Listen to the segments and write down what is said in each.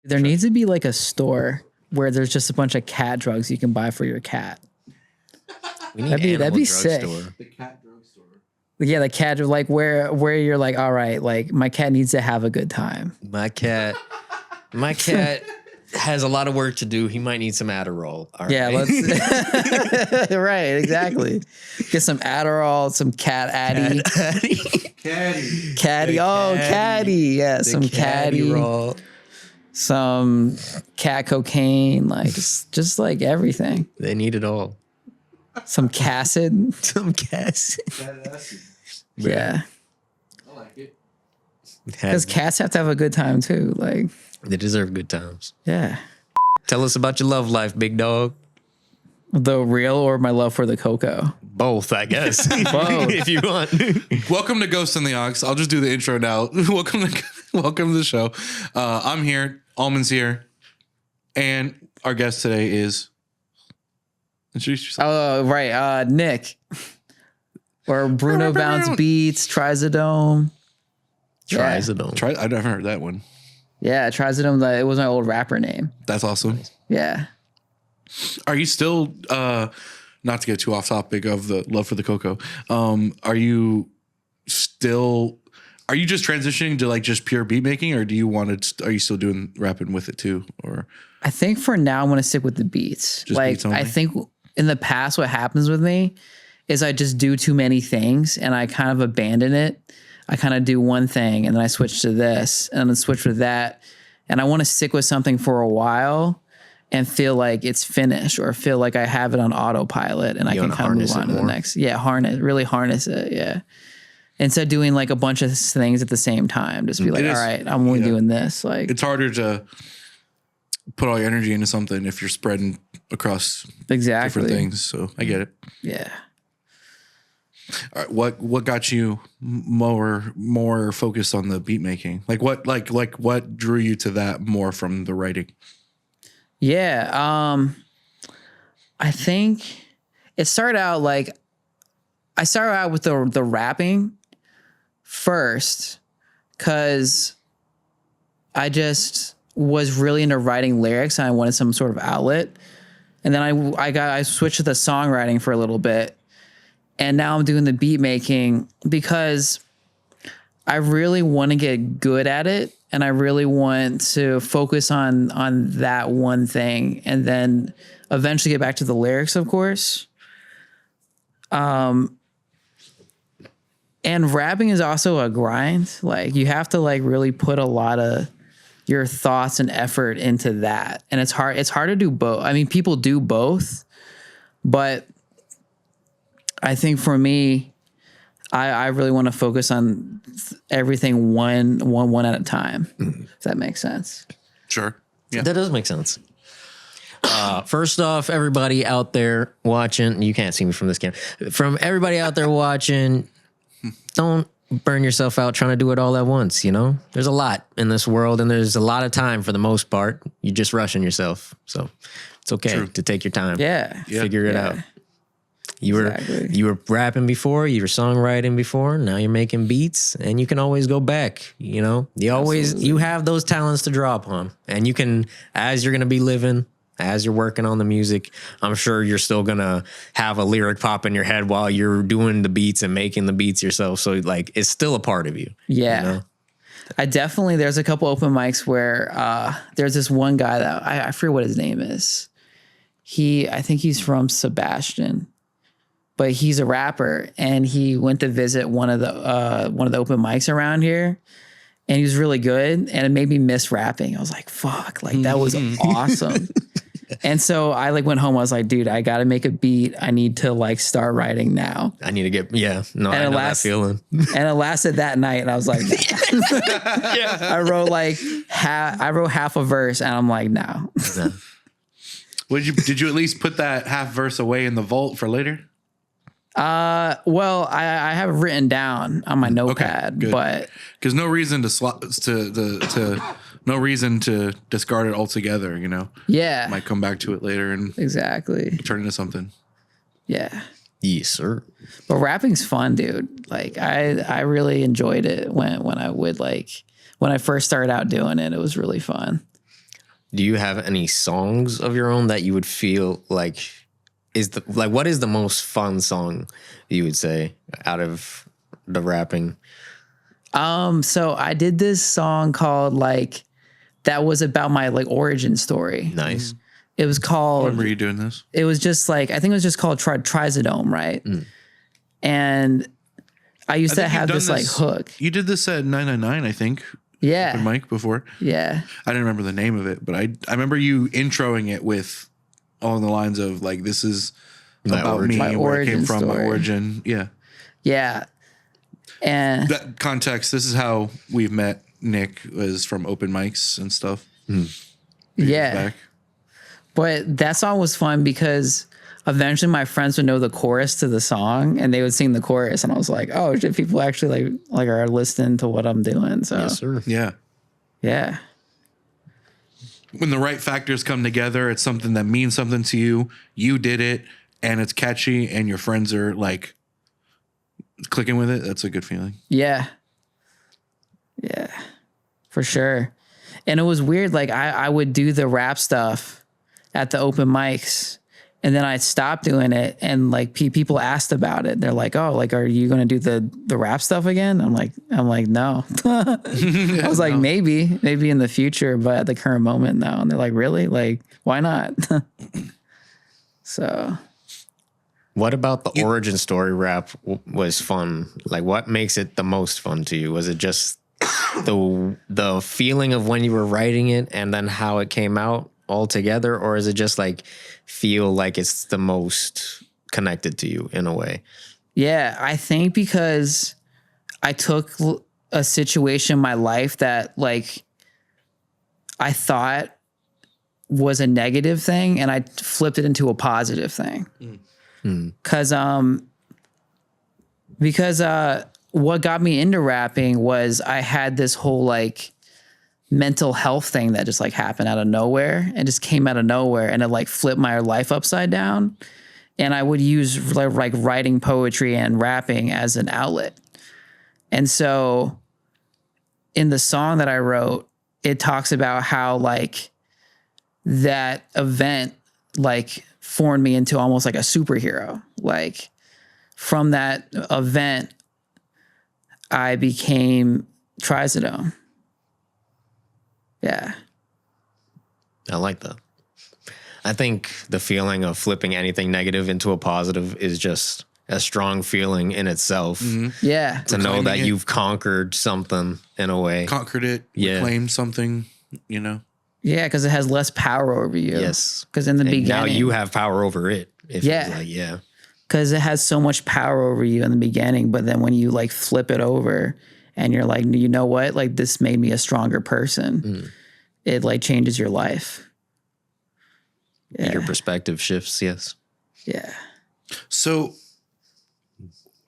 There needs to be like a store where there's just a bunch of cat drugs you can buy for your cat. That'd be sick. The cat drugstore. Yeah, the cat, like where you're like, all right, like my cat needs to have a good time. My cat has a lot of work to do. He might need some Adderall. All Yeah, right. let's right, exactly. Get some Adderall, some cat addy. Caddy. Oh, caddy. Yeah, some caddy. Roll. Some cat cocaine, like just like everything. They need it all. Some Cassid. Some gas. Yeah. I like it. Because cats have to have a good time too. Like They deserve good times. yeah. Tell us about your love life, big dog. The real or my love for the cocoa. Both, I guess. Both. If you want. Welcome to Ghost and the Ox. I'll just do the intro now. welcome to the show. I'm here. Almond's here. And our guest today is... Introduce yourself. Oh, right. Nick. Or Bruno Bounce Beats, Trizodome. Yeah. Trizodone. I've never heard that one. Yeah, Trizodome. It was my old rapper name. That's awesome. Yeah. Are you still, not to get too off topic of the love for the cocoa, are you just transitioning to like just pure beat making, or do you are you still doing rapping with it too? Or I think for now I'm going to stick with the beats. Just like beats only? I think in the past what happens with me is I just do too many things and I kind of abandon it. I kind of do one thing and then I switch to this and then switch with that. And I want to stick with something for a while and feel like it's finished or feel like I have it on autopilot and I can kind of move on to the next. Yeah, really harness it. Yeah. Instead of doing like a bunch of things at the same time, just be like, all right, I'm only doing this. Like it's harder to put all your energy into something if you're spreading across different things. So I get it. Yeah. All right, what got you more focused on the beat making? Like what drew you to that more from the writing? Yeah. I think it started out like I started out with the rapping first because I just was really into writing lyrics and I wanted some sort of outlet. And then I switched to the songwriting for a little bit. And now I'm doing the beat making because I really want to get good at it. And I really want to focus on that one thing and then eventually get back to the lyrics, of course. And rapping is also a grind. Like you have to like really put a lot of your thoughts and effort into that. And it's hard to do both. I mean, people do both, but I think for me, I really want to focus on everything one at a time. If that makes sense. Sure. Yeah. That does make sense. First off, everybody out there watching, you can't see me from this camera. From everybody out there watching, don't burn yourself out trying to do it all at once, you know? There's a lot in this world and there's a lot of time for the most part. You're just rushing yourself. So it's okay to take your time. Yeah. Figure it out. You were rapping before, you were songwriting before, now you're making beats and you can always go back, you know? You have those talents to draw upon and you can, as you're going to be living, as you're working on the music, I'm sure you're still going to have a lyric pop in your head while you're doing the beats and making the beats yourself. So like, it's still a part of you. Yeah. You know? There's a couple open mics where there's this one guy that I forget what his name is. I think he's from Sebastian. But he's a rapper, and he went to visit one of the open mics around here, and he was really good, and it made me miss rapping. I was like, "Fuck!" Like that was awesome. And so I like went home. I was like, "Dude, I got to make a beat. I need to like start writing now." I need to get I know that feeling. And it lasted that night, and I was like, I wrote half a verse, and I'm like, "No." Did you at least put that half verse away in the vault for later? Well, I have it written down on my notepad, but because no reason to discard it altogether, you know? Yeah. Might come back to it later and exactly turn into something. Yeah. Yes, sir. But rapping's fun, dude. Like I really enjoyed it when I first started out doing it. It was really fun. do you have any songs of your own that you would feel like what is the most fun song you would say out of the rapping? So I did this song called like that was about my like origin story. Nice. It was called. Remember you doing this? It was just like I think it was just called Trizodome, right? And I used to have this like hook. You did this at 999, I think. Yeah. Open mic before. Yeah. I didn't remember the name of it, but I remember you introing it with along the lines of like, this is about me, where I came from, my origin. Yeah. Yeah. And that context, this is how we've met. Nick was from open mics and stuff. Yeah. Back. But that song was fun because eventually my friends would know the chorus to the song and they would sing the chorus. And I was like, oh shit, people actually like are listening to what I'm doing. So Yes, sir. Yeah. Yeah. When the right factors come together, it's something that means something to you. You did it and it's catchy and your friends are like clicking with it. That's a good feeling. Yeah. Yeah. For sure. And it was weird. Like I would do the rap stuff at the open mics and then I'd stop doing it. And like people asked about it. They're like, oh, like, are you going to do the rap stuff again? I'm like, no. I was like, maybe in the future, but at the current moment, no. And they're like, really? Like, why not? So. What about the origin story rap was fun? Like, what makes it the most fun to you? Was it just the feeling of when you were writing it and then how it came out all together, or is it just like feel like it's the most connected to you in a way? Yeah, I think because I took a situation in my life that like I thought was a negative thing and I flipped it into a positive thing. Because what got me into rapping was I had this whole like mental health thing that just like happened out of nowhere and just came out of nowhere and it like flipped my life upside down. And I would use like writing poetry and rapping as an outlet. And so in the song that I wrote, it talks about how like that event like formed me into almost like a superhero. Like from that event, I became Trizodome. Yeah. I like that. I think the feeling of flipping anything negative into a positive is just a strong feeling in itself. Yeah. To know that you've conquered something in a way. Conquered it, reclaimed something, you know? Yeah, because it has less power over you. Yes. Because in the beginning. Now you have power over it. Yeah. Because it has so much power over you in the beginning, but then when you like flip it over and you're like, you know what? Like this made me a stronger person. It like changes your life. Yeah. Your perspective shifts, yes. Yeah. So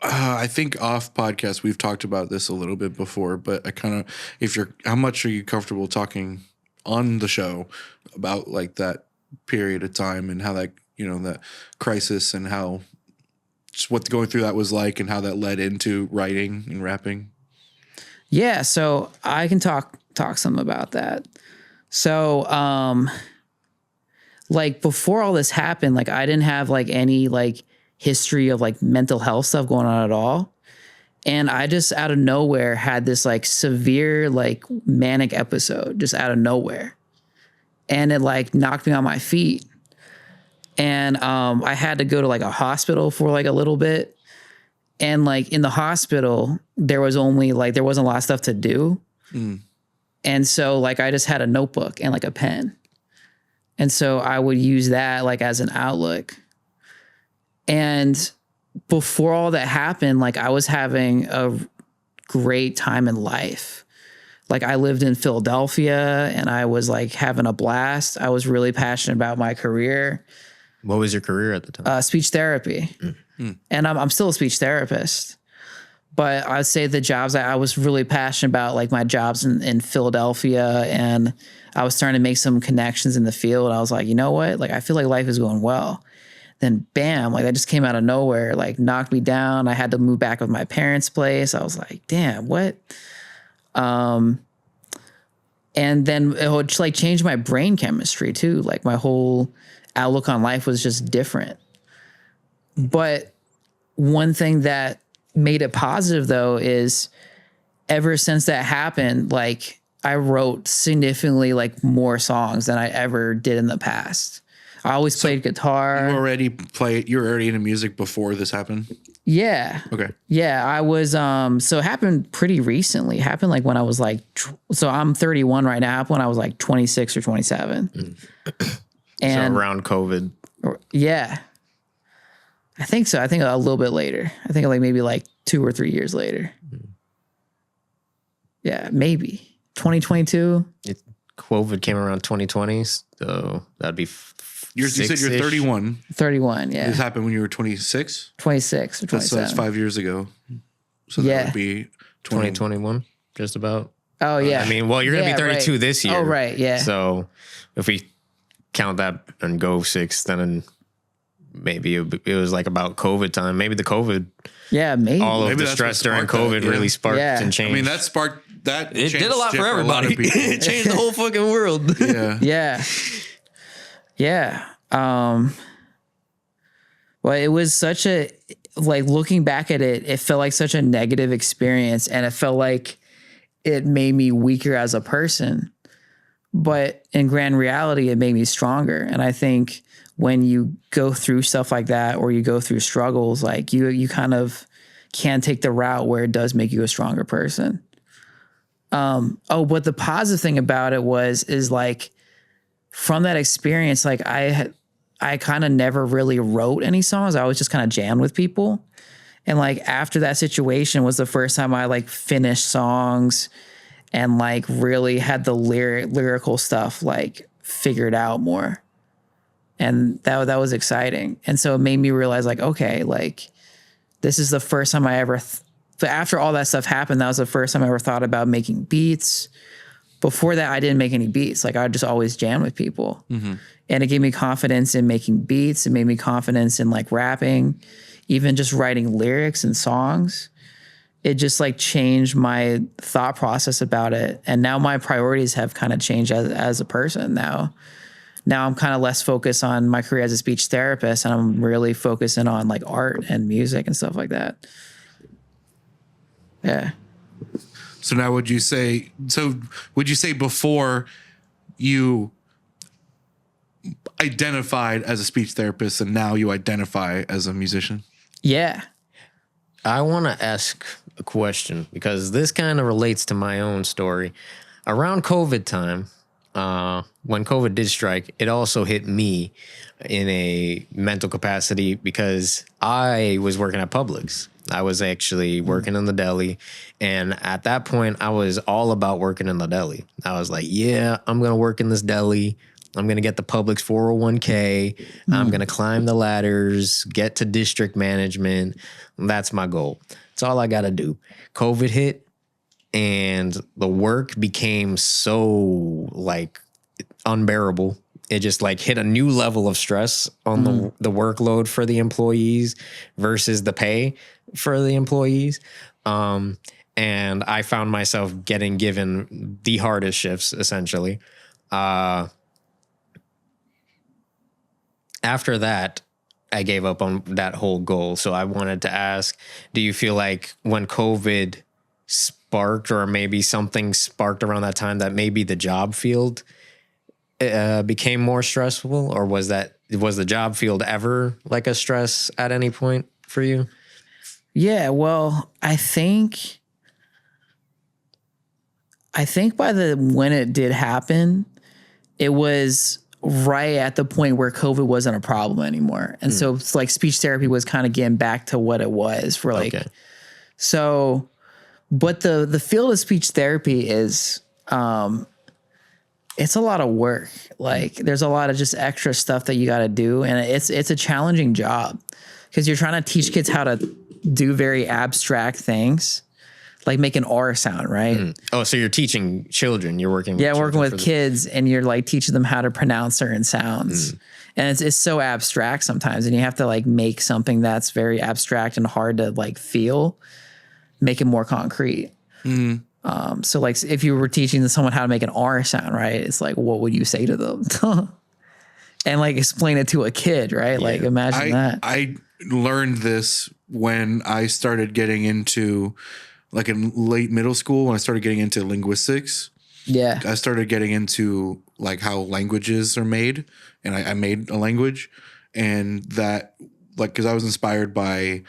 I think off podcast, we've talked about this a little bit before, but I kind of, how much are you comfortable talking on the show about like that period of time and how that, you know, that crisis and how just what going through that was like and how that led into writing and rapping? Yeah. So I can talk some about that. So, like before all this happened, like I didn't have like any like history of like mental health stuff going on at all. And I just out of nowhere had this like severe like manic episode just out of nowhere. And it like knocked me on my feet. And I had to go to like a hospital for like a little bit. And like in the hospital, there wasn't a lot of stuff to do. And so like I just had a notebook and like a pen. And so I would use that like as an outlook. And before all that happened, like I was having a great time in life. Like I lived in Philadelphia and I was like having a blast. I was really passionate about my career. What was your career at the time? Speech therapy. And I'm still a speech therapist. But I'd say the jobs I was really passionate about, like my jobs in Philadelphia, and I was starting to make some connections in the field. I was like, you know what? Like, I feel like life is going well. Then bam, like that just came out of nowhere, like knocked me down. I had to move back with my parents' place. I was like, damn, what? And then it would just like change my brain chemistry too. Like my whole outlook on life was just different. But one thing that made it positive though is ever since that happened, like I wrote significantly like more songs than I ever did in the past. I always played guitar. You were already into music before this happened? Yeah. Okay. Yeah, I was so it happened pretty recently. It happened like when I was like so I'm 31 right now. It happened when I was like 26 or 27. And so around COVID. Yeah. I think so. I think a little bit later. I think like maybe like 2 or 3 years later. Yeah, maybe 2022. COVID came around 2020, so that'd be. You said you're 31. 31, yeah. This happened when you were 26? 26 or 27. So that's 5 years ago. So that would be 2021, just about. Oh, yeah. I mean, well, you're going to be 32 this year. Oh, right, yeah. So if we count that and go 6, then maybe it was like about COVID time. Maybe the COVID. Yeah, maybe. All of the stress during COVID really sparked and changed. I mean, that sparked that. It did a lot for everybody. It changed the whole fucking world. Yeah. Yeah. Well, it was such a, like looking back at it, it felt like such a negative experience and it felt like it made me weaker as a person. But in grand reality, it made me stronger. And I think when you go through stuff like that or you go through struggles, like you kind of can take the route where it does make you a stronger person. But the positive thing about it is like, from that experience, like I kind of never really wrote any songs. I was just kind of jammed with people. And like after that situation was the first time I like finished songs and like really had the lyrical stuff like figured out more. And that was exciting. And so it made me realize like, okay, like this is the first time I ever, after all that stuff happened, that was the first time I ever thought about making beats. Before that, I didn't make any beats. Like I just always jam with people. Mm-hmm. And it gave me confidence in making beats. It made me confidence in like rapping, even just writing lyrics and songs. It just like changed my thought process about it. And now my priorities have kind of changed as a person now. Now I'm kind of less focused on my career as a speech therapist and I'm really focusing on like art and music and stuff like that. Yeah. So now would you say before you identified as a speech therapist and now you identify as a musician? Yeah. I want to ask a question because this kind of relates to my own story. Around COVID time, when COVID did strike, it also hit me in a mental capacity because I was working at Publix. I was actually working in the deli. And at that point, I was all about working in the deli. I was like, yeah, I'm going to work in this deli. I'm going to get the Publix 401k. I'm going to climb the ladders, get to district management. That's my goal. That's all I got to do. COVID hit and the work became so like unbearable. It just like hit a new level of stress on the workload for the employees versus the pay for the employees. And I found myself getting given the hardest shifts, essentially. After that, I gave up on that whole goal. So I wanted to ask, do you feel like when COVID sparked or maybe something sparked around that time that maybe the job field became more stressful, or was the job field ever like a stress at any point for you? Yeah, well, I think when it did happen, it was right at the point where COVID wasn't a problem anymore. And so it's like speech therapy was kind of getting back to what it was for like, so, but the field of speech therapy is, it's a lot of work. Like there's a lot of just extra stuff that you got to do. And it's a challenging job because you're trying to teach kids how to do very abstract things, like make an R sound, right? Oh, so you're teaching children. You're working with working with kids and you're like teaching them how to pronounce certain sounds. And it's so abstract sometimes. And you have to like make something that's very abstract and hard to like feel, make it more concrete. So like if you were teaching someone how to make an R sound, right? It's like, what would you say to them? And like explain it to a kid, right? Like imagine that. I learned this when I started getting into like in late middle school, when I started getting into linguistics. Yeah. I started getting into like how languages are made, and I made a language, and that like, cause I was inspired by,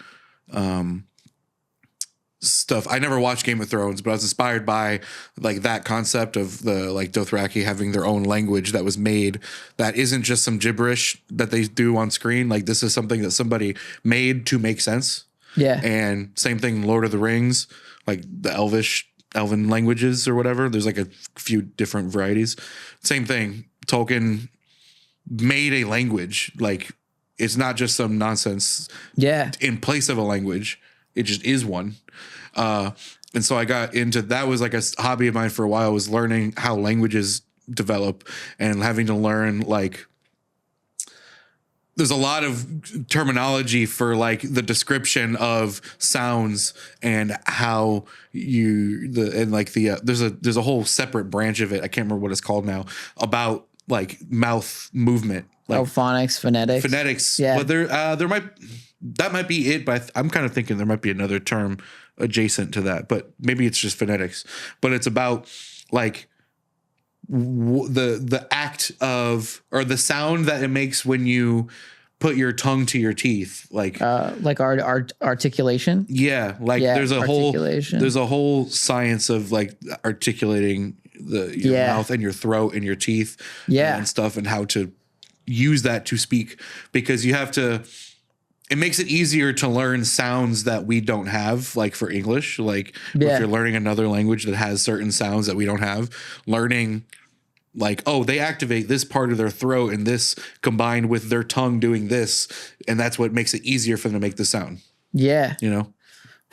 stuff. I never watched Game of Thrones, but I was inspired by like that concept of the like Dothraki having their own language that was made that isn't just some gibberish that they do on screen. Like this is something that somebody made to make sense. Yeah. And same thing, Lord of the Rings, like the Elven languages or whatever. There's like a few different varieties. Same thing. Tolkien made a language. Like it's not just some nonsense. Yeah. In place of a language. It just is one. And so I got into that. Was like a hobby of mine for a while, was learning how languages develop and having to learn like there's a lot of terminology for like the description of sounds and how there's a whole separate branch of it. I can't remember what it's called now, about like mouth movement. Like phonics, phonetics. Yeah. But that might be it, but I'm kind of thinking there might be another term adjacent to that, but maybe it's just phonetics. But it's about like the act of, or the sound that it makes when you put your tongue to your teeth, like articulation. Yeah, like there's a whole science of like articulating your mouth and your throat and your teeth, and stuff, and how to use that to speak, because you have to. It makes it easier to learn sounds that we don't have, like for English. Like if you're learning another language that has certain sounds that we don't have, learning like, oh, they activate this part of their throat and this combined with their tongue doing this. And that's what makes it easier for them to make the sound. Yeah. You know?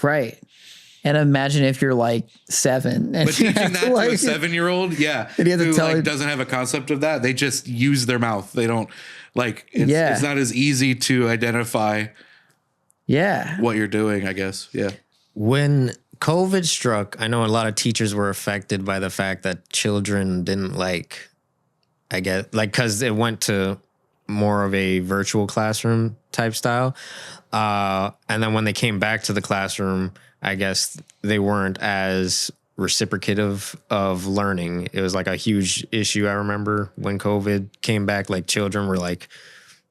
Right. And imagine if you're like 7. And but teaching that to a 7-year-old, and you have to tell doesn't have a concept of that. They just use their mouth. They don't. Like, it's not as easy to identify what you're doing, I guess. Yeah. When COVID struck, I know a lot of teachers were affected by the fact that children didn't because it went to more of a virtual classroom type style. And then when they came back to the classroom, I guess they weren't as reciprocative of learning. It was like a huge issue. I remember when COVID came back, like children were like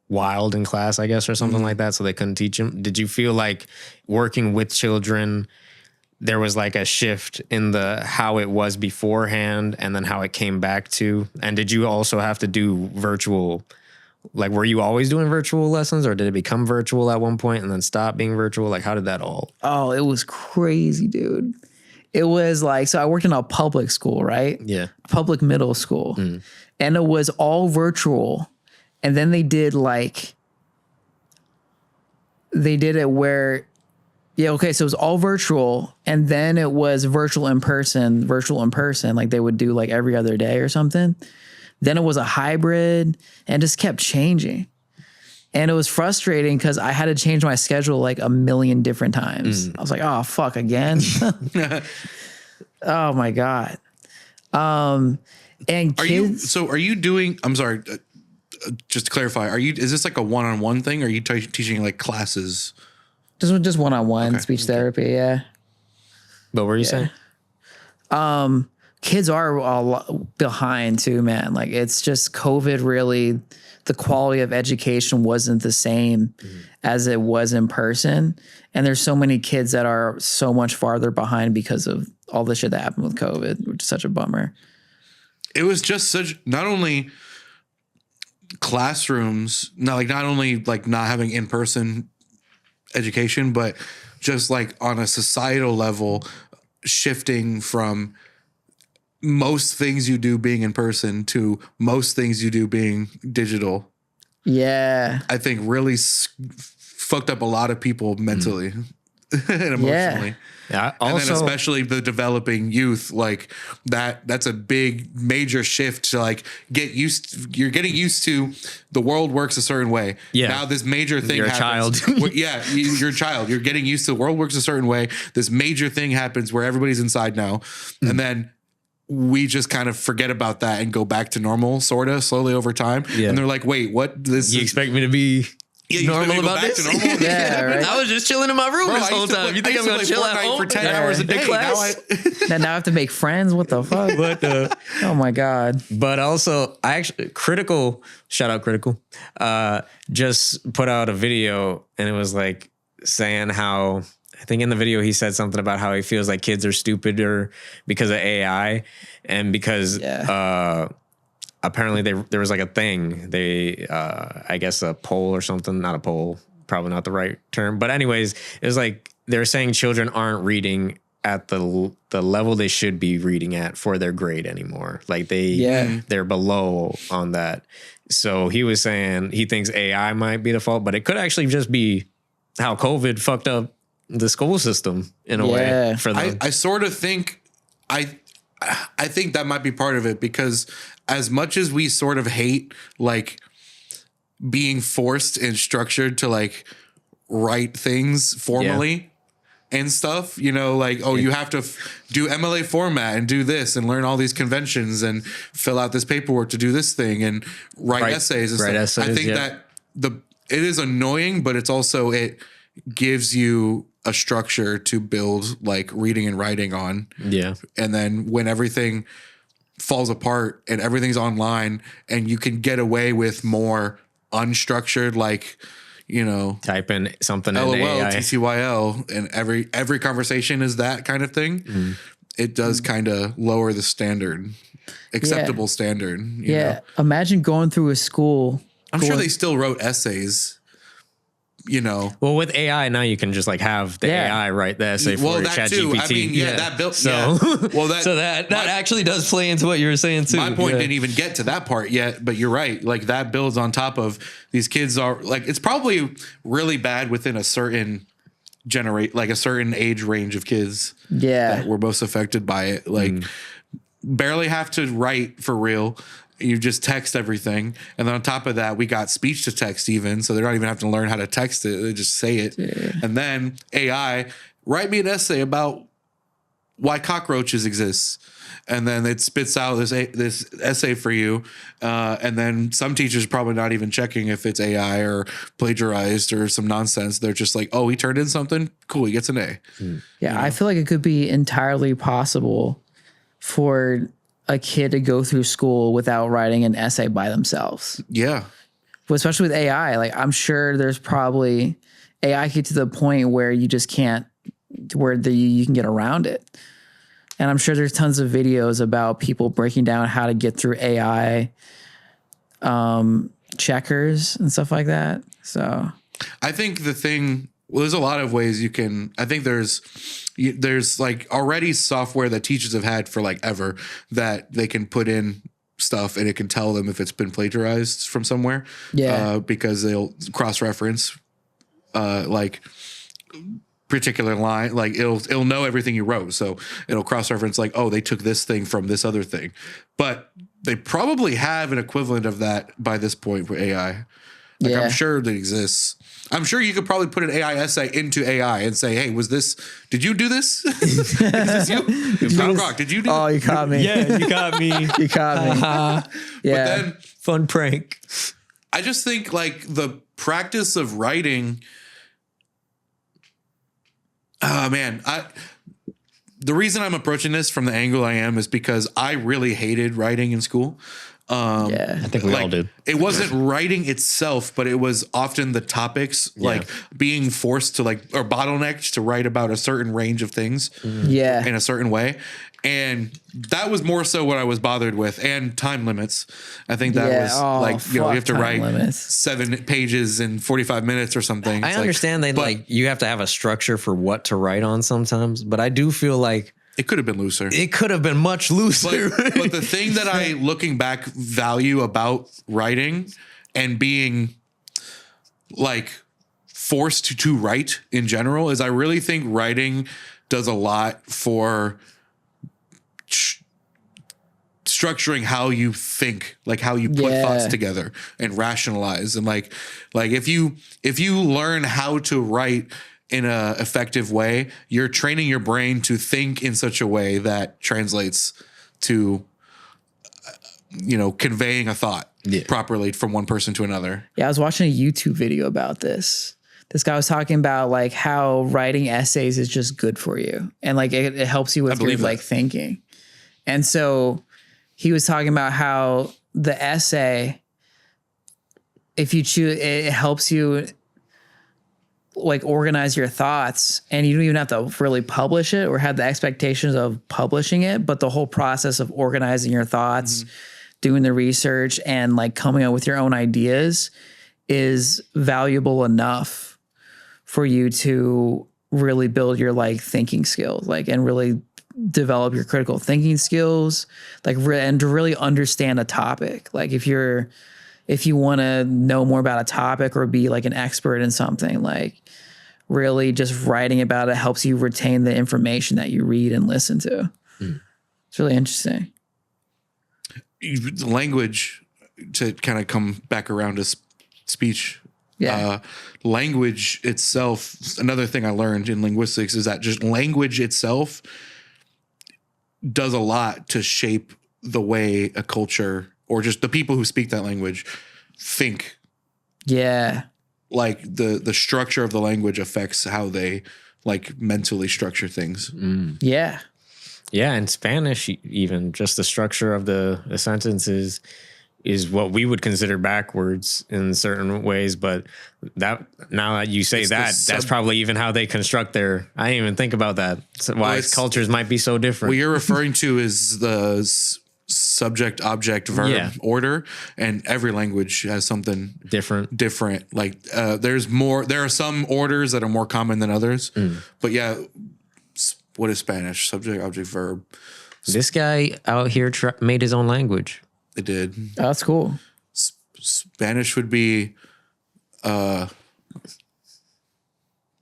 wild in class, I guess, or something like that. So they couldn't teach them. Did you feel like working with children, there was like a shift in the how it was beforehand and then how it came back to? And did you also have to do virtual? Like, were you always doing virtual lessons, or did it become virtual at one point and then stop being virtual? Like, how did that all? Oh, it was crazy, dude. It was like, so I worked in a public school, right? Yeah. Public middle school. And it was all virtual. And then they did it where, so it was all virtual. And then it was virtual in person. Like they would do like every other day or something. Then it was a hybrid and just kept changing. And it was frustrating because I had to change my schedule like a million different times. I was like, oh, fuck, again? Oh, my God. And kids... Are you doing... I'm sorry, just to clarify, is this like a one-on-one thing? Or are you teaching like classes? Just one-on-one speech therapy, yeah. What were you saying? Kids are a lot behind too, man. Like it's just COVID really... The quality of education wasn't the same as it was in person. And there's so many kids that are so much farther behind because of all the shit that happened with COVID, which is such a bummer. It was just not only classrooms, not only not having in-person education, but just like on a societal level, shifting from most things you do being in person to most things you do being digital. Yeah. I think really fucked up a lot of people mentally. and emotionally. Yeah. And Also, then especially the developing youth, like that's a big major shift to like you're getting used to the world works a certain way. Yeah. Now this major thing You're a happens. child. You're a child. You're getting used to the world works a certain way. This major thing happens where everybody's inside now. And then we just kind of forget about that and go back to normal, sort of slowly over time. Yeah. And they're like, wait, what? you expect me to be normal about this? Yeah, right. I was just chilling in my room Bro, this whole time. You think I'm going to chill at home for 10 hours a in day? class? Now I have to make friends. What the fuck? Oh my God. But also, I actually shout out Critical, just put out a video, and it was like saying how, I think in the video he said something about how he feels like kids are stupider because of AI, and because apparently there was like a thing, I guess a poll or something, not a poll, probably not the right term, but anyways, it was like they're saying children aren't reading at the level they should be reading at for their grade anymore. Like they're below on that. So he was saying he thinks AI might be the fault, but it could actually just be how COVID fucked up the school system in a way for them. I sort of think I think that might be part of it, because as much as we sort of hate like being forced and structured to like write things formally and stuff, you know, like, oh, you have to do MLA format and do this and learn all these conventions and fill out this paperwork to do this thing and write essays and stuff. Essays, I think that it is annoying, but it's also, it gives you a structure to build like reading and writing on. Yeah. And then when everything falls apart and everything's online and you can get away with more unstructured, like, you know, type in something LOL, in AI. TCYL, and every conversation is that kind of thing. It does kind of lower the standard, acceptable standard. You know? Imagine going through a school. I'm sure they still wrote essays, you know. Well, with AI now, you can just like have the AI write the essay for that too. ChatGPT. I mean, that built. So, well, that actually does play into what you were saying too. My point didn't even get to that part yet, but you're right. Like that builds on top of these kids are like, it's probably really bad within a certain like a certain age range of kids. That were most affected by it. Like barely have to write for real. You just text everything. And then on top of that, we got speech to text even. So they don't even have to learn how to text it. They just say it. And then AI, write me an essay about why cockroaches exist. And then it spits out this essay for you. And then some teachers probably not even checking if it's AI or plagiarized or some nonsense. They're just like, oh, he turned in something? Cool, he gets an A. Yeah, I feel like it could be entirely possible for a kid to go through school without writing an essay by themselves. Yeah. But especially with AI, like I'm sure there's probably AI get to the point where you just can't, where you can get around it. And I'm sure there's tons of videos about people breaking down how to get through AI checkers and stuff like that. So I think there's a lot of ways you can, I think there's like already software that teachers have had for like ever that they can put in stuff and it can tell them if it's been plagiarized from somewhere. Because they'll cross-reference like particular line, like it'll know everything you wrote. So it'll cross-reference like, oh, they took this thing from this other thing. But they probably have an equivalent of that by this point with AI. Like I'm sure that exists. I'm sure you could probably put an AI essay into AI and say, hey, did you do this? Is this you? Did you do Oh, you caught me. Yeah, you got me. You caught me. But then fun prank. I just think like the practice of writing, the reason I'm approaching this from the angle I am is because I really hated writing in school. I think we all did. It wasn't writing itself, but it was often the topics, like being forced to like, or bottlenecked to write about a certain range of things in a certain way. And that was more so what I was bothered with, and time limits. I think that was you have to write 7 pages in 45 minutes or something. I understand you have to have a structure for what to write on sometimes, but I do feel like it could have been looser. It could have been much looser. But the thing that I, looking back, value about writing and being like forced to write in general is I really think writing does a lot for structuring how you think, like how you put thoughts together and rationalize. And like if you learn how to write in a effective way, you're training your brain to think in such a way that translates to, conveying a thought properly from one person to another. Yeah, I was watching a YouTube video about this. This guy was talking about like how writing essays is just good for you. And like it helps you with your like thinking. And so he was talking about how the essay, if you choose, it helps you like organize your thoughts, and you don't even have to really publish it or have the expectations of publishing it. But the whole process of organizing your thoughts, doing the research, and like coming up with your own ideas is valuable enough for you to really build your like thinking skills, like, and really develop your critical thinking skills, like, and to really understand a topic. Like if you want to know more about a topic or be like an expert in something, like really just writing about it helps you retain the information that you read and listen to. It's really interesting. Language, to kind of come back around to speech. Language itself, another thing I learned in linguistics is that just language itself does a lot to shape the way a culture or just the people who speak that language think. Yeah. Like the structure of the language affects how they like mentally structure things. Yeah. Yeah. In Spanish, even just the structure of the sentences is what we would consider backwards in certain ways. But that, now that you say that's probably even how they construct their, I didn't even think about that. So why cultures might be so different. What you're referring to is the subject, object, verb order, and every language has something different. Like there are some orders that are more common than others, but yeah, what is Spanish? Subject, object, verb. This guy out here made his own language. It did. Oh, that's cool. Spanish would be, I'm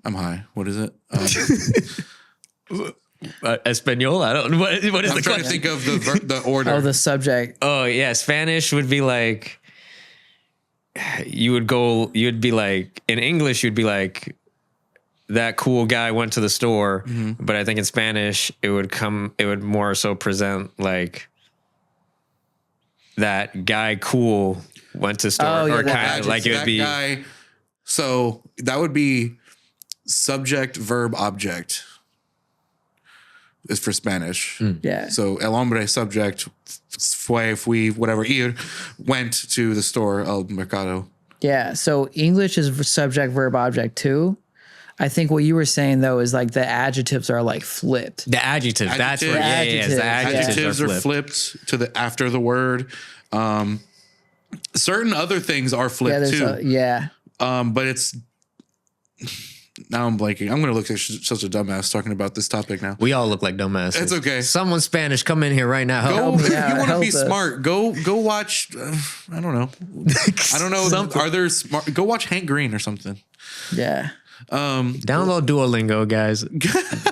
high. What is it? Espanol? I don't know. What is I'm the trying question? to think of the order. Oh, the subject. Oh, yeah. Spanish would be like, you'd be like, in English, you'd be like, that cool guy went to the store. But I think in Spanish, it would more so present like, that guy cool went to store, or kind of like it would be. Guy, so that would be subject, verb, object. Is for Spanish. Yeah. So el hombre subject, fui, whatever, ir, went to the store, el mercado. Yeah. So English is subject, verb, object too. I think what you were saying though is like the adjectives are like flipped. The adjectives. That's where. The adjectives are flipped to the after the word. Certain other things are flipped too. But it's. Now I'm blanking. I'm going to look like such a dumbass talking about this topic now. We all look like dumbasses. It's okay. Someone Spanish, come in here right now. Go, if you want to be smart, go watch. I don't know. Are there smart? Go watch Hank Green or something. Yeah. Download Duolingo, guys.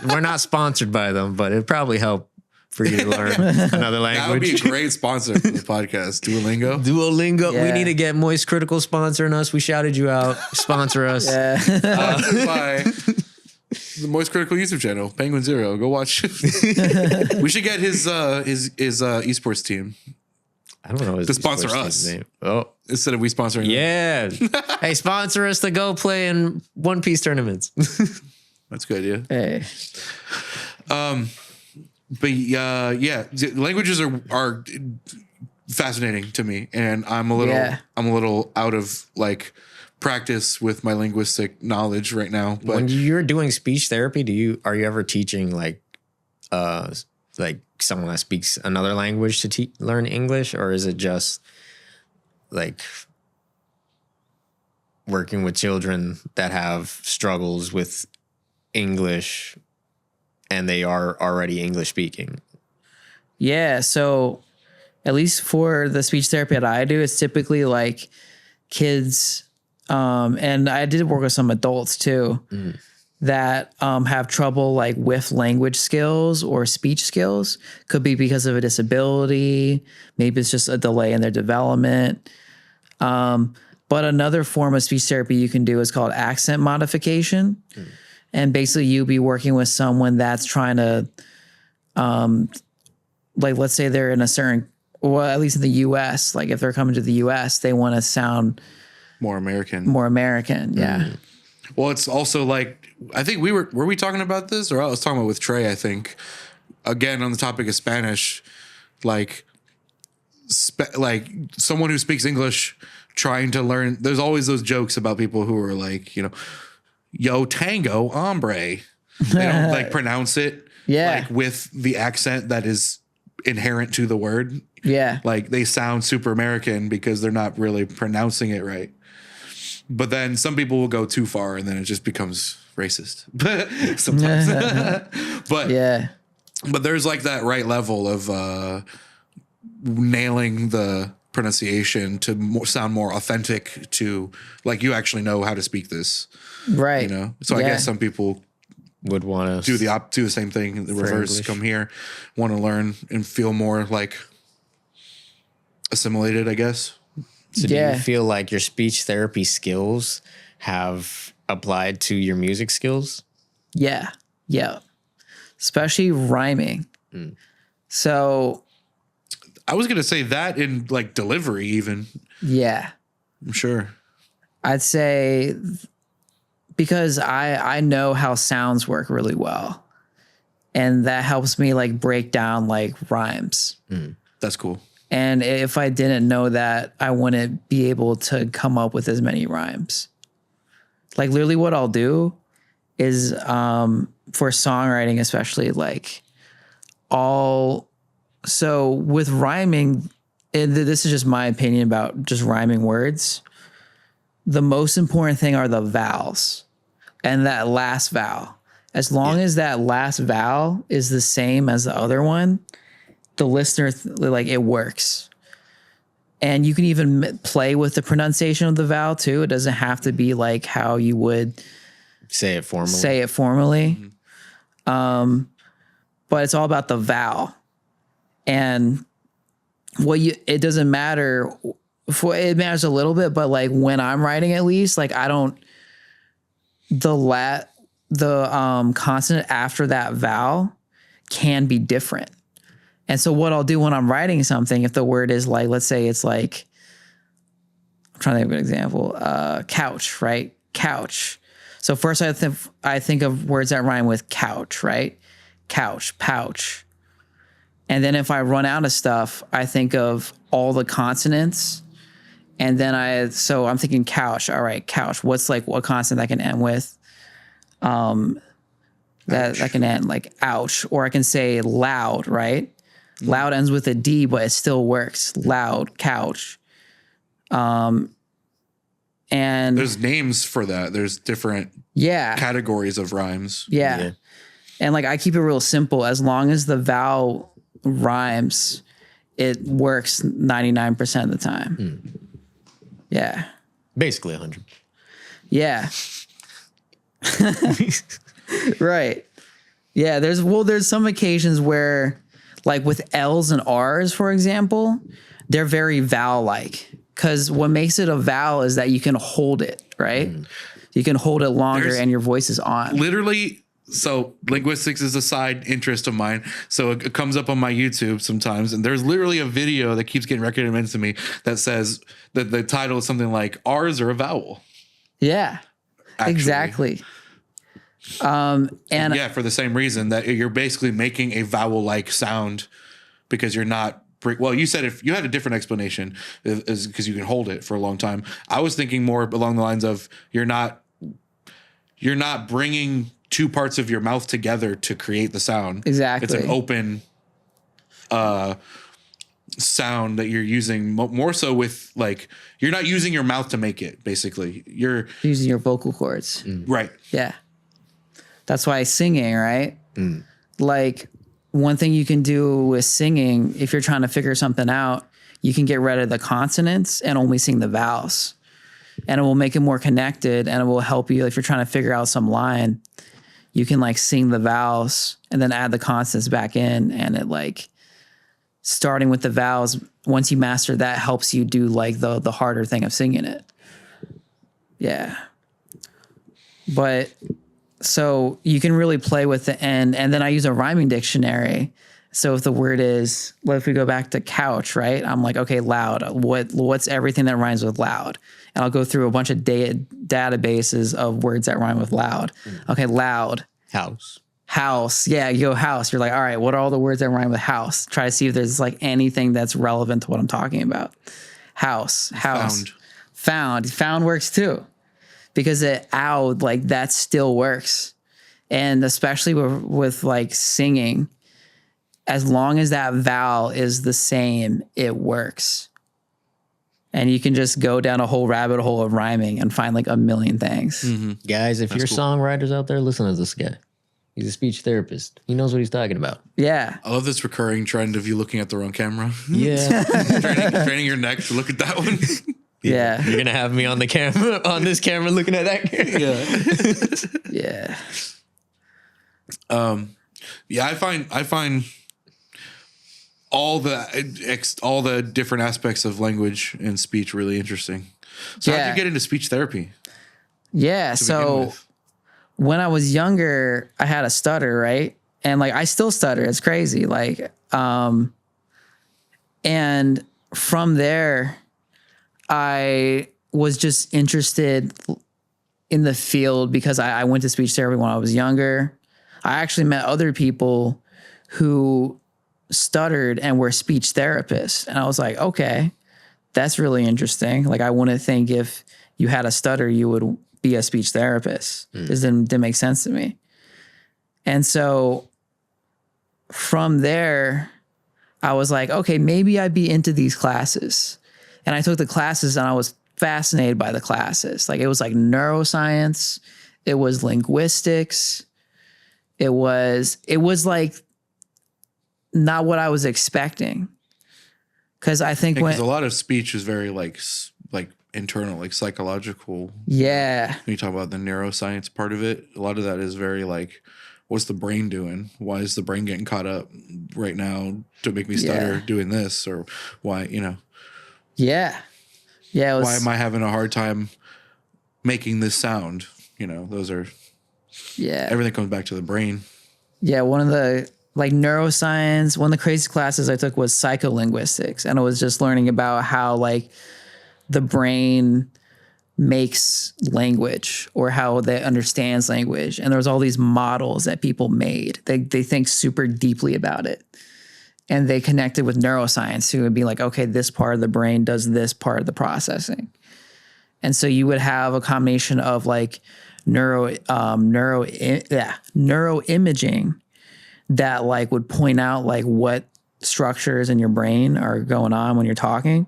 We're not sponsored by them, but it'd probably help for you to learn another language. That would be a great sponsor for the podcast. Duolingo. Yeah. We need to get Moist Critical sponsoring us. We shouted you out. Sponsor us. Sponsored by the Moist Critical YouTube channel, Penguin Zero. Go watch. We should get his esports team. I don't know his to sponsor us. Name. Oh, instead of we sponsoring. Yeah. Hey, sponsor us to go play in One Piece tournaments. That's good. Yeah. Hey. But languages are fascinating to me, and I'm a little out of like practice with my linguistic knowledge right now. But when you're doing speech therapy, are you ever teaching like someone that speaks another language to learn English, or is it just like working with children that have struggles with English and they are already English speaking? Yeah. So at least for the speech therapy that I do, it's typically like kids and I did work with some adults too that have trouble like with language skills or speech skills. Could be because of a disability. Maybe it's just a delay in their development. But another form of speech therapy you can do is called accent modification. And basically you'll be working with someone that's trying to, like, let's say they're in a certain, well, at least in the US, like if they're coming to the US, they want to sound more American. Yeah. Well, it's also like, I think were we talking about this, or I was talking about with Trey, I think, again, on the topic of Spanish, like someone who speaks English trying to learn, there's always those jokes about people who are like, you know, yo tango hombre. They don't like pronounce it like with the accent that is inherent to the word. Yeah. Like they sound super American because they're not really pronouncing it right. But then some people will go too far and then it just becomes racist. Sometimes. But there's like that right level of nailing the pronunciation to sound more authentic, to like you actually know how to speak this. Right. You know? So I guess some people would want to do the same thing, the reverse, English. Come here, want to learn and feel more like assimilated, I guess. So do you feel like your speech therapy skills have applied to your music skills? Yeah. Especially rhyming. So I was going to say that in like delivery even. Yeah. I'm sure. I'd say because I know how sounds work really well. And that helps me like break down like rhymes. That's cool. And if I didn't know that, I wouldn't be able to come up with as many rhymes. Like literally what I'll do is for songwriting, especially like so with rhyming, and this is just my opinion about just rhyming words. The most important thing are the vowels and that last vowel. As long as that last vowel is the same as the other one, the listener, like it works. And you can even play with the pronunciation of the vowel too. It doesn't have to be like how you would say it formally. But it's all about the vowel. And it doesn't matter. It matters a little bit, but like when I'm writing, at least, like the consonant after that vowel can be different. And so what I'll do when I'm writing something, if the word is like, let's say it's like, I'm trying to think of an example, couch, right? Couch. So first I think of words that rhyme with couch, right? Couch, pouch. And then if I run out of stuff, I think of all the consonants. And then so I'm thinking couch. All right, couch. What's like what consonant I can end with? That can end like ouch. Or I can say loud, right? Loud ends with a D, but it still works. Loud, couch. And there's names for that. There's different categories of rhymes. Yeah. And like I keep it real simple. As long as the vowel rhymes, it works 99% of the time. Yeah. Basically 100. Yeah. Right. Yeah, there's some occasions where like with L's and R's, for example, they're very vowel-like. Because what makes it a vowel is that you can hold it, right? You can hold it longer and your voice is on. Literally, so linguistics is a side interest of mine. So it comes up on my YouTube sometimes. And there's literally a video that keeps getting recommended to me that says that the title is something like R's are a vowel. Yeah, actually. Exactly. And yeah, for the same reason that you're basically making a vowel-like sound because you're not. Well, you said if you had a different explanation is because you can hold it for a long time. I was thinking more along the lines of you're not bringing two parts of your mouth together to create the sound. Exactly. It's an open sound that you're using more so with like you're not using your mouth to make it. Basically, you're using your vocal cords. Right. Yeah. That's why singing, right? Like one thing you can do with singing, if you're trying to figure something out, you can get rid of the consonants and only sing the vowels. and it will make it more connected, and it will help you if you're trying to figure out some line. You can like sing the vowels and then add the consonants back in, and it like starting with the vowels. Once you master that, helps you do like the harder thing of singing it. Yeah. But so you can really play with the end, and then I use a rhyming dictionary. So if the word is, well, if we go back to couch, right? I'm like, okay, loud. What's everything that rhymes with loud? And I'll go through a bunch of databases of words that rhyme with loud. Okay, loud. House. Yeah, you go house. You're like, all right, what are all the words that rhyme with house? Try to see if there's like anything that's relevant to what I'm talking about. House. Found works too. Because like that still works. And especially with like singing, as long as that vowel is the same, it works. And you can just go down a whole rabbit hole of rhyming and find like a million things. Mm-hmm. Guys, if you're songwriters out there, listen to this guy. He's a speech therapist. He knows what he's talking about. Yeah. I love this recurring trend of you looking at the wrong camera. Yeah. training your neck to look at that one. Yeah. You're going to have me on the camera, on this camera looking at that camera. Yeah. Yeah. I find all the different aspects of language and speech really interesting. So how'd you get into speech therapy? Yeah. So when I was younger, I had a stutter, right? And like I still stutter. It's crazy. Like, and from there, I was just interested in the field because I went to speech therapy when I was younger. I actually met other people who stuttered and were speech therapists. And I was like, okay, that's really interesting. Like, I wouldn't think if you had a stutter, you would be a speech therapist. This didn't make sense to me. And so from there, I was like, okay, maybe I'd be into these classes. And I took the classes and I was fascinated by the classes. Like, it was like neuroscience. It was linguistics. It was like not what I was expecting. Cause I think because a lot of speech is very like internal, like psychological. Yeah. When you talk about the neuroscience part of it, a lot of that is very like, what's the brain doing? Why is the brain getting caught up right now to make me stutter doing this? Or why, Yeah. Yeah. Why am I having a hard time making this sound? Those are, everything comes back to the brain. Yeah. One of the like neuroscience, one of the craziest classes I took was psycholinguistics. And it was just learning about how like the brain makes language or how it understands language. And there was all these models that people made. They think super deeply about it. And they connected with neuroscience, who would be like, okay, this part of the brain does this part of the processing. And so you would have a combination of like neuroimaging that like would point out like what structures in your brain are going on when you're talking.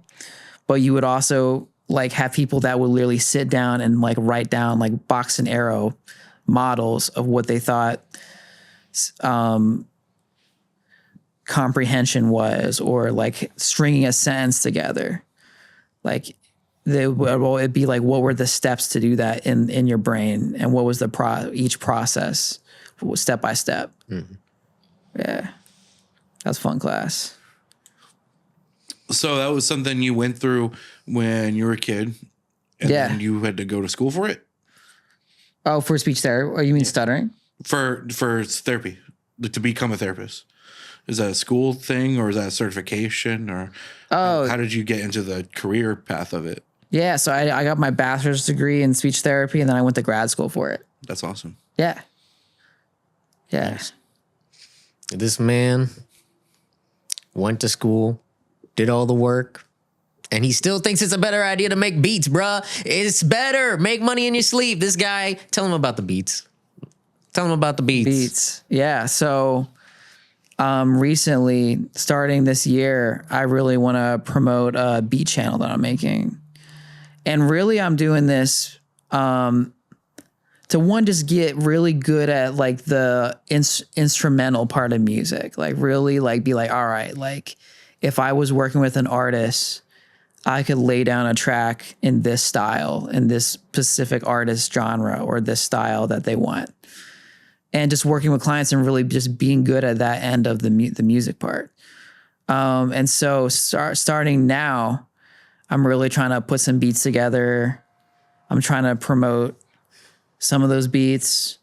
But you would also like have people that would literally sit down and like write down like box and arrow models of what they thought comprehension was, or like stringing a sentence together. Like it'd be like, what were the steps to do that in your brain, and what was each process step by step. Mm-hmm. Yeah, that's a fun class. So that was something you went through when you were a kid, and then you had to go to school for it? Oh, for speech therapy? Or you mean stuttering? For therapy, to become a therapist. Is that a school thing, or is that a certification, or how did you get into the career path of it? Yeah, so I got my bachelor's degree in speech therapy, and then I went to grad school for it. That's awesome. Yeah. Yeah. Nice. This man went to school, did all the work, and he still thinks it's a better idea to make beats, bruh. It's better. Make money in your sleep. This guy, tell him about the beats. Tell him about the beats. Yeah, so recently, starting this year, I really want to promote a beat channel that I'm making. And really, I'm doing this to one, just get really good at like the instrumental part of music. Like really like be like, all right, like if I was working with an artist, I could lay down a track in this style, in this specific artist genre, or this style that they want. And just working with clients and really just being good at that end of the music part. And so starting now, I'm really trying to put some beats together. I'm trying to promote some of those beats.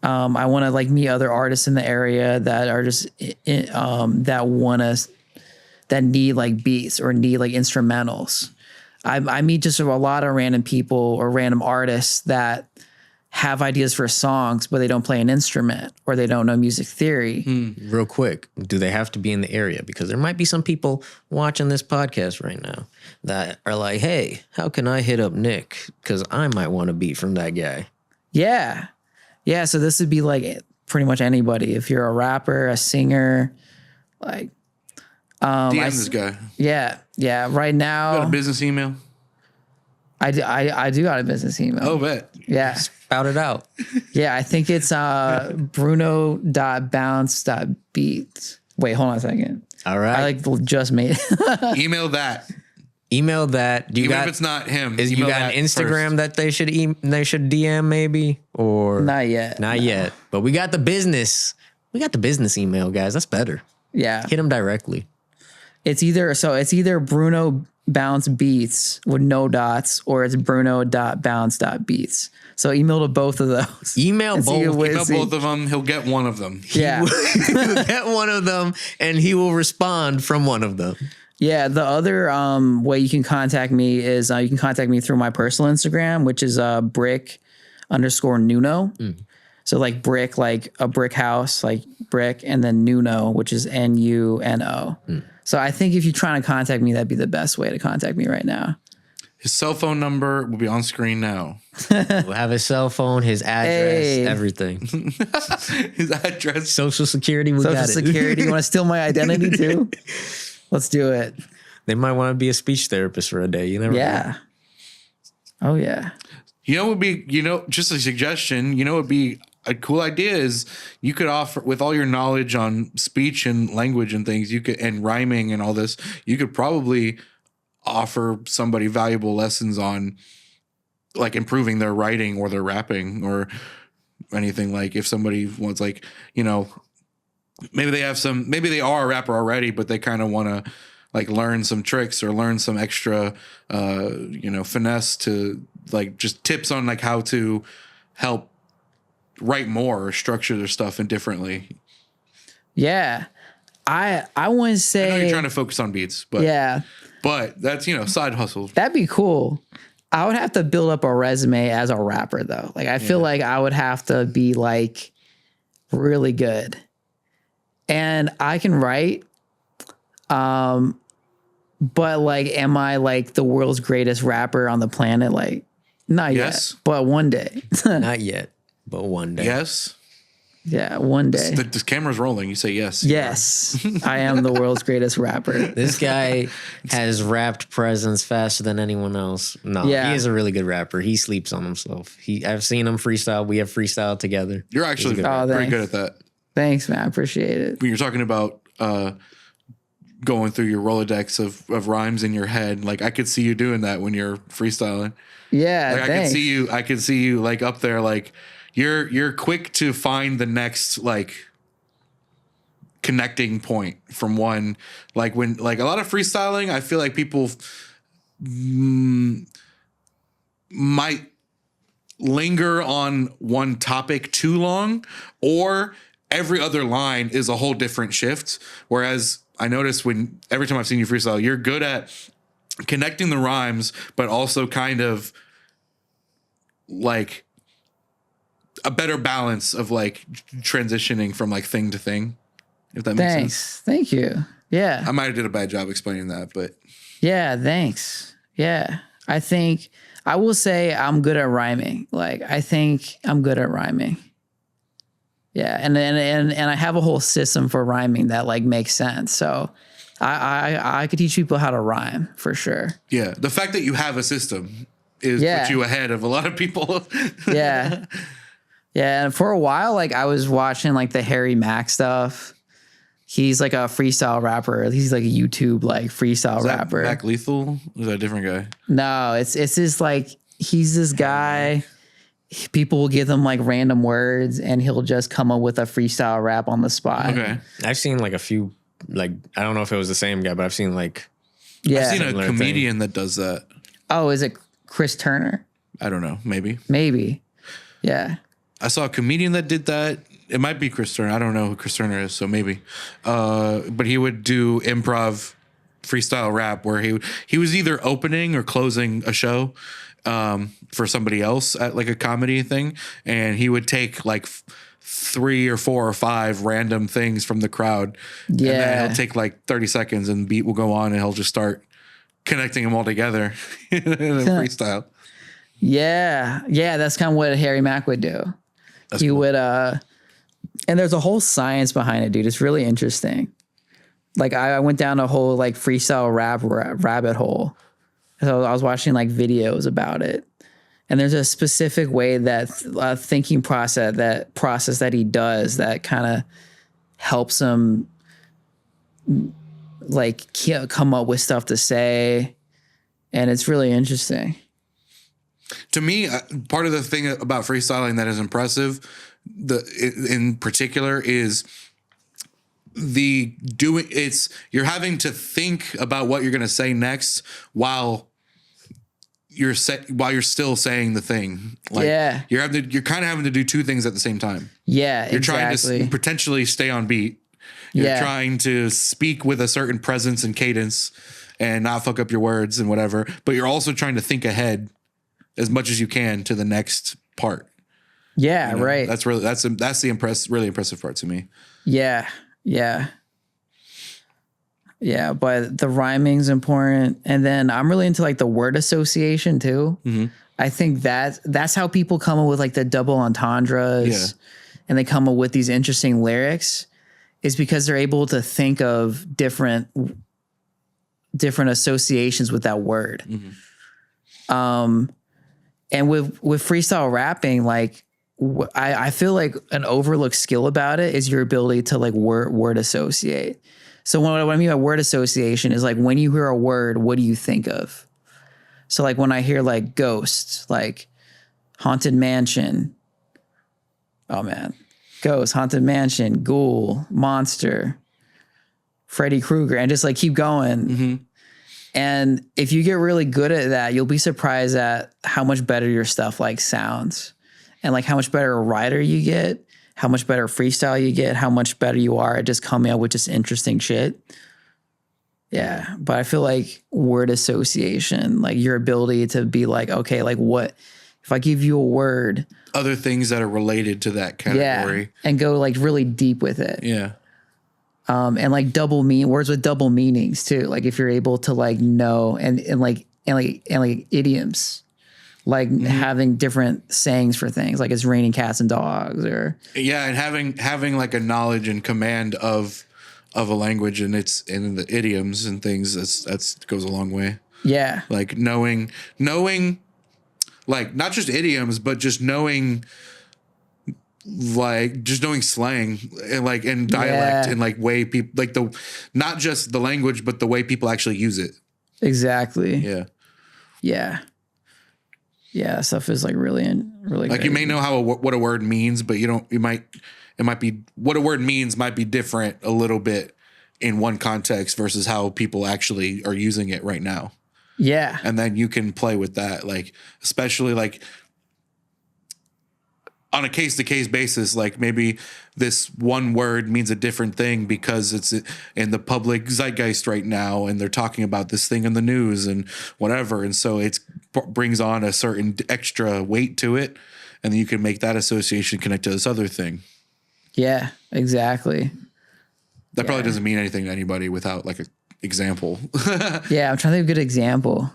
I want to like meet other artists in the area that are just that need like beats or need like instrumentals. I meet just a lot of random people or random artists that have ideas for songs, but they don't play an instrument or they don't know music theory. Real quick, do they have to be in the area? Because there might be some people watching this podcast right now that are like, hey, how can I hit up Nick? Because I might want a beat from that guy. Yeah. Yeah. So this would be like pretty much anybody. If you're a rapper, a singer, like, DM this guy. Yeah. Yeah. Right now. Got a business email? I do got a business email. Oh, bet. Yeah. Spout it out. Yeah. I think it's bruno.bounce.beats. Wait, hold on a second. All right. I like just made it. Email that. Email that. Even if it's not him. Is you got an Instagram first. that they should DM maybe? Or Not yet. Not yet. But we got the business. We got the business email, guys. That's better. Yeah. Hit them directly. It's either Bruno Bounce Beats with no dots or it's bruno.bounce.beats. So email to both of those. Email And see both. what- Email both of them. He'll get one of them. Yeah. He will get one of them and he will respond from one of them. Yeah. The other way you can contact me is you can contact me through my personal Instagram, which is brick_Nuno. So like brick, like a brick house, like brick, and then Nuno, which is NUNO. So I think if you're trying to contact me, that'd be the best way to contact me right now. His cell phone number will be on screen now. We'll have his cell phone, his address, everything. His address. Social security, we Social got it. security. You want to steal my identity too? Let's do it. They might want to be a speech therapist for a day. You never know. Yeah. Oh yeah. You know, would be, just a suggestion, would be a cool idea is you could offer, with all your knowledge on speech and language and things, and rhyming and all this, you could probably offer somebody valuable lessons on like improving their writing or their rapping or anything. Like if somebody wants maybe they are a rapper already, but they kind of want to like learn some tricks or learn some extra, finesse to like just tips on like how to help write more or structure their stuff differently. Yeah. I wouldn't say I know you're trying to focus on beats, but yeah. But that's, side hustle. That'd be cool. I would have to build up a resume as a rapper though. Like I feel like I would have to be like really good. And I can write. But like am I like the world's greatest rapper on the planet? Like not yet. But one day. Not yet, but one day. Yes. Yeah, one day. The camera's rolling. You say yes. Yes. I am the world's greatest rapper. This guy has rapped presence faster than anyone else. No, he is a really good rapper. He sleeps on himself. I've seen him freestyle. We have freestyled together. You're actually pretty good at that. Thanks, man. I appreciate it. When you're talking about going through your Rolodex of rhymes in your head, like I could see you doing that when you're freestyling. Yeah, like thanks. I could see you like up there, like you're quick to find the next like connecting point from one. Like when like a lot of freestyling, I feel like people might linger on one topic too long, or every other line is a whole different shift. Whereas I notice every time I've seen you freestyle, you're good at connecting the rhymes, but also kind of like a better balance of like transitioning from like thing to thing, if that makes sense. Thank you. Yeah. I might have did a bad job explaining that, but yeah, thanks. Yeah. I think I will say I'm good at rhyming. Like I think I'm good at rhyming. Yeah. And I have a whole system for rhyming that like makes sense. So I could teach people how to rhyme for sure. Yeah. The fact that you have a system is put you ahead of a lot of people. Yeah. Yeah, and for a while, like I was watching like the Harry Mack stuff, He's like a freestyle rapper. He's like a YouTube like freestyle rapper. Mac Lethal? Is that a different guy? No, it's this like he's this guy. People will give him like random words and he'll just come up with a freestyle rap on the spot. Okay. I've seen like a few, like, I don't know if it was the same guy, but I've seen like, Yeah. I've seen a comedian that does that. Oh, is it Chris Turner? I don't know. Maybe. Yeah. I saw a comedian that did that. It might be Chris Turner. I don't know who Chris Turner is, so maybe. But he would do improv freestyle rap where he was either opening or closing a show for somebody else at like a comedy thing, and he would take like 3 or 4 or 5 random things from the crowd. Yeah. And then he'll take like 30 seconds and the beat will go on and he'll just start connecting them all together in a freestyle. Yeah. Yeah. That's kind of what Harry Mack would do. That's he cool. would, and there's a whole science behind it, dude. It's really interesting. Like I went down a whole like freestyle rap rabbit hole. So I was watching like videos about it. And there's a specific way that thinking process that he does that kind of helps him like come up with stuff to say. And it's really interesting. To me, part of the thing about freestyling that is impressive, in particular, is you're having to think about what you're going to say next while you're still saying the thing. Like, yeah, you're kind of having to do 2 things at the same time. Yeah, you're exactly. trying to potentially stay on beat. You're trying to speak with a certain presence and cadence and not fuck up your words and whatever. But you're also trying to think ahead as much as you can to the next part. Yeah, right. That's really really impressive part to me. Yeah. Yeah, but the rhyming's important. And then I'm really into like the word association too. Mm-hmm. I think that's how people come up with like the double entendres and they come up with these interesting lyrics is because they're able to think of different associations with that word. Mm-hmm. And with freestyle rapping, like I feel like an overlooked skill about it is your ability to like word associate. So what I mean by word association is like when you hear a word, what do you think of? So like when I hear like ghost, like haunted mansion. Oh man. Ghost, haunted mansion, ghoul, monster, Freddy Krueger, and just like keep going. Mm-hmm. And if you get really good at that, you'll be surprised at how much better your stuff like sounds and like how much better a writer you get, how much better freestyle you get, how much better you are at just coming up with just interesting shit. Yeah. But I feel like word association, like your ability to be like, okay, like what, if I give you a word. Other things that are related to that category. Yeah, and go like really deep with it. Yeah. And like words with double meanings too. Like if you're able to like know and idioms. Like having different sayings for things, like it's raining cats and dogs, or and having like a knowledge and command of a language and its in the idioms and things that's goes a long way. Yeah, like knowing, like not just idioms, but just knowing, like just knowing slang and like in dialect and like way people like not just the language, but the way people actually use it. Exactly. Yeah. Yeah. Yeah, that stuff is like really like crazy. You may know what a word means, but it might be what a word means might be different a little bit in one context versus how people actually are using it right now. Yeah. And then you can play with that, like especially like on a case-to-case basis, like maybe this one word means a different thing because it's in the public zeitgeist right now and they're talking about this thing in the news and whatever. And so it brings on a certain extra weight to it. And then you can make that association connect to this other thing. Yeah, exactly. That probably doesn't mean anything to anybody without like an example. Yeah, I'm trying to think of a good example.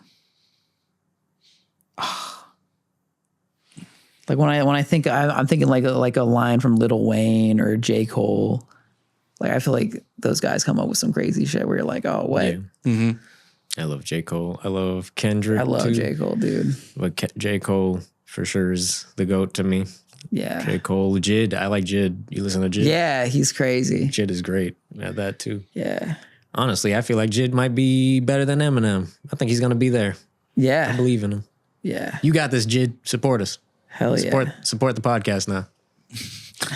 Like when I think I'm thinking like a line from Lil Wayne or J. Cole. Like I feel like those guys come up with some crazy shit where you're like, oh, what? Yeah. Mm-hmm. I love J. Cole. I love Kendrick. I love J. Cole, dude. But J. Cole for sure is the GOAT to me. Yeah. J. Cole, Jid. I like Jid. You listen to Jid? Yeah, he's crazy. Jid is great. Yeah, that too. Yeah. Honestly, I feel like Jid might be better than Eminem. I think he's gonna be there. Yeah. I believe in him. Yeah. You got this, Jid. Support us. Hell yeah. Support the podcast now.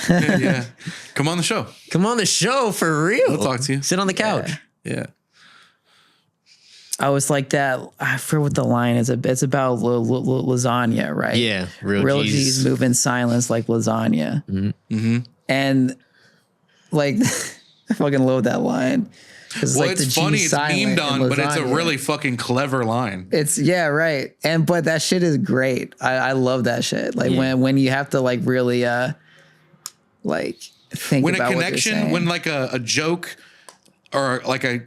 Yeah. Come on the show. Come on the show for real. We'll talk to you. Sit on the couch. Yeah. I was like that. I forget what the line is. It's about lasagna, right? Yeah. Real G's move in silence like lasagna. Mm-hmm. And like, I fucking love that line. Well, it's funny. It's memed on, but it's a really fucking clever line. It's right. But that shit is great. I love that shit. Like when you have to like really like think when about a connection, when like a joke or like a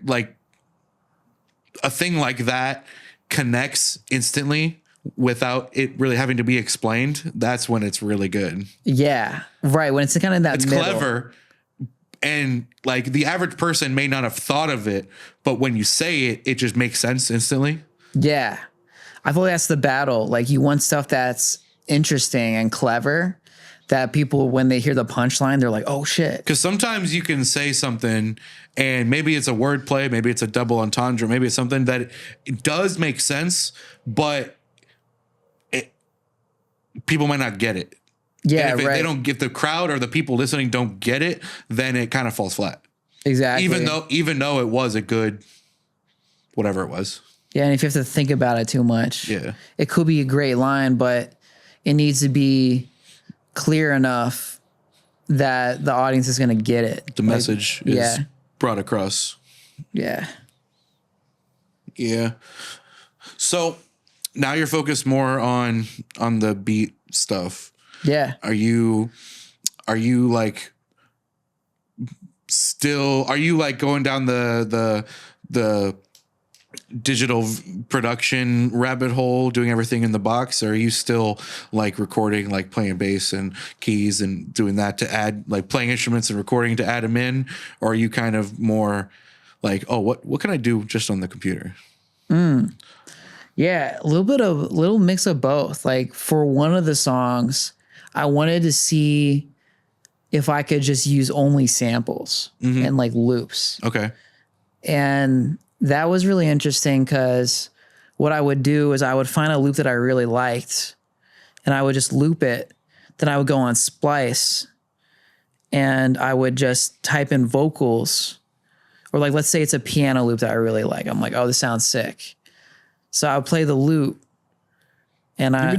thing like that connects instantly without it really having to be explained, that's when it's really good. Yeah. Right. When it's kind of that middle. Clever. And like the average person may not have thought of it, but when you say it, it just makes sense instantly. Yeah. I feel like that's the battle. Like you want stuff that's interesting and clever that people, when they hear the punchline, they're like, oh shit. Because sometimes you can say something and maybe it's a wordplay, maybe it's a double entendre, maybe it's something that it does make sense, but people might not get it. Yeah, if they don't get, the crowd or the people listening don't get it, then it kind of falls flat. Exactly. Even though it was a good, whatever it was. Yeah, and if you have to think about it too much, it could be a great line, but it needs to be clear enough that the audience is going to get it. The message is brought across. Yeah. Yeah. So now you're focused more on the beat stuff. Yeah. Are you like still, are you like going down the digital production rabbit hole, doing everything in the box? Or are you still like recording, like playing bass and keys and doing that to add, like playing instruments and recording to add them in? Or are you kind of more like, oh, what can I do just on the computer? Yeah, a little mix of both. Like for one of the songs, I wanted to see if I could just use only samples and like loops. Okay. And that was really interesting because what I would do is I would find a loop that I really liked and I would just loop it. Then I would go on Splice and I would just type in vocals, or like, let's say it's a piano loop that I really like. I'm like, oh, this sounds sick. So I would play the loop and I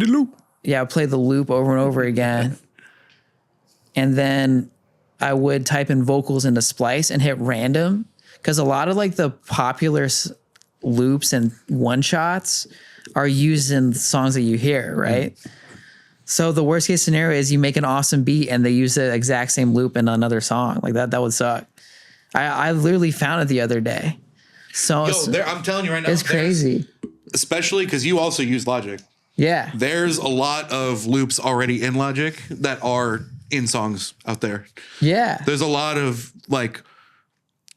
play the loop over and over again. And then I would type in vocals into Splice and hit random. Because a lot of like the popular loops and one shots are used in songs that you hear, right? So the worst case scenario is you make an awesome beat and they use the exact same loop in another song. Like that would suck. I literally found it the other day. So I'm telling you right now, it's crazy. Especially because you also use Logic. Yeah. There's a lot of loops already in Logic that are in songs out there. Yeah. There's a lot of like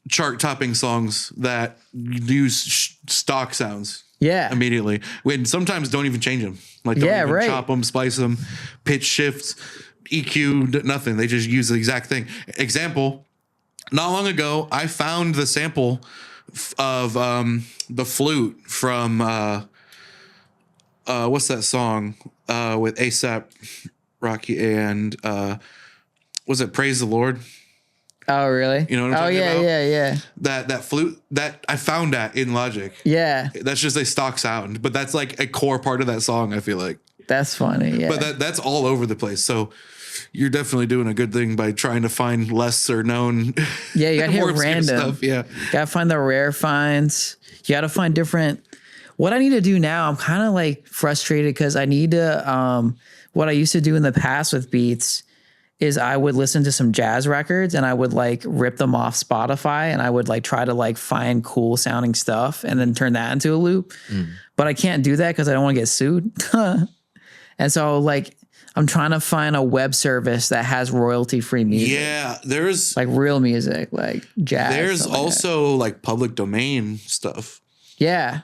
chart topping songs that use stock sounds. Yeah. Immediately. When sometimes don't even change them. Like don't even chop them, splice them, pitch shifts, EQ, nothing. They just use the exact thing. Example, not long ago, I found the sample of the flute from what's that song with ASAP Rocky and was it Praise the Lord? Oh really? You know what I'm talking about? Yeah. That flute that I found that in Logic. Yeah. That's just a stock sound, but that's like a core part of that song, I feel like. That's funny, yeah. But that's all over the place. So you're definitely doing a good thing by trying to find lesser known. Yeah, you gotta hit random stuff. Yeah. Gotta find the rare finds. You gotta find different. What I need to do now, I'm kind of like frustrated because I need to what I used to do in the past with beats is I would listen to some jazz records and I would like rip them off Spotify and I would like try to like find cool sounding stuff and then turn that into a loop. But I can't do that because I don't want to get sued. And so like I'm trying to find a web service that has royalty free music. Yeah, there's like real music, like jazz. There's also like public domain stuff. Yeah.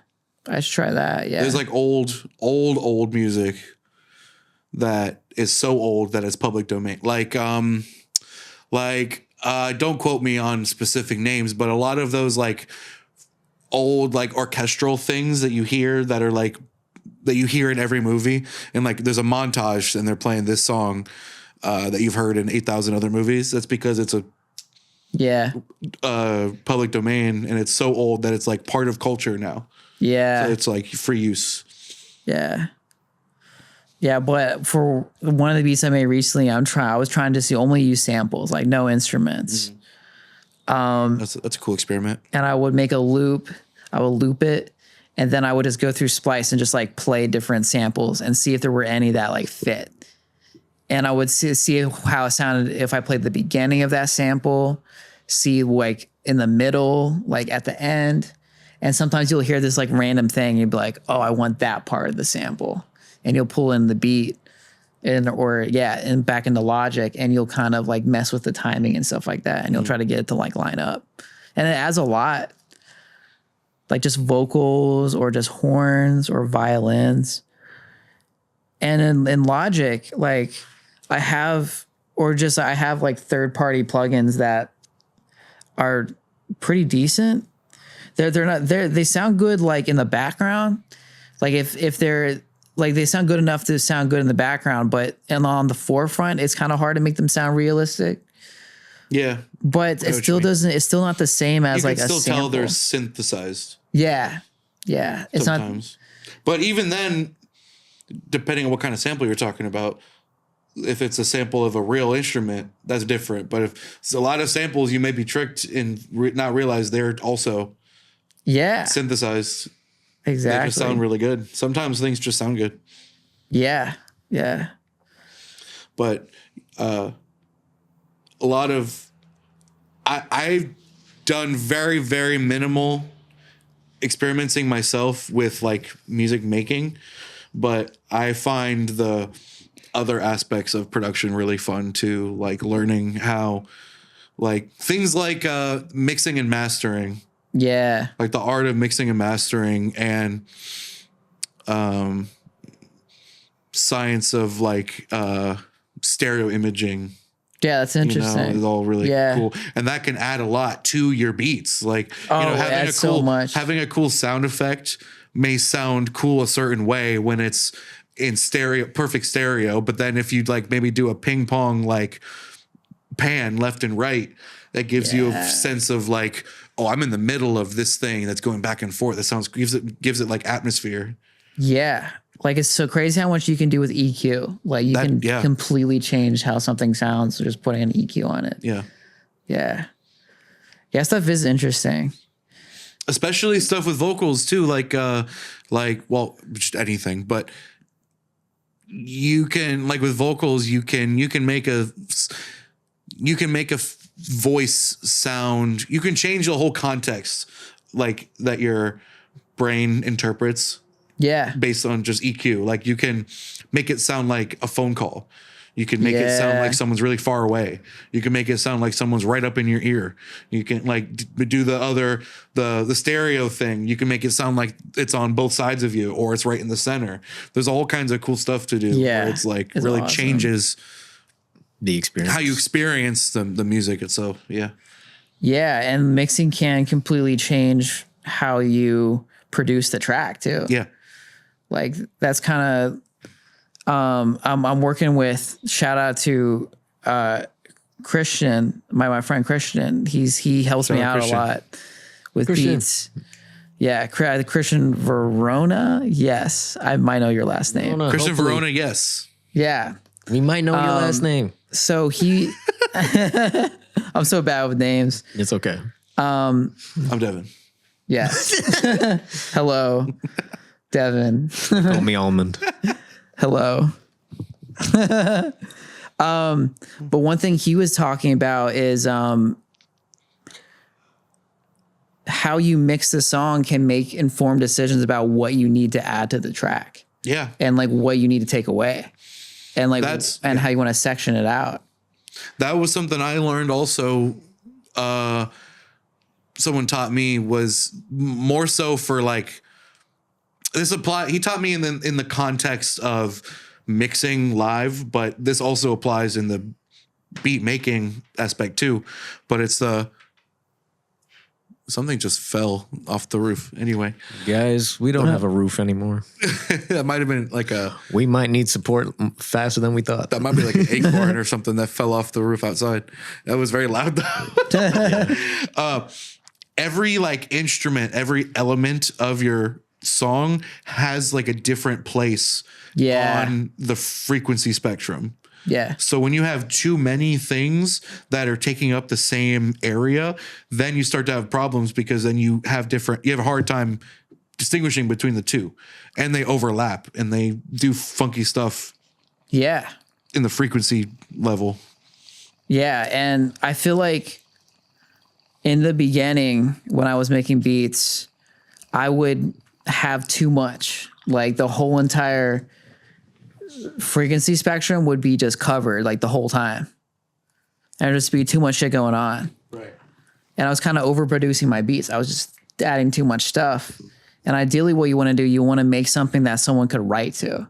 I should try that. Yeah. There's like old music that is so old that it's public domain. Don't quote me on specific names, but a lot of those like old like orchestral things that you hear that are like that you hear in every movie, and like there's a montage and they're playing this song that you've heard in 8,000 other movies. That's because it's a public domain, and it's so old that it's like part of culture now. Yeah. So it's like free use. Yeah. Yeah, but for one of the beats I made recently, I was trying to only use samples, like no instruments. That's a cool experiment. And I would make a loop. I would loop it, and then I would just go through Splice and just like play different samples and see if there were any that like fit. And I would see how it sounded if I played the beginning of that sample, see like in the middle, like at the end. And sometimes you'll hear this like random thing. And you'll be like, oh, I want that part of the sample. And you'll pull in the beat and back into Logic, and you'll kind of like mess with the timing and stuff like that. And you'll try to get it to like line up. And it adds a lot, like just vocals or just horns or violins. And in Logic, like I have like third-party plugins that are pretty decent. They sound good like in the background. Like if they're like they sound good enough to sound good in the background, but on the forefront, it's kind of hard to make them sound realistic. Yeah. But it still doesn't, it's still not the same as like a sample. You can still tell they're synthesized. Yeah. Yeah. It's sometimes. But even then, depending on what kind of sample you're talking about, if it's a sample of a real instrument, that's different. But if it's a lot of samples, you may be tricked and not realize they're also synthesized. Exactly. They just sound really good. Sometimes things just sound good. Yeah. Yeah. But a lot of I've done very, very minimal experimenting myself with like music making, but I find the other aspects of production really fun too, like learning how like things like mixing and mastering. Yeah. Like the art of mixing and mastering, and science of like stereo imaging. Yeah, that's interesting. It's all really cool. And that can add a lot to your beats. Like, having a cool sound effect may sound cool a certain way when it's in perfect stereo. But then if you like maybe do a ping pong like pan left and right, that gives you a sense of like, oh, I'm in the middle of this thing that's going back and forth. That sounds gives it like atmosphere. Yeah. Like it's so crazy how much you can do with EQ. Like you can completely change how something sounds just putting an EQ on it. Yeah. Yeah. Yeah, stuff is interesting. Especially stuff with vocals too, like just anything, but you can like with vocals, you can make a voice sound. You can change the whole context like that your brain interprets. Yeah. Based on just EQ. Like you can make it sound like a phone call. You can make it sound like someone's really far away. You can make it sound like someone's right up in your ear. You can like do the stereo thing. You can make it sound like it's on both sides of you or it's right in the center. There's all kinds of cool stuff to do. Yeah. Where it's like really awesome. Changes the experience. How you experience the music itself. Yeah. Yeah. And mixing can completely change how you produce the track too. Yeah. Like that's kind of, I'm working with, shout out to Christian, my friend Christian. He helps me out a lot with beats. Yeah, Christian Verona. Yes, I might know your last name. Christian Verona. Yes. Yeah, we might know your last name. So I'm so bad with names. It's okay. I'm Devin. Yes. Hello, Devin. Call me Almond. Hello. But one thing he was talking about is how you mix the song can make informed decisions about what you need to add to the track. Yeah. And like what you need to take away. And like how you want to section it out. That was something I learned also. Someone taught me was more so for like this apply. He taught me in the context of mixing live, but this also applies in the beat making aspect too. But it's something just fell off the roof. Anyway, Guys, we don't have a roof anymore. that might have been like We might need support faster than we thought. that might be like an acorn or something that fell off the roof outside. That was very loud though. Every like instrument, every element of your song has like a different place on the frequency spectrum. Yeah. So when you have too many things that are taking up the same area, then you start to have problems because then you have a hard time distinguishing between the two, and they overlap and they do funky stuff. Yeah. In the frequency level. Yeah. And I feel like in the beginning when I was making beats, I would have too much, like the whole entire frequency spectrum would be just covered like the whole time. And there'd just be too much shit going on. Right. And I was kind of overproducing my beats. I was just adding too much stuff. And ideally what you want to do, you want to make something that someone could write to.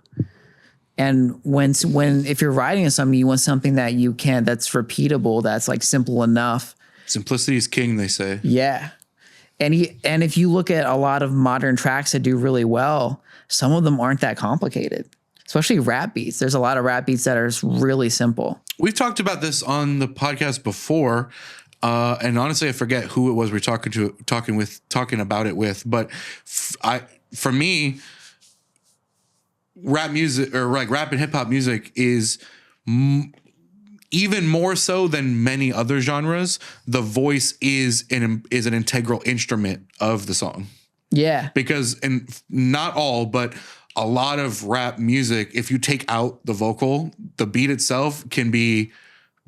And if you're writing something, you want something that that's repeatable, that's like simple enough. Simplicity is king, they say. Yeah. And if you look at a lot of modern tracks that do really well, some of them aren't that complicated. Especially rap beats. There's a lot of rap beats that are really simple. We've talked about this on the podcast before, and honestly, I forget who it was we're talking about it with. But for me, rap music or like rap and hip hop music is even more so than many other genres. The voice is an integral instrument of the song. Yeah, because not all, but a lot of rap music, if you take out the vocal, the beat itself can be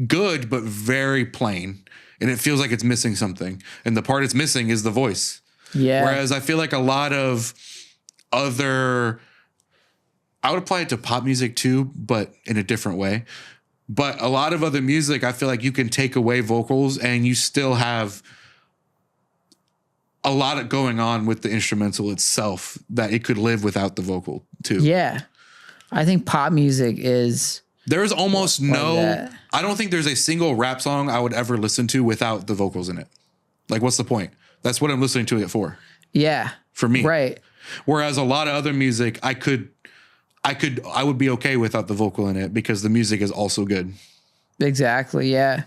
good, but very plain. And it feels like it's missing something. And the part it's missing is the voice. Yeah. Whereas I feel like a lot of I would apply it to pop music too, but in a different way. But a lot of other music, I feel like you can take away vocals and you still have a lot of going on with the instrumental itself that it could live without the vocal too. Yeah. I think pop music is... There's almost I don't think there's a single rap song I would ever listen to without the vocals in it. Like, what's the point? That's what I'm listening to it for. Yeah. For me. Right. Whereas a lot of other music, I would be okay without the vocal in it because the music is also good. Exactly. Yeah.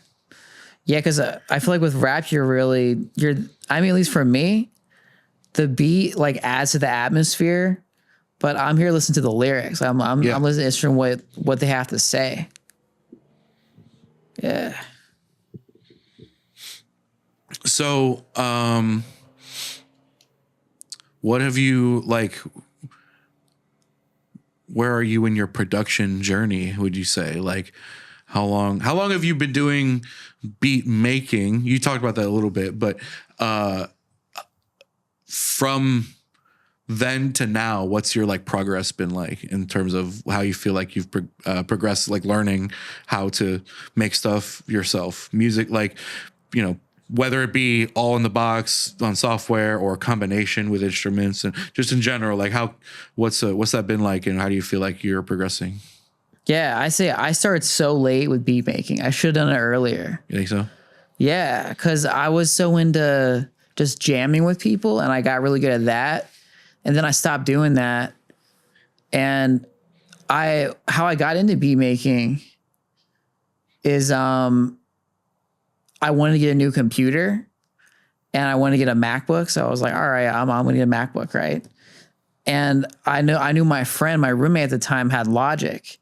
Yeah. Cause I feel like with rap, at least for me, the beat like adds to the atmosphere, but I'm here listening to the lyrics. I'm listening to what they have to say. Yeah. So, what have you where are you in your production journey? Would you say how long have you been doing beat making? You talked about that a little bit, but, from then to now, what's your progress been like in terms of how you feel like you've progressed, learning how to make stuff yourself, music, whether it be all in the box on software or a combination with instruments, and just in general, what's that been like, and how do you feel like you're progressing? Yeah, I say I started so late with beat making. I should have done it earlier. You think so? Yeah, because I was so into just jamming with people, and I got really good at that. And then I stopped doing that. And how I got into beat making is I wanted to get a new computer, and I wanted to get a MacBook. So I was like, all right, I'm going to get a MacBook, right? And I knew my roommate at the time had Logic.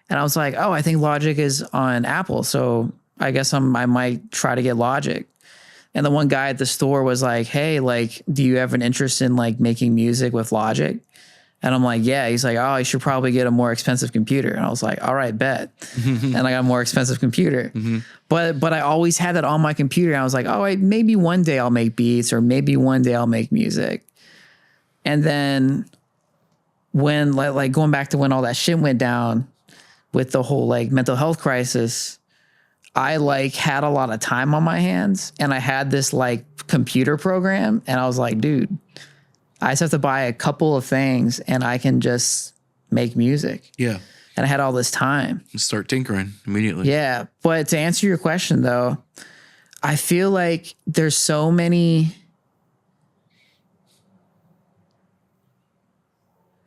And I was like, oh, I think Logic is on Apple. So I guess I might try to get Logic. And the one guy at the store was like, hey, do you have an interest in making music with Logic? And I'm like, yeah. He's like, oh, you should probably get a more expensive computer. And I was like, all right, bet. And I got a more expensive computer. Mm-hmm. But I always had that on my computer. And I was like, oh, maybe one day I'll make beats, or maybe one day I'll make music. And then when going back to when all that shit went down with the whole mental health crisis, I had a lot of time on my hands, and I had this computer program, and I was like, dude, I just have to buy a couple of things and I can just make music. Yeah. and I had all this time. Start tinkering immediately. Yeah. But to answer your question though, I feel like there's so many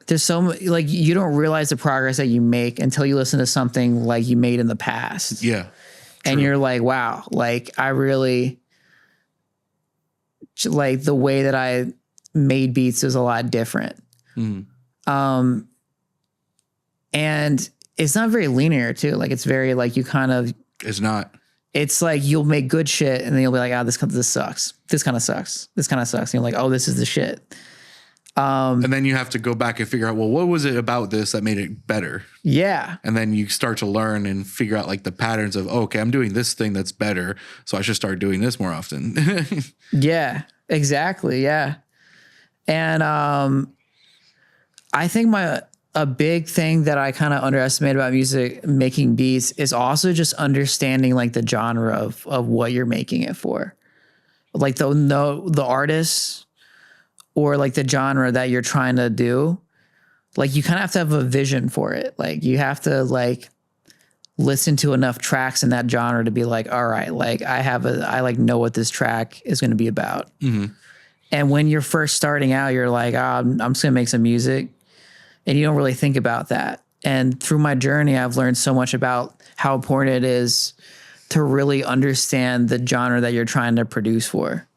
like you don't realize the progress that you make until you listen to something like you made in the past. Yeah. And you're like, wow, like I really like the way that I made beats is a lot different. And it's not very linear too. Like it's very like you kind of, It's not. it's like you'll make good shit and then you'll be like, this sucks. This kind of sucks. This kind of sucks. And you're like, oh, this is the shit. And then you have to go back and figure out, well, what was it about this that made it better? Yeah. And then you start to learn and figure out like the patterns of, oh, okay, I'm doing this thing that's better, so I should start doing this more often. Yeah, exactly. Yeah. And I think a big thing that I kind of underestimate about music making beats is also just understanding like the genre of what you're making it for. Like the artists or like the genre that you're trying to do. Like you kind of have to have a vision for it. Like you have to like listen to enough tracks in that genre to be like, all right, like I like know what this track is going to be about. And when you're first starting out, you're like, I'm just gonna make some music. And you don't really think about that. And through my journey, I've learned so much about how important it is to really understand the genre that you're trying to produce for.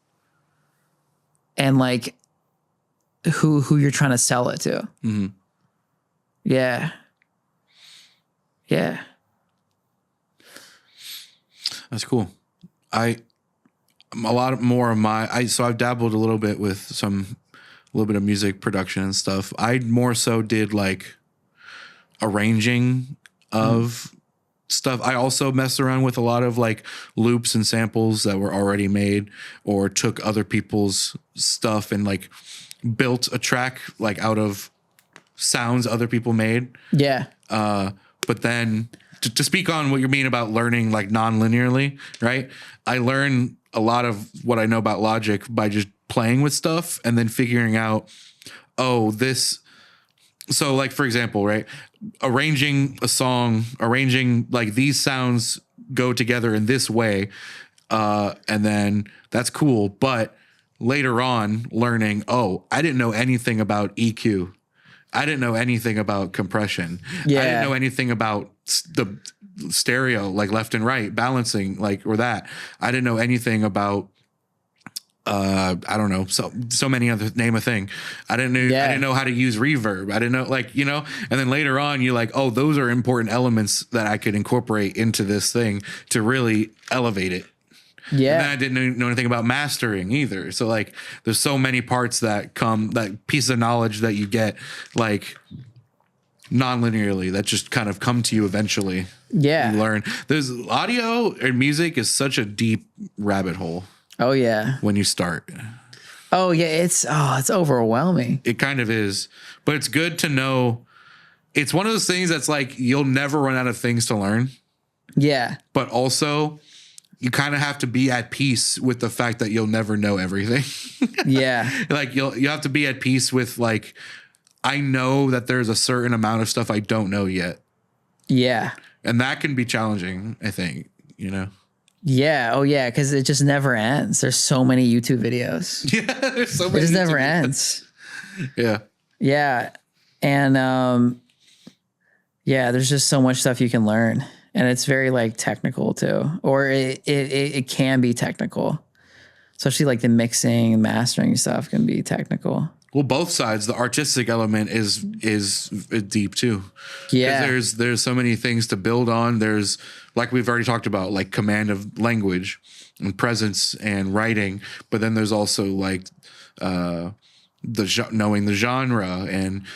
And like who you're trying to sell it to. Yeah. Yeah. That's cool. A lot more of so I've dabbled a little bit with a little bit of music production and stuff. I more so did like arranging of stuff. I also messed around with a lot of like loops and samples that were already made, or took other people's stuff and like built a track like out of sounds other people made. Yeah. But then to speak on what you mean about learning like non-linearly, right? I learn a lot of what I know about Logic by just playing with stuff and then figuring out, oh, this. So like, for example, right? Arranging a song, like these sounds go together in this way. And then that's cool. But later on learning, oh, I didn't know anything about EQ. I didn't know anything about compression. Yeah. I didn't know anything about the stereo, like left and right, balancing, like, or that. I didn't know anything about, I don't know, so many other, name a thing. I didn't know how to use reverb. I didn't know, like, you know, and then later on you're like, oh, those are important elements that I could incorporate into this thing to really elevate it. Yeah. And then I didn't know anything about mastering either. So like there's so many parts that come, that pieces of knowledge that you get like non-linearly that just kind of come to you eventually. Yeah. You learn. There's audio and music is such a deep rabbit hole. Oh yeah. When you start. Oh yeah. It's overwhelming. It kind of is, but it's good to know. It's one of those things that's like, you'll never run out of things to learn. Yeah. But also, you kind of have to be at peace with the fact that you'll never know everything. Yeah. Like you have to be at peace with like, I know that there's a certain amount of stuff I don't know yet. Yeah. And that can be challenging, I think, you know? Yeah. Oh yeah. Cause it just never ends. There's so many YouTube videos. Yeah. There's so many. It just YouTube never videos. ends. Yeah. Yeah. And, yeah, there's just so much stuff you can learn. And it's very like technical too, or it can be technical, especially like the mixing and mastering stuff can be technical. Well, both sides, the artistic element is deep too. Yeah. There's so many things to build on. There's, like we've already talked about, like command of language and presence and writing. But then there's also like knowing the genre and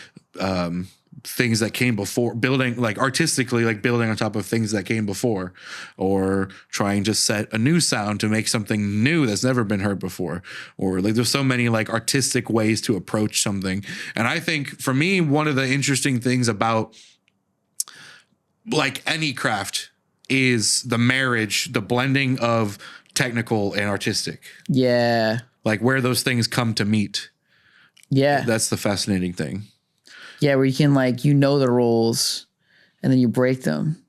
things that came before, building like artistically, like building on top of things that came before, or trying to set a new sound to make something new that's never been heard before, or like there's so many like artistic ways to approach something. And I think for me, one of the interesting things about like any craft is the marriage, the blending of technical and artistic. Yeah. Like where those things come to meet. Yeah. That's the fascinating thing. Yeah, where you can like, you know the rules and then you break them.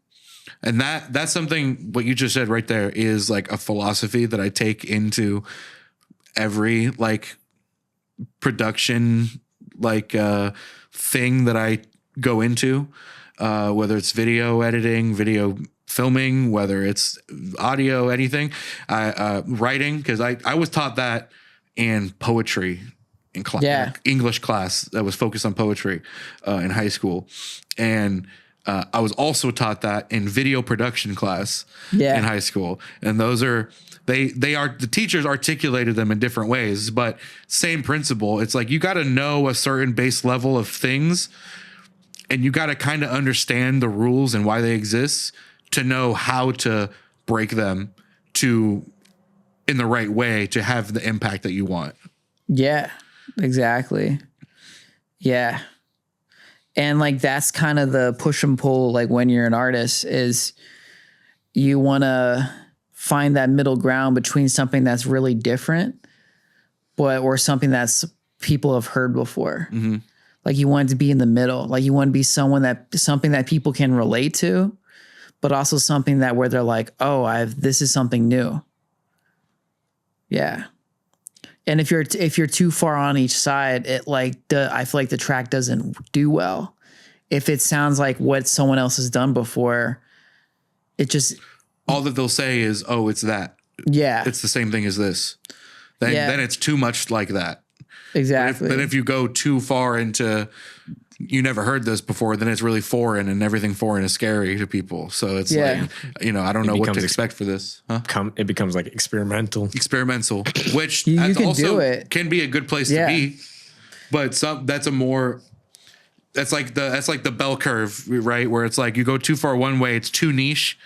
And that's something, what you just said right there is like a philosophy that I take into every like production, like thing that I go into, whether it's video editing, video filming, whether it's audio, anything, writing, because I was taught that in poetry in English class that was focused on poetry in high school. And I was also taught that in video production class in high school. And those are, they are, the teachers articulated them in different ways, but same principle. It's like, you got to know a certain base level of things, and you got to kind of understand the rules and why they exist to know how to break them in the right way to have the impact that you want. Yeah, exactly. Yeah. And like, that's kind of the push and pull, like when you're an artist, is you want to find that middle ground between something that's really different, or something that's people have heard before. Mm-hmm. Like you want to be in the middle. Like you want to be something that people can relate to, but also something that where they're like, oh, this is something new. Yeah. And if you're too far on each side, I feel like the track doesn't do well. If it sounds like what someone else has done before, it just, all that they'll say is, oh, it's that. Yeah. It's the same thing as this. Then it's too much like that. Exactly. But if you go too far into, you never heard this before, then it's really foreign, and everything foreign is scary to people. So it's like, I don't know what to expect for this. Huh? It becomes like experimental, which you can also do it. Can be a good place to be. But that's like the bell curve, right? Where it's like you go too far one way, it's too niche,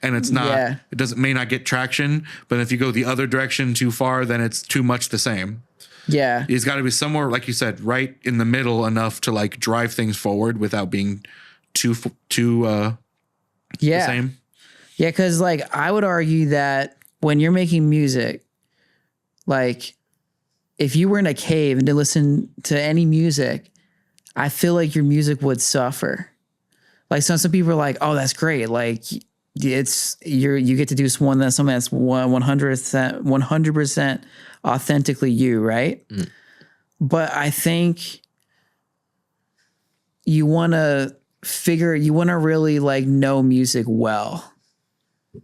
and it's not. It may not get traction. But if you go the other direction too far, then it's too much the same. Yeah. It's got to be somewhere, like you said, right in the middle enough to like drive things forward without being too the same. Yeah, because like I would argue that when you're making music, like if you were in a cave and to listen to any music, I feel like your music would suffer. Like some people are like, oh, that's great. Like you get to do something that's 100% authentically you, right? Mm. But I think you want to really like know music well,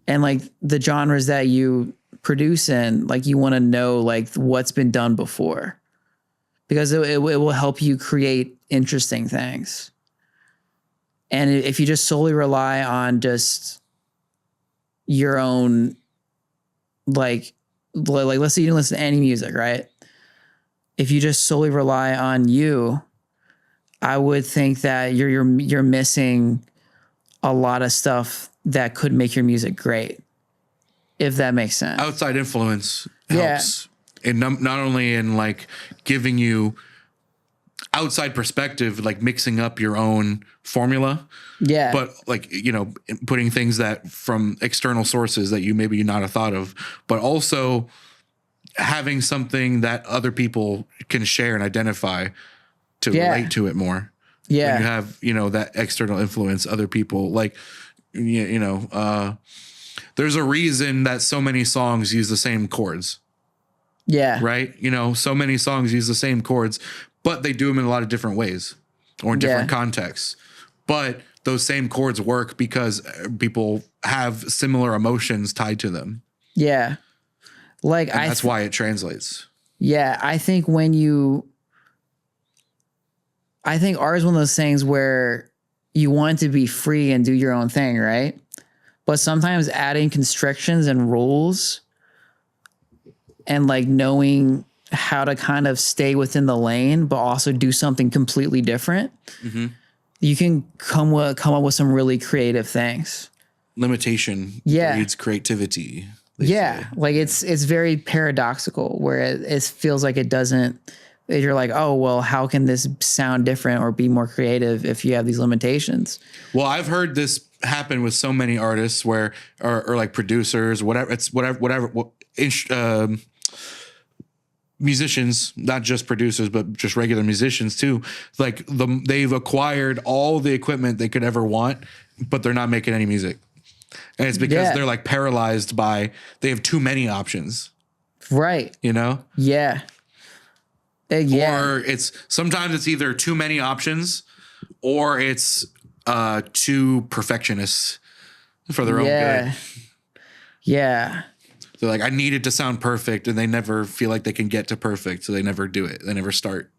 and like the genres that you produce in, like you want to know like what's been done before, because it will help you create interesting things. And if you just solely rely on just your own, like let's say you don't listen to any music, right? If you just solely rely on you, I would think that you're missing a lot of stuff that could make your music great, if that makes sense. Outside influence helps, and not only in like giving you outside perspective, like mixing up your own formula, but like putting things that from external sources that you maybe not have thought of, but also having something that other people can share and identify to relate to it more. When you have that external influence, other people like there's a reason that so many songs use the same chords. Right. So many songs use the same chords, but they do them in a lot of different ways or in different contexts. But those same chords work because people have similar emotions tied to them. Yeah. Like that's why it translates. Yeah. I think art is one of those things where you want to be free and do your own thing, right? But sometimes adding constrictions and rules and like knowing how to kind of stay within the lane, but also do something completely different. Mm-hmm. You can come up with some really creative things. Limitation breeds creativity. Say. Like it's very paradoxical where it feels like it doesn't. You're like, oh well, how can this sound different or be more creative if you have these limitations? Well, I've heard this happen with so many artists or like producers, whatever. It's whatever. musicians, not just producers, but just regular musicians too. Like they've acquired all the equipment they could ever want, but they're not making any music. And it's because they're like paralyzed by, they have too many options. Right. You know? Yeah. Or sometimes it's either too many options or it's too perfectionists for their own good. Yeah. They're like, I need it to sound perfect, and they never feel like they can get to perfect, so they never do it. They never start.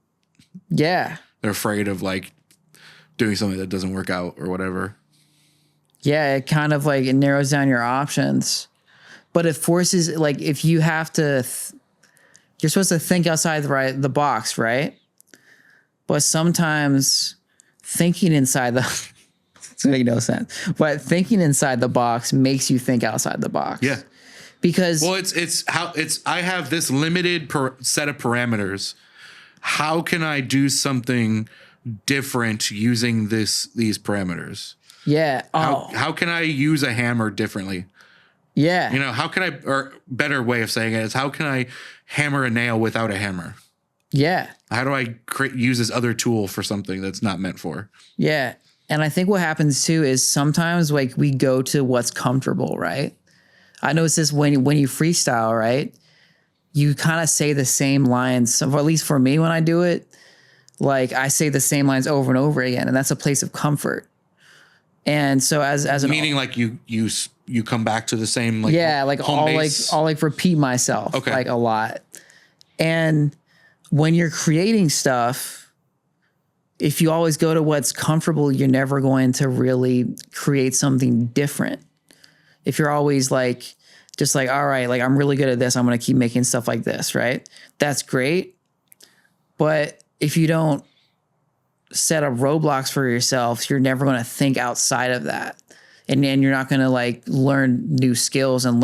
Yeah. They're afraid of like doing something that doesn't work out or whatever. Yeah, it kind of like it narrows down your options, but it forces, like, if you have to, you're supposed to think outside the box, right? But sometimes thinking inside the, it's make no sense. But thinking inside the box makes you think outside the box. Yeah. Because I have this limited set of parameters. How can I do something different using these parameters? Yeah. How can I use a hammer differently? Yeah. You know, how can I, or better way of saying it is, how can I hammer a nail without a hammer? Yeah. How do I use this other tool for something that's not meant for? Yeah. And I think what happens too is sometimes like we go to what's comfortable, right? I notice this when you freestyle, right? You kind of say the same lines. So at least for me, when I do it, like I say the same lines over and over again, and that's a place of comfort. And so as an meaning like you come back to the same like I'll repeat myself like a lot. And when you're creating stuff, if you always go to what's comfortable, you're never going to really create something different. If you're always like, just like, all right, like I'm really good at this, I'm going to keep making stuff like this, right? That's great. But if you don't set up roadblocks for yourself, you're never going to think outside of that. And then you're not going to like learn new skills and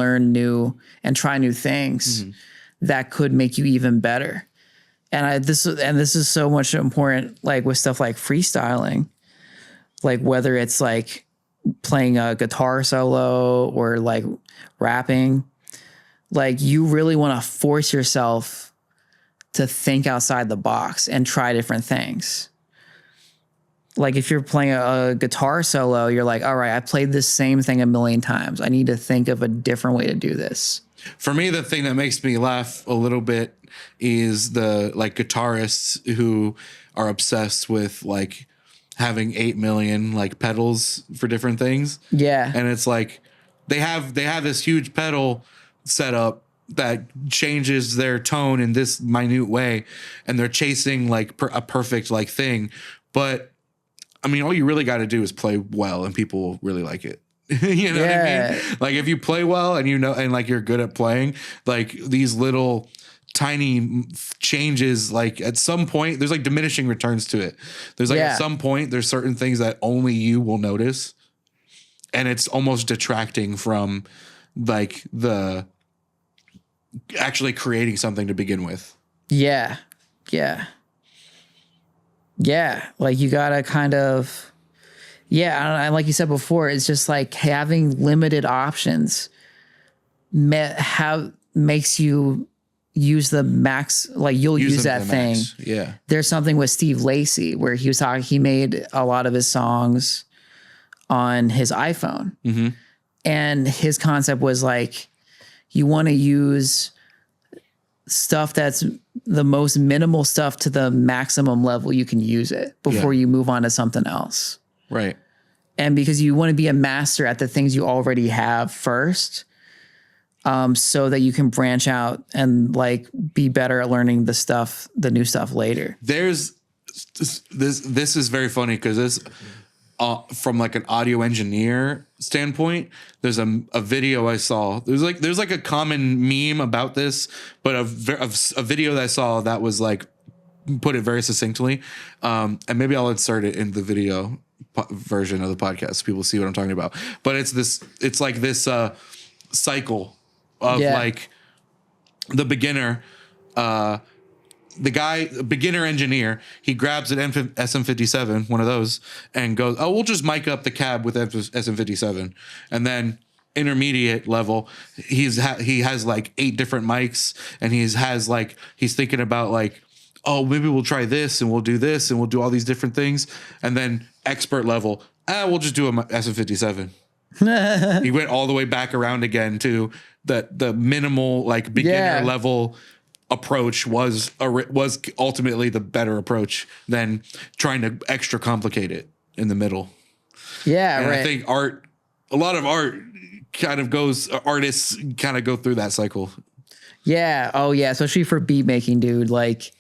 try new things that could make you even better. And this is so much important, like with stuff like freestyling, like whether it's like playing a guitar solo or like rapping, like you really want to force yourself to think outside the box and try different things. Like if you're playing a guitar solo, you're like, all right, I played this same thing a million times. I need to think of a different way to do this. For me, the thing that makes me laugh a little bit is the like guitarists who are obsessed with like having 8 million like pedals for different things. Yeah. And it's like they have this huge pedal setup that changes their tone in this minute way, and they're chasing like a perfect like thing. But I mean, all you really got to do is play well, and people will really like it. You know what I mean? Like if you play well and and like you're good at playing, like these little tiny changes, like at some point there's like diminishing returns to it. There's like at some point there's certain things that only you will notice, and it's almost detracting from like the actually creating something to begin with. Yeah. Like you gotta kind of, like you said before, it's just like having limited options makes you use the max, like you'll use that thing. Max. Yeah. There's something with Steve Lacy where he made a lot of his songs on his iPhone. Mm-hmm. And his concept was like, you want to use stuff that's the most minimal stuff to the maximum level you can use it before you move on to something else. Right. And because you want to be a master at the things you already have first, so that you can branch out and like be better at learning the new stuff later. There's this is very funny because this, from like an audio engineer standpoint, there's a video I saw. There's like a common meme about this, but a video that I saw that was like put it very succinctly. And maybe I'll insert it in the video version of the podcast so people see what I'm talking about. But it's like this cycle of like the beginner, beginner engineer, he grabs an SM57, one of those, and goes, oh, we'll just mic up the cab with SM57. And then intermediate level, he has like 8 different mics, and he's thinking about like, oh, maybe we'll try this and we'll do this and we'll do all these different things. And then expert level, we'll just do a SM57. He went all the way back around again to the minimal like beginner level approach was ultimately the better approach than trying to extra complicate it in the middle. Yeah, and right. I think a lot of artists kind of go through that cycle. Yeah. Oh yeah. Especially for beat making, dude. Like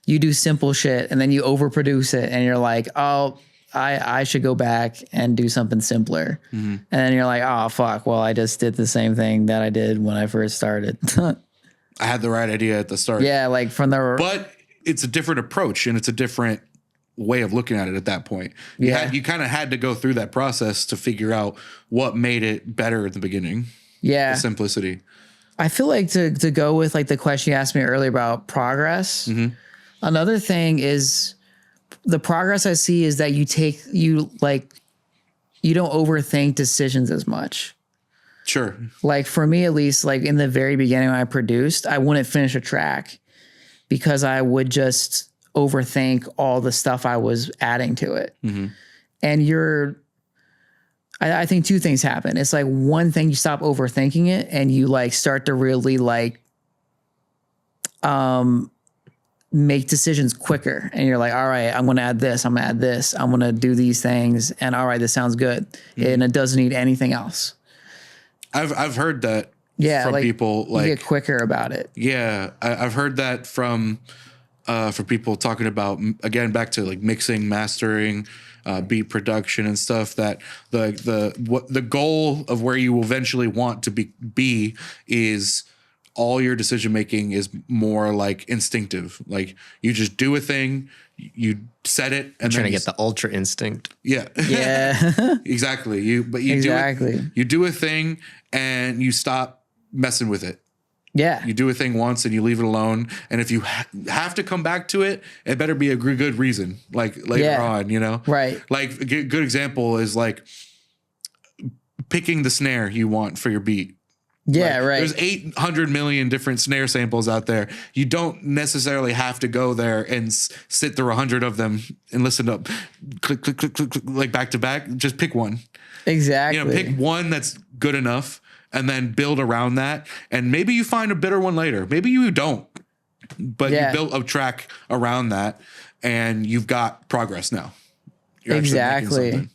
you do simple shit and then you overproduce it and you're like, oh, I should go back and do something simpler. Mm-hmm. And then you're like, oh fuck. Well, I just did the same thing that I did when I first started. I had the right idea at the start. Yeah. Like but it's a different approach and it's a different way of looking at it at that point. You kind of had to go through that process to figure out what made it better at the beginning. Yeah. The simplicity. I feel like to go with like the question you asked me earlier about progress. Mm-hmm. Another thing is the progress I see is that you don't overthink decisions as much. Sure. Like for me, at least, like in the very beginning when I produced, I wouldn't finish a track because I would just overthink all the stuff I was adding to it. Mm-hmm. And I think 2 things happen. It's like one thing, you stop overthinking it and you like start to really like make decisions quicker. And you're like, all right, I'm going to add this. I'm going to add this. I'm going to do these things. And all right, this sounds good. Mm-hmm. And it doesn't need anything else. I've heard that from people. Like, you get quicker about it. Yeah. I've heard that from people talking about, again, back to like mixing, mastering, beat production and stuff, that the goal of where you eventually want to be is all your decision making is more like instinctive. Like you just do a thing, you set it, and trying to get the ultra instinct. Yeah. Yeah. Exactly. You do a thing and you stop messing with it. Yeah. You do a thing once and you leave it alone. And if you have to come back to it, it better be a good reason, like later on, you know? Right. Like a good example is like picking the snare you want for your beat. Yeah, like, right. There's 800 million different snare samples out there. You don't necessarily have to go there and sit through 100 of them and listen to click, click, click, click, click, like back to back. Just pick one. Exactly. You know, pick one that's good enough and then build around that. And maybe you find a better one later. Maybe you don't, but you built a track around that and you've got progress now. You're exactly.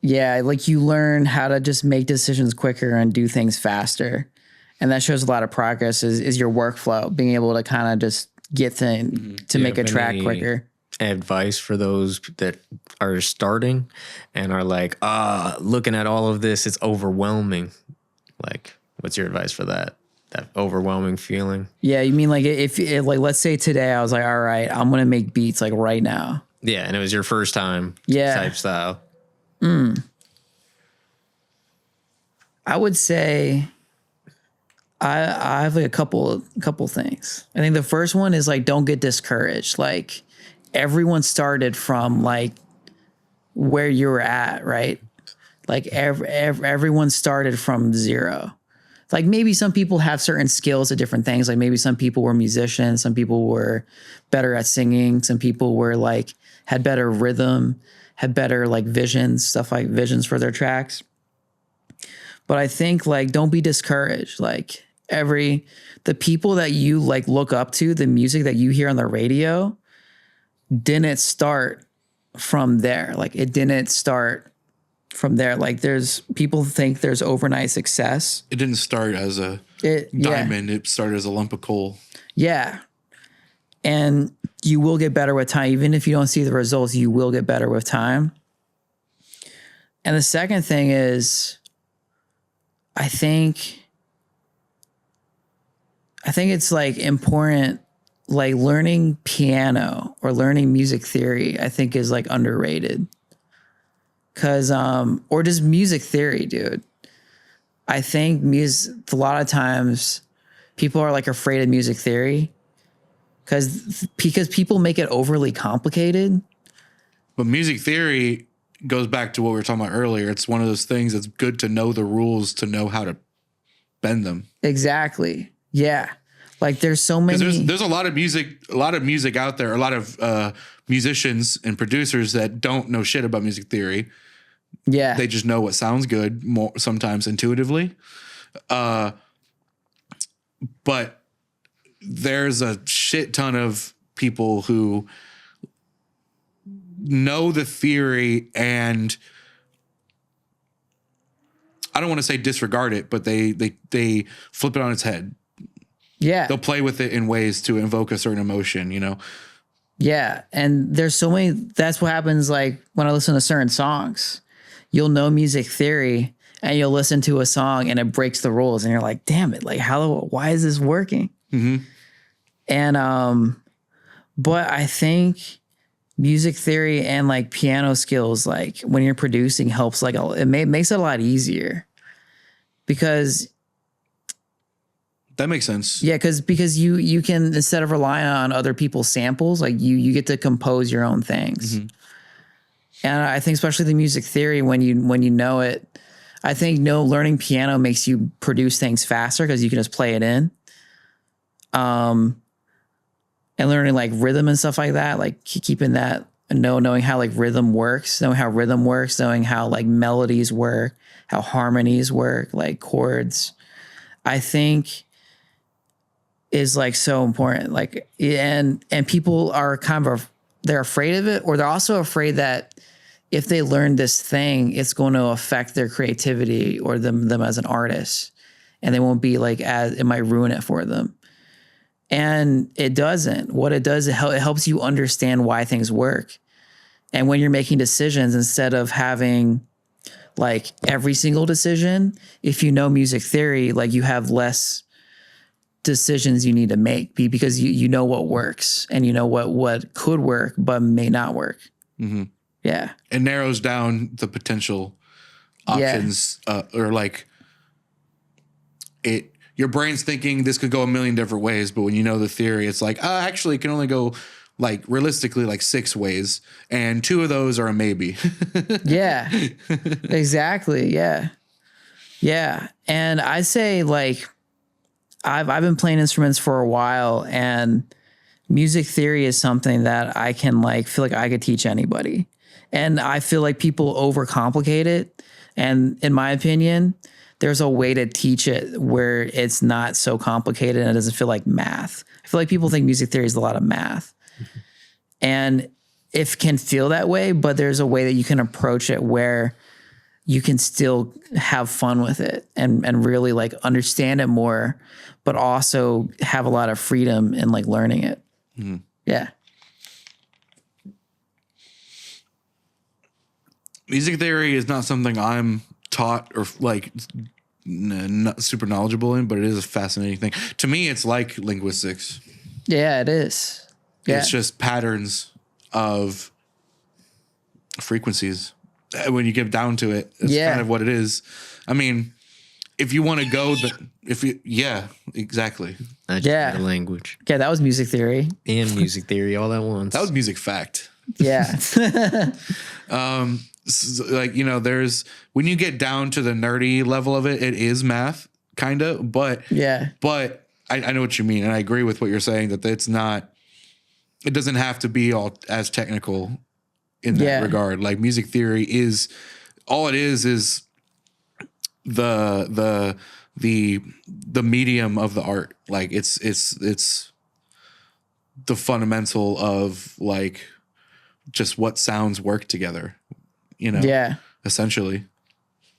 Yeah, like you learn how to just make decisions quicker and do things faster. And that shows a lot of progress is your workflow, being able to kind of just get to make a track quicker. Advice for those that are starting and are like, looking at all of this, it's overwhelming. Like, what's your advice for that overwhelming feeling? Yeah, you mean like if like, let's say today I was like, all right, I'm going to make beats like right now. Yeah, and it was your first time type style. I would say I have like a couple things. I think the first one is like, don't get discouraged. Like everyone started from like where you were at, right? Like everyone started from zero. Like maybe some people have certain skills at different things. Like maybe some people were musicians, some people were better at singing, some people were like had better rhythm, had better like visions for their tracks. But I think like don't be discouraged. Like the people that you like look up to, the music that you hear on the radio didn't start from there. Like it didn't start from there. Like people think there's overnight success. It didn't start as a diamond. It started as a lump of coal. Yeah. And you will get better with time. Even if you don't see the results, you will get better with time. And the second thing is, I think it's like important, like learning piano or learning music theory, I think is like underrated. Cause, or just music theory, dude. I think a lot of times people are like afraid of music theory because people make it overly complicated. But music theory goes back to what we were talking about earlier. It's one of those things that's good to know the rules, to know how to bend them. Exactly. Yeah. Like there's so many. There's a lot of music out there, a lot of musicians and producers that don't know shit about music theory. Yeah. They just know what sounds good more sometimes intuitively. But there's a shit ton of people who know the theory and I don't want to say disregard it, but they flip it on its head. Yeah. They'll play with it in ways to invoke a certain emotion, you know? Yeah. And there's so many, that's what happens like when I listen to certain songs. You'll know music theory and you'll listen to a song and it breaks the rules and you're like, damn it, like why is this working? Mm-hmm. And but I think music theory and like piano skills, like when you're producing, helps like makes it a lot easier because that makes sense. Yeah, because you can, instead of relying on other people's samples, like you get to compose your own things. Mm-hmm. And I think especially the music theory, when you know it, I think learning piano makes you produce things faster because you can just play it in. And learning like rhythm and stuff like that, like keeping that, knowing how like rhythm works, knowing how like melodies work, how harmonies work, like chords, I think is like so important. Like, and people are kind of, they're afraid of it, or they're also afraid that if they learn this thing, it's going to affect their creativity or them as an artist, and they won't be like, it might ruin it for them. And it doesn't. What it does, it helps you understand why things work. And when you're making decisions, instead of having like every single decision, if you know music theory, like you have less decisions you need to make because you know what works and you know what could work but may not work. Mm-hmm. Yeah. It narrows down the potential options, or like your brain's thinking this could go a million different ways, but when you know the theory, it's like, actually it can only go like realistically like 6 ways, and 2 of those are a maybe. Yeah, exactly. Yeah. Yeah. And I say like, I've been playing instruments for a while, and music theory is something that I can like, feel like I could teach anybody. And I feel like people overcomplicate it. And in my opinion, there's a way to teach it where it's not so complicated and it doesn't feel like math. I feel like people think music theory is a lot of math. Mm-hmm. And it can feel that way, but there's a way that you can approach it where you can still have fun with it and really like understand it more, but also have a lot of freedom in like learning it. Mm-hmm. Yeah. Music theory is not something I'm taught or like not super knowledgeable in, but it is a fascinating thing. To me, it's like linguistics. Yeah, it is. Yeah. It's just patterns of frequencies. When you get down to it, it's kind of what it is. I mean, if you want to go exactly. The language. Yeah, that was music theory. And music theory all at once. That was music fact. Yeah. Like, you know, there's, when you get down to the nerdy level of it, it is math kind of, but I know what you mean. And I agree with what you're saying, that it doesn't have to be all as technical in that regard. Like music theory is, all it is the medium of the art. Like it's the fundamental of like just what sounds work together, you know? Yeah. Essentially.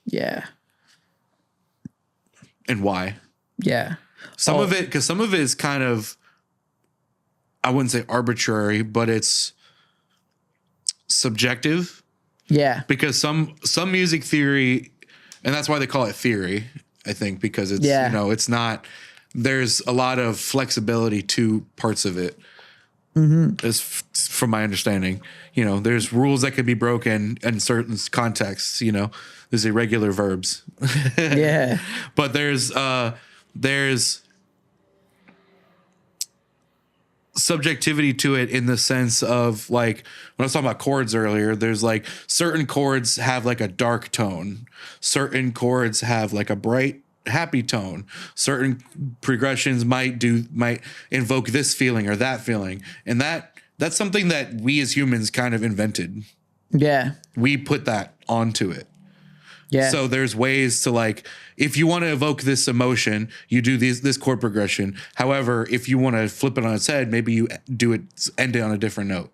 Yeah. And why? Yeah. Some of it is kind of, I wouldn't say arbitrary, but it's subjective. Yeah. Because some music theory, and that's why they call it theory, I think, because it's, you know, it's not, there's a lot of flexibility to parts of it. Mm-hmm. As from my understanding, you know, there's rules that can be broken in certain contexts, you know, there's irregular verbs. Yeah. But there's subjectivity to it in the sense of like when I was talking about chords earlier, there's like certain chords have like a dark tone, certain chords have like a bright happy tone, certain progressions might invoke this feeling or that feeling, and that's something that we as humans kind of invented. Yeah, we put that onto it. Yeah. So there's ways to like, if you want to evoke this emotion, you do this chord progression. However, if you want to flip it on its head, maybe you do it, end it on a different note,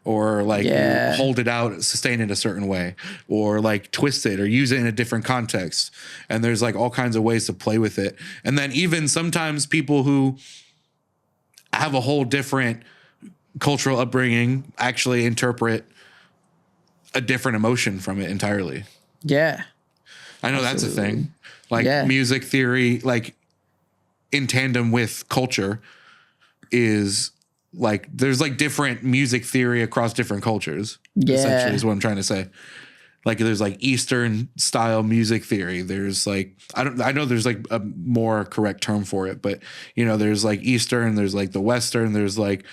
or like you hold it out, sustain it a certain way, or like twist it or use it in a different context. And there's like all kinds of ways to play with it. And then even sometimes people who have a whole different cultural upbringing actually interpret a different emotion from it entirely. Yeah. I know that's a thing. Like music theory, like in tandem with culture is like, there's like different music theory across different cultures. Yeah. Essentially is what I'm trying to say. Like there's like Eastern style music theory. There's like, I know there's like a more correct term for it, but you know, there's like Eastern, there's like the Western, there's like,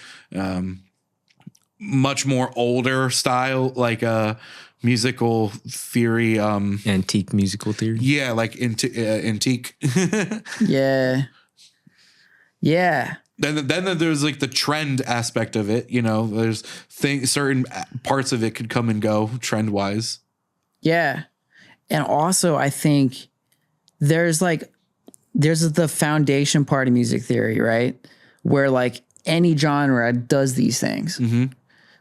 much more older style, like musical theory, antique musical theory. Yeah, like antique. Yeah. Then there's like the trend aspect of it. You know, there's certain parts of it could come and go trend wise. Yeah, and also I think there's the foundation part of music theory, right? Where like any genre does these things. Mm-hmm.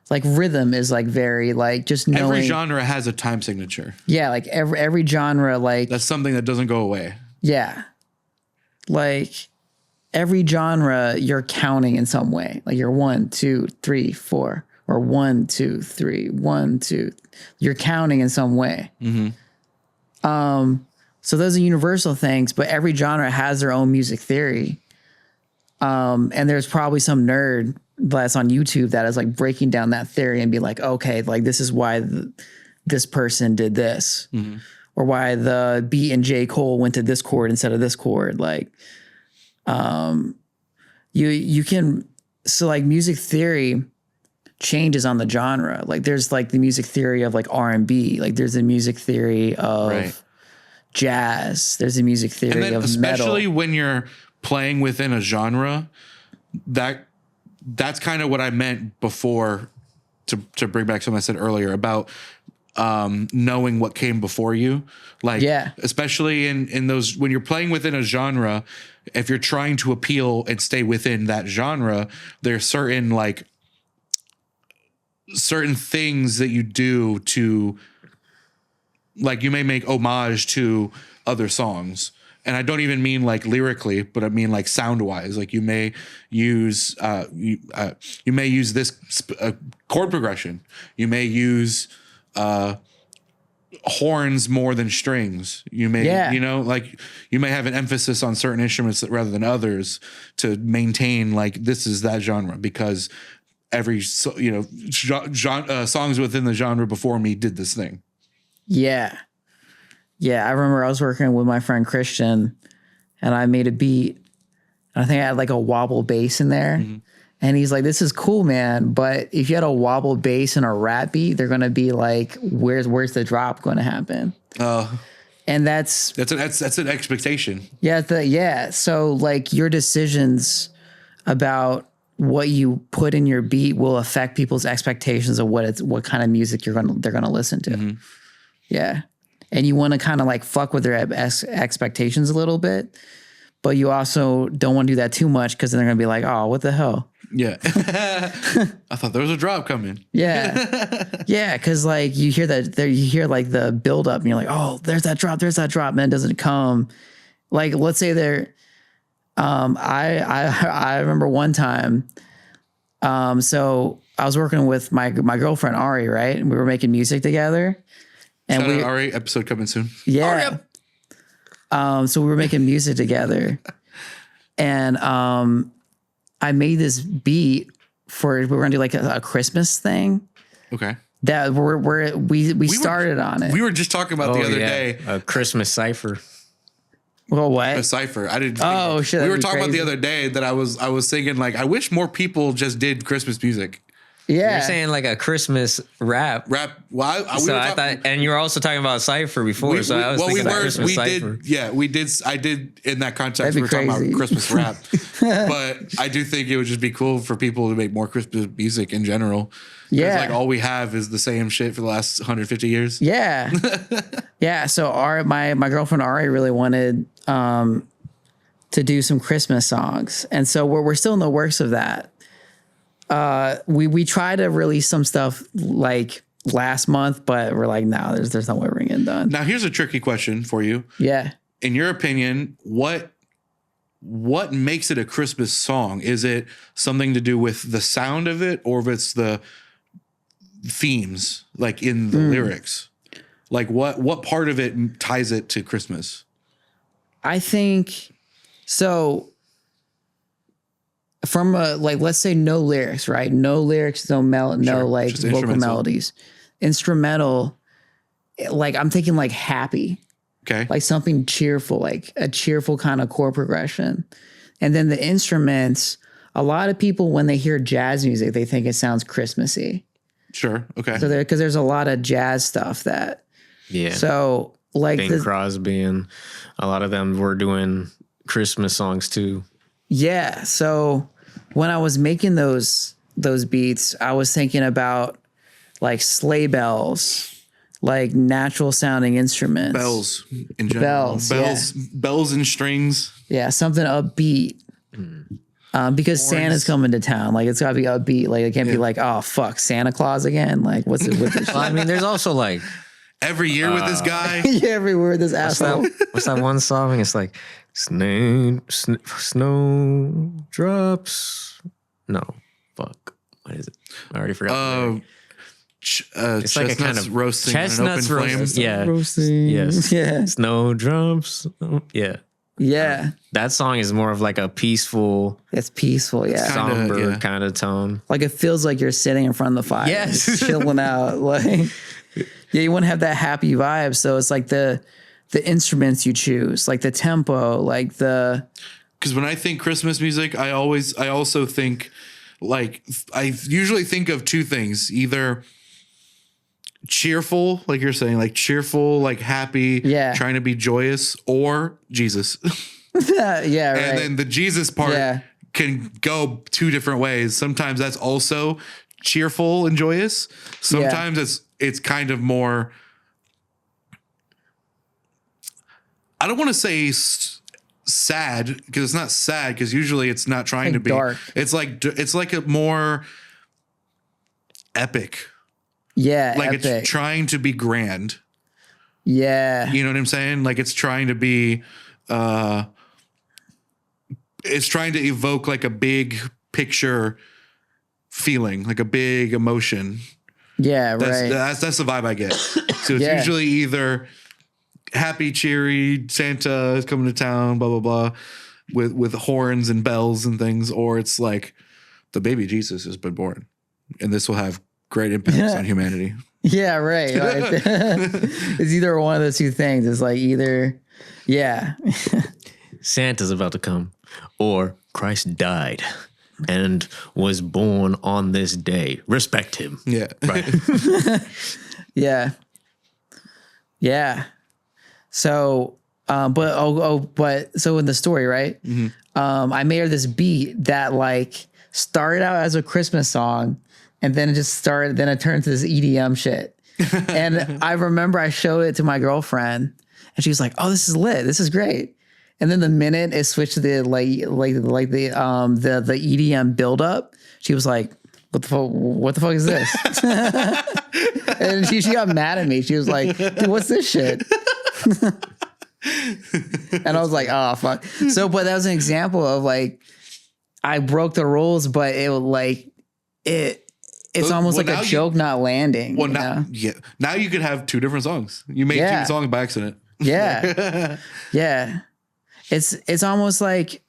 Like rhythm is like very like just knowing. Every genre has a time signature. Yeah, like every genre, like that's something that doesn't go away. Yeah, like every genre you're counting in some way. Like you're 1, 2, 3, 4, or 1, 2, 3, 1, 2. You're counting in some way. Mm-hmm. So those are universal things, but every genre has their own music theory. And there's probably some nerd that's on YouTube that is like breaking down that theory and be like, okay, like this is why this person did this, or why the beat in J. Cole went to this chord instead of this chord. Like, you can, so like music theory changes on the genre. Like there's like the music theory of like R&B, like there's a music theory of jazz. There's a music theory of especially metal. When you're playing within a genre, that's kind of what I meant before to bring back something I said earlier about knowing what came before you. Like, especially in those, when you're playing within a genre, if you're trying to appeal and stay within that genre, there's certain things that you do to, like, you may make homage to other songs. And I don't even mean like lyrically, but I mean like sound wise. Like you may use you may use this chord progression. You may use horns more than strings. You may you know, like you may have an emphasis on certain instruments rather than others to maintain like this is that genre, because every songs within the genre before me did this thing. Yeah. I remember I was working with my friend Christian and I made a beat. And I think I had like a wobble bass in there. Mm-hmm. And he's like, this is cool, man. But if you had a wobble bass and a rap beat, they're going to be like, where's the drop going to happen? And that's an expectation. Yeah. So like your decisions about what you put in your beat will affect people's expectations of what kind of music they're going to listen to. Mm-hmm. Yeah. And you want to kind of like fuck with their expectations a little bit, but you also don't want to do that too much because then they're going to be like, oh, what the hell? Yeah. I thought there was a drop coming. Yeah. Yeah. Cause like you hear that there, you hear like the build up and you're like, oh, there's that drop. And then it doesn't come. Like, let's say there, I remember one time, so I was working with my girlfriend, Ari, right? And we were making music together. And shout out Ari, episode coming soon. Yeah. So we were making music together, and I made this beat we were gonna do like a Christmas thing. Okay. That we started on it. We were just talking about the other day a Christmas cipher. Well, what? A cipher. I didn't. Oh, shit. We that'd were be talking about crazy. the other day that I was thinking like I wish more people just did Christmas music. Yeah. You're saying like a Christmas rap. Rap. Well, I thought, and you were also talking about cipher before. So I was thinking about Christmas cipher. We did. I did in that context. That'd We be were talking crazy. about Christmas rap, but I do think it would just be cool for people to make more Christmas music in general. Yeah. Like all we have is the same shit for the last 150 years. Yeah. Yeah. So my girlfriend Ari really wanted to do some Christmas songs. And so we're still in the works of that. We tried to release some stuff like last month, but we're like, no, there's no way we're getting it done. Now here's a tricky question for you. Yeah. In your opinion, what makes it a Christmas song? Is it something to do with the sound of it, or if it's the themes like in the lyrics? Like what part of it ties it to Christmas? I think so. From like, let's say no lyrics, right? No lyrics, no like just vocal instrumental. melodies. Instrumental, like I'm thinking like happy, Okay. like something cheerful, like a cheerful kind of chord progression. And then the instruments, a lot of people, when they hear jazz music, they think it sounds Christmassy. Sure. Okay. So because there's a lot of jazz stuff that, Yeah. so like, Bing Crosby and a lot of them were doing Christmas songs too. yeah. So when I was making those beats, I was thinking about like sleigh bells, like natural sounding instruments. Bells in general. Bells and strings. Yeah, something upbeat. Because Santa's coming to town. Like it's gotta be upbeat. Like it can't be like, oh fuck, Santa Claus again. Like what's it with this Well, I mean, there's also like Every year with this guy. yeah, everywhere this asshole. what's that one song? It's like snow drops. No, fuck. What is it? I already forgot. the lyric. It's like a kind of roasting on an open chestnuts flame. roasting. Yeah. Roasting. Yes. Yeah. Snow drops. Yeah. Yeah. That song is more of like a peaceful, It's peaceful, yeah. somber yeah. kind of tone. Like it feels like you're sitting in front of the fire. Yes. just chilling out. Like yeah, you want to have that happy vibe. So it's like the instruments you choose, like the tempo, like the Because when I think Christmas music, I also think like I usually think of two things: either cheerful, like you're saying, like cheerful, like happy, Yeah. trying to be joyous, or Jesus. yeah, right. And then the Jesus part Yeah. can go two different ways. Sometimes that's also cheerful and joyous. Sometimes it's kind of more, I don't want to say sad, because it's not sad, because usually it's not trying Like to be dark. It's like a more epic. Yeah, Like epic. it's trying to be grand. Yeah. You know what I'm saying? Like it's trying to be it's trying to evoke like a big picture feeling, like a big emotion. Yeah, right. That's the vibe I get. So it's Yeah. usually either happy, cheery, Santa is coming to town, blah blah blah, with horns and bells and things, or it's like the baby Jesus has been born, and this will have great impacts on humanity. Yeah, right. It's either one of those two things. It's like either, yeah. Santa's about to come, or Christ died and was born on this day. Respect him. Yeah. Right. Yeah. Yeah. So, but so in the story, right? I made her this beat that like started out as a Christmas song, and then it turned to this EDM shit. And I remember I showed it to my girlfriend, and she was like, "Oh, this is lit. This is great." And then the minute it switched to the the EDM build up, she was like, what the fuck is this? And she got mad at me. She was like, dude, what's this shit? And I was like, oh fuck. So, but that was an example of like, I broke the rules, but it's almost like a joke not landing. Well, you know? now you could have two different songs. You made two songs by accident. Yeah. Yeah. It's almost like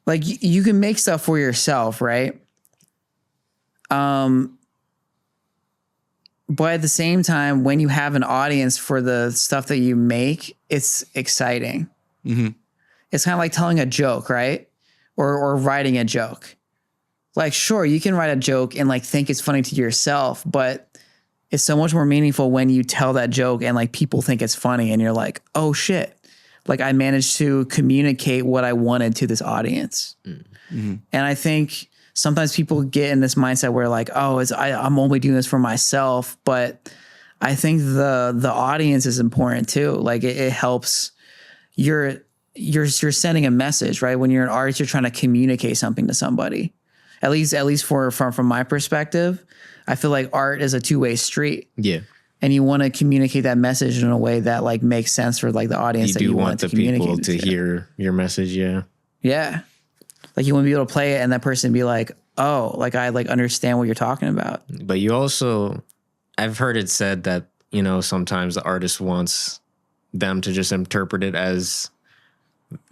you can make stuff for yourself, right? But at the same time, when you have an audience for the stuff that you make, it's exciting. Mm-hmm. It's kind of like telling a joke, right? Or writing a joke. Like, sure, you can write a joke and like think it's funny to yourself, but it's so much more meaningful when you tell that joke and like people think it's funny and you're like, oh shit. Like I managed to communicate what I wanted to this audience. Mm-hmm. And I think sometimes people get in this mindset where like, oh, I'm only doing this for myself. But I think the audience is important too. Like it helps. You're sending a message, right? When you're an artist, you're trying to communicate something to somebody. At least from my perspective, I feel like art is a two-way street. Yeah. And you want to communicate that message in a way that like makes sense for like the audience. You do want the people to hear your message. Yeah. Yeah. Like you want to be able to play it and that person be like, oh, like I like understand what you're talking about. But you also, I've heard it said that, you know, sometimes the artist wants them to just interpret it as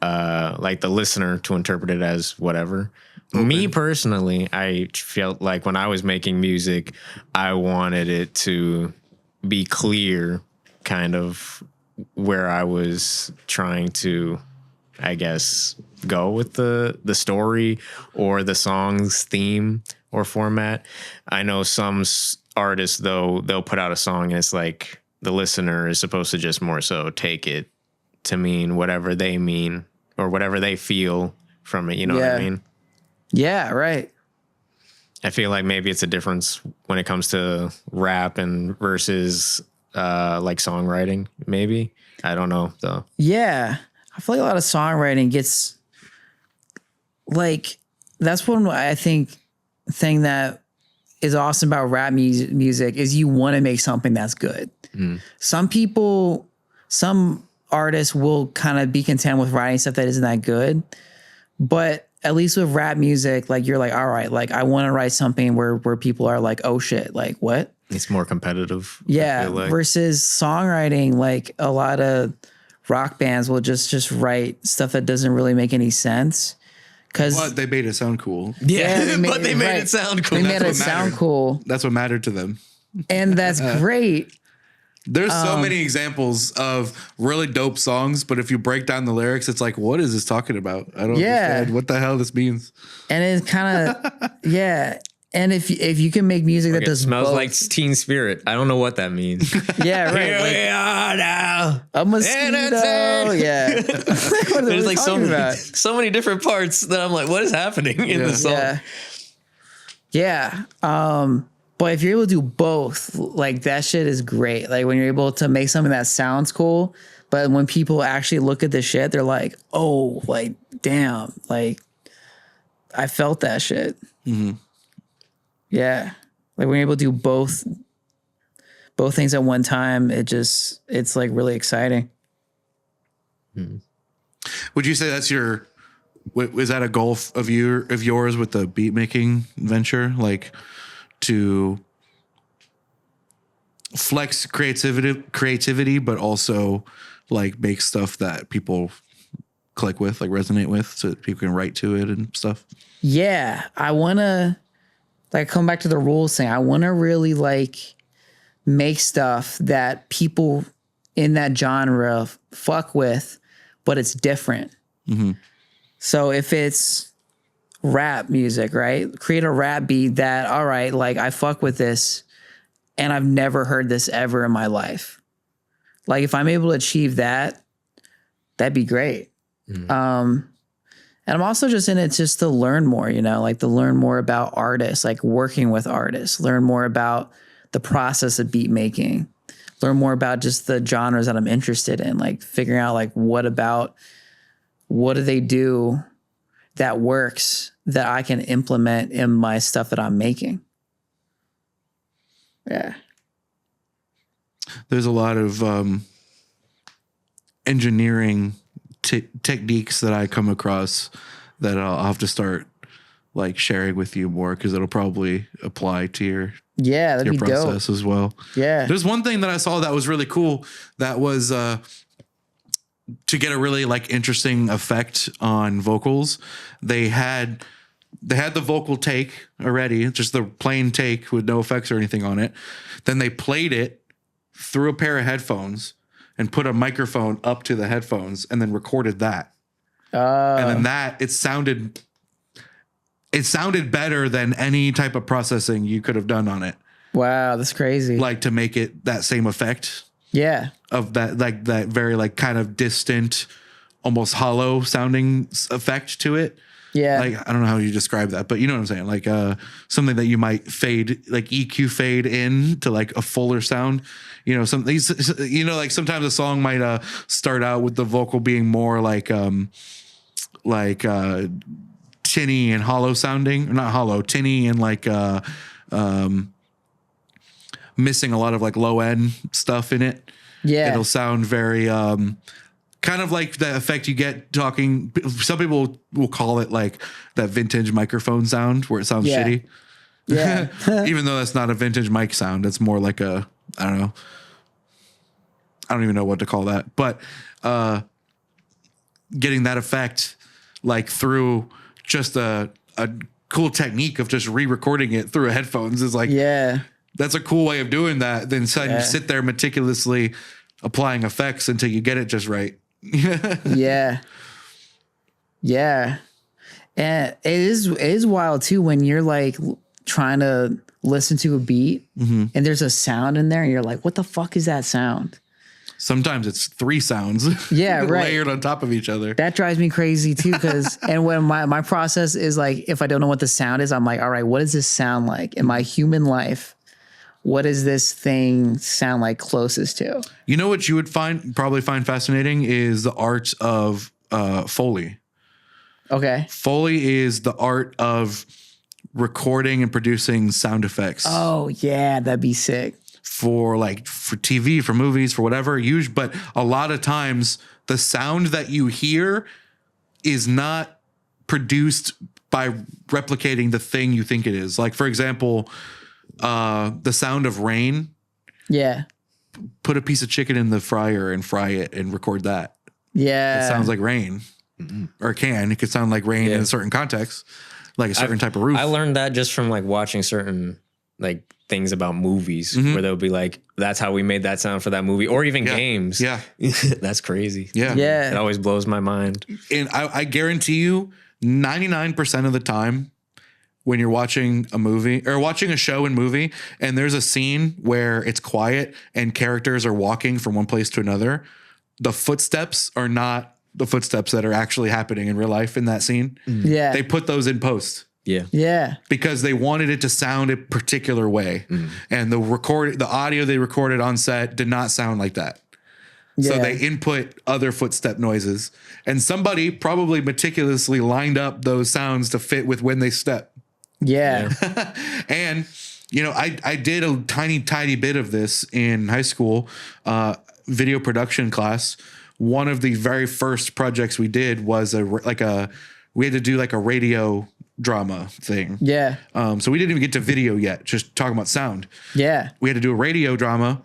like the listener to interpret it as whatever. Okay. Me personally, I felt like when I was making music, I wanted it to be clear kind of where I was trying to, I guess, go with the story or the song's theme or format. I know some artists, though, they'll put out a song and it's like the listener is supposed to just more so take it to mean whatever they mean or whatever they feel from it. You know what I mean? Yeah, right. I feel like maybe it's a difference when it comes to rap and versus like songwriting, maybe. I don't know, though. Yeah. I feel like a lot of songwriting gets like, that's one I think thing that is awesome about rap music is you want to make something that's good. Mm. Some artists will kind of be content with writing stuff that isn't that good, but at least with rap music, like you're like, all right, like I want to write something where people are like, oh shit, like what? It's more competitive. Yeah. Versus songwriting, like a lot of rock bands will just write stuff that doesn't really make any sense. But they made it sound cool. Yeah, they made it sound cool. They made it sound cool. That's what mattered to them. And that's great. There's so many examples of really dope songs, but if you break down the lyrics, it's like, what is this talking about? I don't understand what the hell this means. And it's kind of, yeah. And if you can make music that does smells both. Like Teen Spirit. I don't know what that means. Yeah, right. Here we are now. A mosquito. Yeah. There's like so many different parts that I'm like, what is happening in the song? Yeah. But if you're able to do both, like that shit is great. Like when you're able to make something that sounds cool, but when people actually look at the shit, they're like, oh, like, damn, like I felt that shit. Mm-hmm. Yeah. Like when you're able to do both things at one time, it's like really exciting. Mm-hmm. Would you say that's is that a goal of yours with the beat making venture? Like, to flex creativity, but also like make stuff that people click with, like resonate with, so that people can write to it and stuff. Yeah, I want to like come back to the rules thing. I want to really like make stuff that people in that genre fuck with, but it's different. Mm-hmm. So if it's rap music, right? Create a rap beat that, all right, like I fuck with this and I've never heard this ever in my life. Like if I'm able to achieve that, that'd be great. Mm-hmm. And I'm also just in it just to learn more, you know, like to learn more about artists, like working with artists, learn more about the process of beat making, learn more about just the genres that I'm interested in, like figuring out like what do they do that works that I can implement in my stuff that I'm making. Yeah. There's a lot of engineering techniques that I come across that I'll have to start like sharing with you more, because it'll probably apply to your process dope. As well. Yeah. There's one thing that I saw that was really cool. That was to get a really like interesting effect on vocals. They had they had the vocal take already, just the plain take with no effects or anything on it. Then they played it through a pair of headphones and put a microphone up to the headphones and then recorded that. And then it sounded better than any type of processing you could have done on it. Wow, that's crazy. Like to make it that same effect. Yeah. Of that, like that very like kind of distant, almost hollow sounding effect to it. Yeah. Like, I don't know how you describe that, but you know what I'm saying? Like something that you might fade, like EQ fade in to like a fuller sound. You know, like sometimes a song might start out with the vocal being more like tinny and hollow sounding, or not hollow, tinny and like missing a lot of like low end stuff in it. Yeah. It'll sound very kind of like the effect you get talking. Some people will call it like that vintage microphone sound where it sounds shitty. Yeah. Even though that's not a vintage mic sound, it's more like I don't know. I don't even know what to call that. But getting that effect like through just a cool technique of just re-recording it through headphones is like, that's a cool way of doing that. Then you sit there meticulously applying effects until you get it just right. Yeah. And it is wild too when you're like trying to listen to a beat and there's a sound in there and you're like, what the fuck is that sound? Sometimes it's 3 sounds layered on top of each other. That drives me crazy too. And when my process is like, if I don't know what the sound is, I'm like, all right, what does this sound like in my human life? What does this thing sound like closest to? You know what you would probably find fascinating is the art of Foley. Okay. Foley is the art of recording and producing sound effects. Oh yeah, that'd be sick. For TV, for movies, for whatever. But a lot of times the sound that you hear is not produced by replicating the thing you think it is. Like, for example, the sound of rain. Yeah. Put a piece of chicken in the fryer and fry it and record that. Yeah. It sounds like rain. Or it could sound like rain in a certain context, like a certain type of roof. I learned that just from like watching certain like things about movies where they'll be like, that's how we made that sound for that movie, or even games. Yeah. That's crazy. Yeah. It always blows my mind. And I guarantee you 99% of the time when you're watching a movie or watching a show and movie and there's a scene where it's quiet and characters are walking from one place to another, the footsteps are not the footsteps that are actually happening in real life in that scene. Yeah. They put those in post. Yeah. Yeah. Because they wanted it to sound a particular way. And the audio they recorded on set did not sound like that. So they input other footstep noises. And somebody probably meticulously lined up those sounds to fit with when they step. Yeah. And, I did a tiny bit of this in high school, video production class. One of the very first projects we did was we had to do like a radio drama thing. Yeah. So we didn't even get to video yet, just talking about sound. Yeah. We had to do a radio drama,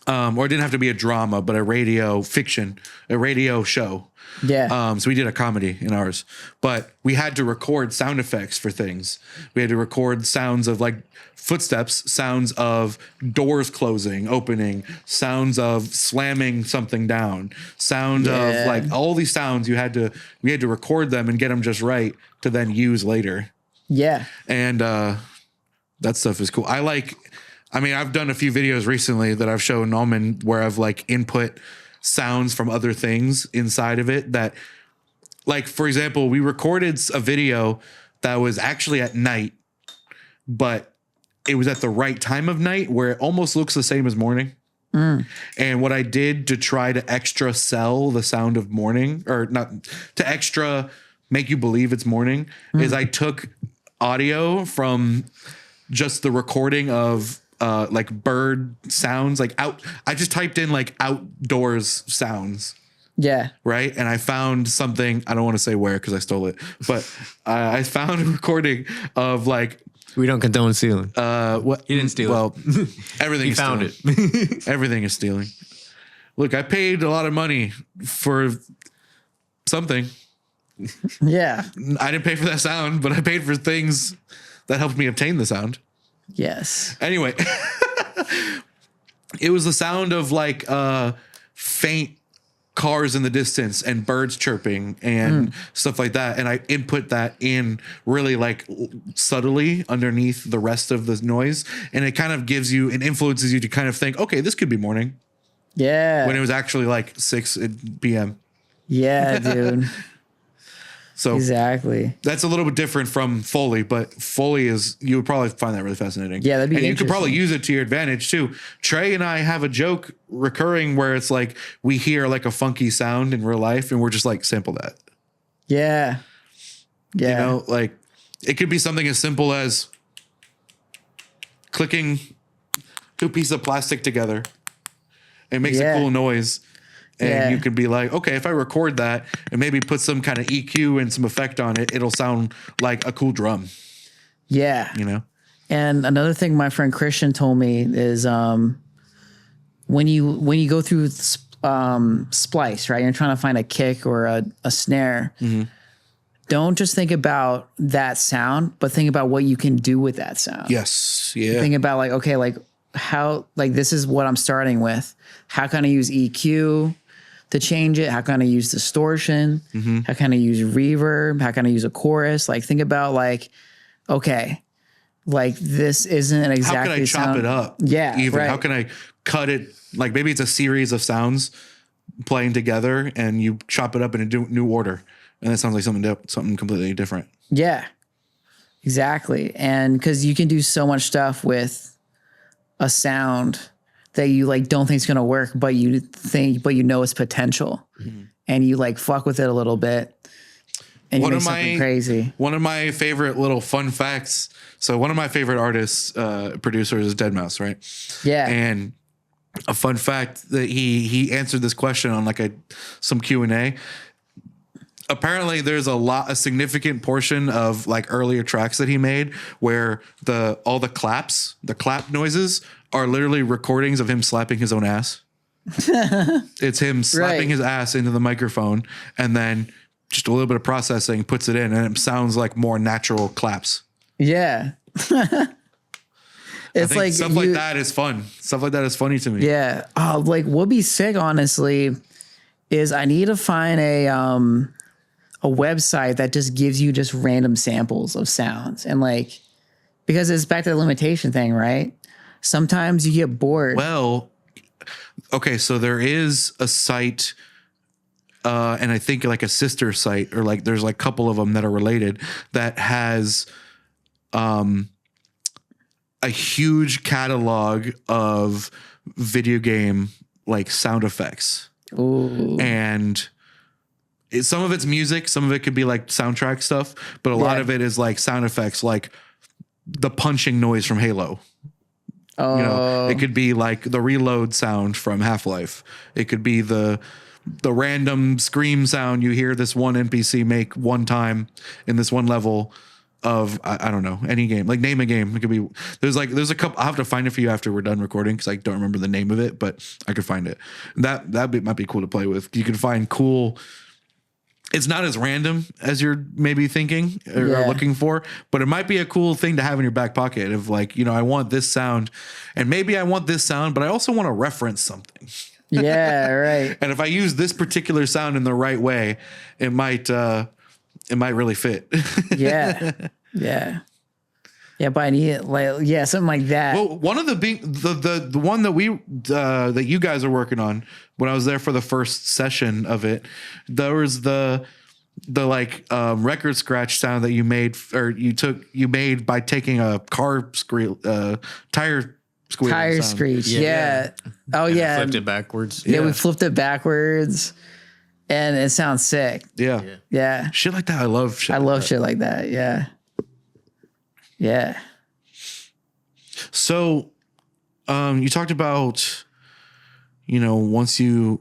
or it didn't have to be a drama, but a radio fiction, a radio show. Yeah. So we did a comedy in ours, but we had to record sound effects for things. We had to record sounds of like footsteps, sounds of doors closing, opening, sounds of slamming something down, sound of like all these sounds we had to record them and get them just right to then use later. Yeah. And that stuff is cool. I've done a few videos recently that I've shown Almond where I've like input sounds from other things inside of it that, like, for example, we recorded a video that was actually at night, but it was at the right time of night where it almost looks the same as morning. And what I did to try to extra sell the sound of morning, or not to extra make you believe it's morning, is I took audio from just the recording of like bird sounds, I just typed in like outdoors sounds. Yeah. Right. And I found something, I don't want to say where because I stole it, but I found a recording of like, we don't condone stealing. What? He didn't steal it. Everything is found stealing. it. Everything is stealing. Look, I paid a lot of money for something. Yeah. I didn't pay for that sound, but I paid for things that helped me obtain the sound. Yes. Anyway, it was the sound of like faint cars in the distance and birds chirping and stuff like that. And I input that in really like subtly underneath the rest of the noise. And it kind of gives you and influences you to kind of think, okay, this could be morning. Yeah. When it was actually like 6 p.m. Yeah, dude. So exactly. That's a little bit different from Foley, but Foley is, you would probably find that really fascinating. Yeah, that'd be And you could probably use it to your advantage too. Trey and I have a joke recurring where it's like we hear like a funky sound in real life and we're just like, sample that. Yeah. Yeah. You know, like it could be something as simple as clicking 2 pieces of plastic together. It makes a cool noise. And you can be like, okay, if I record that and maybe put some kind of EQ and some effect on it, it'll sound like a cool drum. Yeah. You know? And another thing my friend Christian told me is when you go through splice, right? You're trying to find a kick or a snare. Mm-hmm. Don't just think about that sound, but think about what you can do with that sound. Yes. Yeah. Think about like, okay, like how, like this is what I'm starting with. How can I use EQ to change it? How can I use distortion? Mm-hmm. How can I use reverb? How can I use a chorus? Like think about like, okay, like this isn't exactly. How can I chop it up? Yeah. Even right. how can I cut it? Like maybe it's a series of sounds playing together and you chop it up in a new order. And it sounds like something completely different. Yeah, exactly. And cause you can do so much stuff with a sound that you like don't think it's gonna work, but you know its potential, and you like fuck with it a little bit, and you make something crazy. One of my favorite little fun facts. So one of my favorite artists, producers is Deadmau5, right? Yeah. And a fun fact that he answered this question on like some Q&A. Apparently there's a significant portion of like earlier tracks that he made where all the clap noises are literally recordings of him slapping his own ass. It's him slapping his ass into the microphone and then just a little bit of processing puts it in and it sounds like more natural claps. Yeah. It's like stuff like that is fun. Stuff like that is funny to me. Yeah. Oh, like what'd be sick, honestly, is I need to find a website that just gives you just random samples of sounds. And like, because it's back to the limitation thing, right? Sometimes you get bored. Well, okay, so there is a site, and I think like a sister site, or like there's like a couple of them that are related that has a huge catalog of video game like sound effects. Ooh. And some of it's music, some of it could be like soundtrack stuff, but a lot of it is like sound effects, like the punching noise from Halo. Oh. You know, it could be like the reload sound from Half-Life. It could be the random scream sound you hear this one NPC make one time in this one level of I don't know, any game. Like name a game. It could be there's a couple. I'll have to find it for you after we're done recording because I don't remember the name of it, but I could find it. That might be cool to play with. You can find cool. It's not as random as you're maybe thinking or looking for, but it might be a cool thing to have in your back pocket of like, you know, I want this sound and maybe I want this sound, but I also want to reference something. Yeah, right. And if I use this particular sound in the right way, it might really fit. Yeah. Yeah. Yeah, but I need it like something like that. Well, one of the one that that you guys are working on when I was there for the first session of it, there was the record scratch sound that you made by taking a car tire squeal. Tire screech. Yeah. Oh yeah. Flipped it backwards. Yeah, we flipped it backwards. And it sounds sick. Yeah. Yeah. Shit like that. I love shit. I love shit like that. Yeah. Yeah. So, you talked about, you know, once you're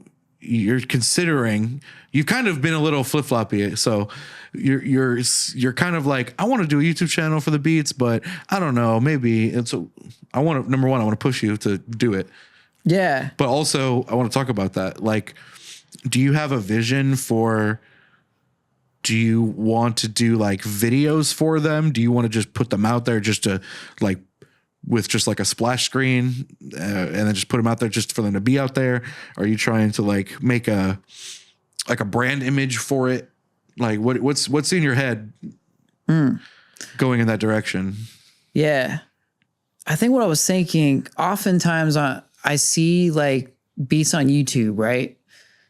considering, you've kind of been a little flip-floppy. So you're kind of like, I want to do a YouTube channel for the beats, but I don't know, maybe number one, I want to push you to do it. Yeah. But also I want to talk about that. Like, do you have a vision for do you want to do like videos for them? Do you want to just put them out there just to like with just like a splash screen and then just put them out there just for them to be out there? Are you trying to like make a brand image for it? Like what's in your head going in that direction? Yeah. I think what I was thinking, oftentimes I see like beats on YouTube, right?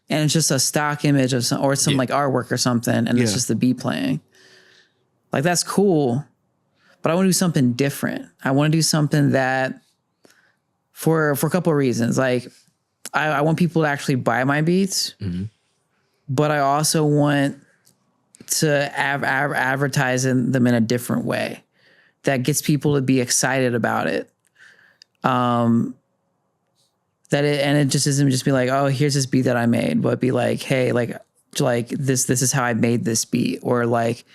And it's just a stock image of some like artwork or something. And it's just the beat playing. Like that's cool. But I want to do something different. I want to do something that for a couple of reasons. Like I want people to actually buy my beats, but I also want to advertise them in a different way that gets people to be excited about it. It just isn't just be like, oh, here's this beat that I made, but be like, hey, like this is how I made this beat, or like,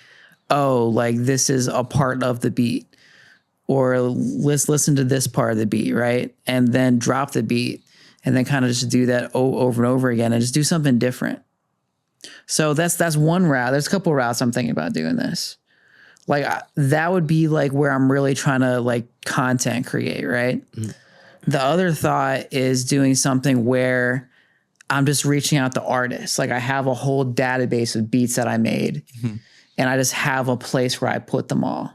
oh, like this is a part of the beat, or let's listen to this part of the beat, right? And then drop the beat and then kind of just do that over and over again and just do something different. So that's one route. There's a couple routes I'm thinking about doing this. Like that would be like where I'm really trying to like content create, right? The other thought is doing something where I'm just reaching out to artists. Like I have a whole database of beats that I made and I just have a place where I put them all.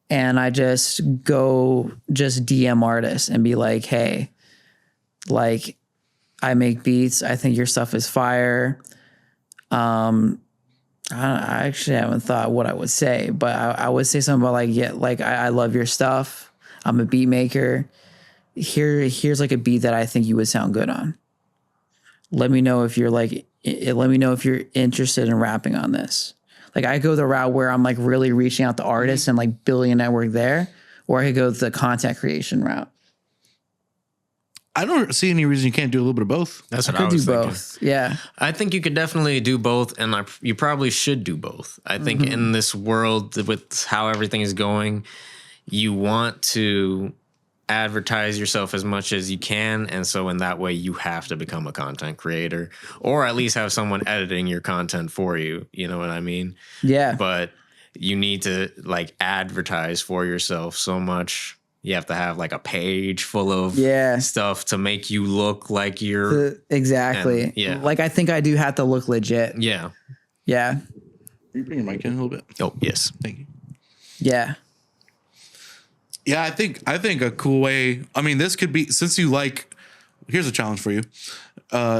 And I just go DM artists and be like, hey, like I make beats. I think your stuff is fire. I actually haven't thought what I would say, but I would say something about like, yeah, like I love your stuff. I'm a beat maker. Here's like a beat that I think you would sound good on. Let me know if you're interested in rapping on this. Like I go the route where I'm like really reaching out to artists and like building a network there, or I could go the content creation route. I don't see any reason you can't do a little bit of both. That's what I was thinking. Both. Yeah. I think you could definitely do both, and you probably should do both. I think in this world with how everything is going, you want to advertise yourself as much as you can, and so in that way you have to become a content creator, or at least have someone editing your content for you. You know what I mean? Yeah. But you need to like advertise for yourself so much. You have to have like a page full of stuff to make you look like you're exactly. Like I think I do have to look legit. Yeah. Yeah. Can you bring your mic in a little bit? Oh, yes. Thank you. Yeah. Yeah, I think a cool way. I mean, this could be, since you like, here's a challenge for you.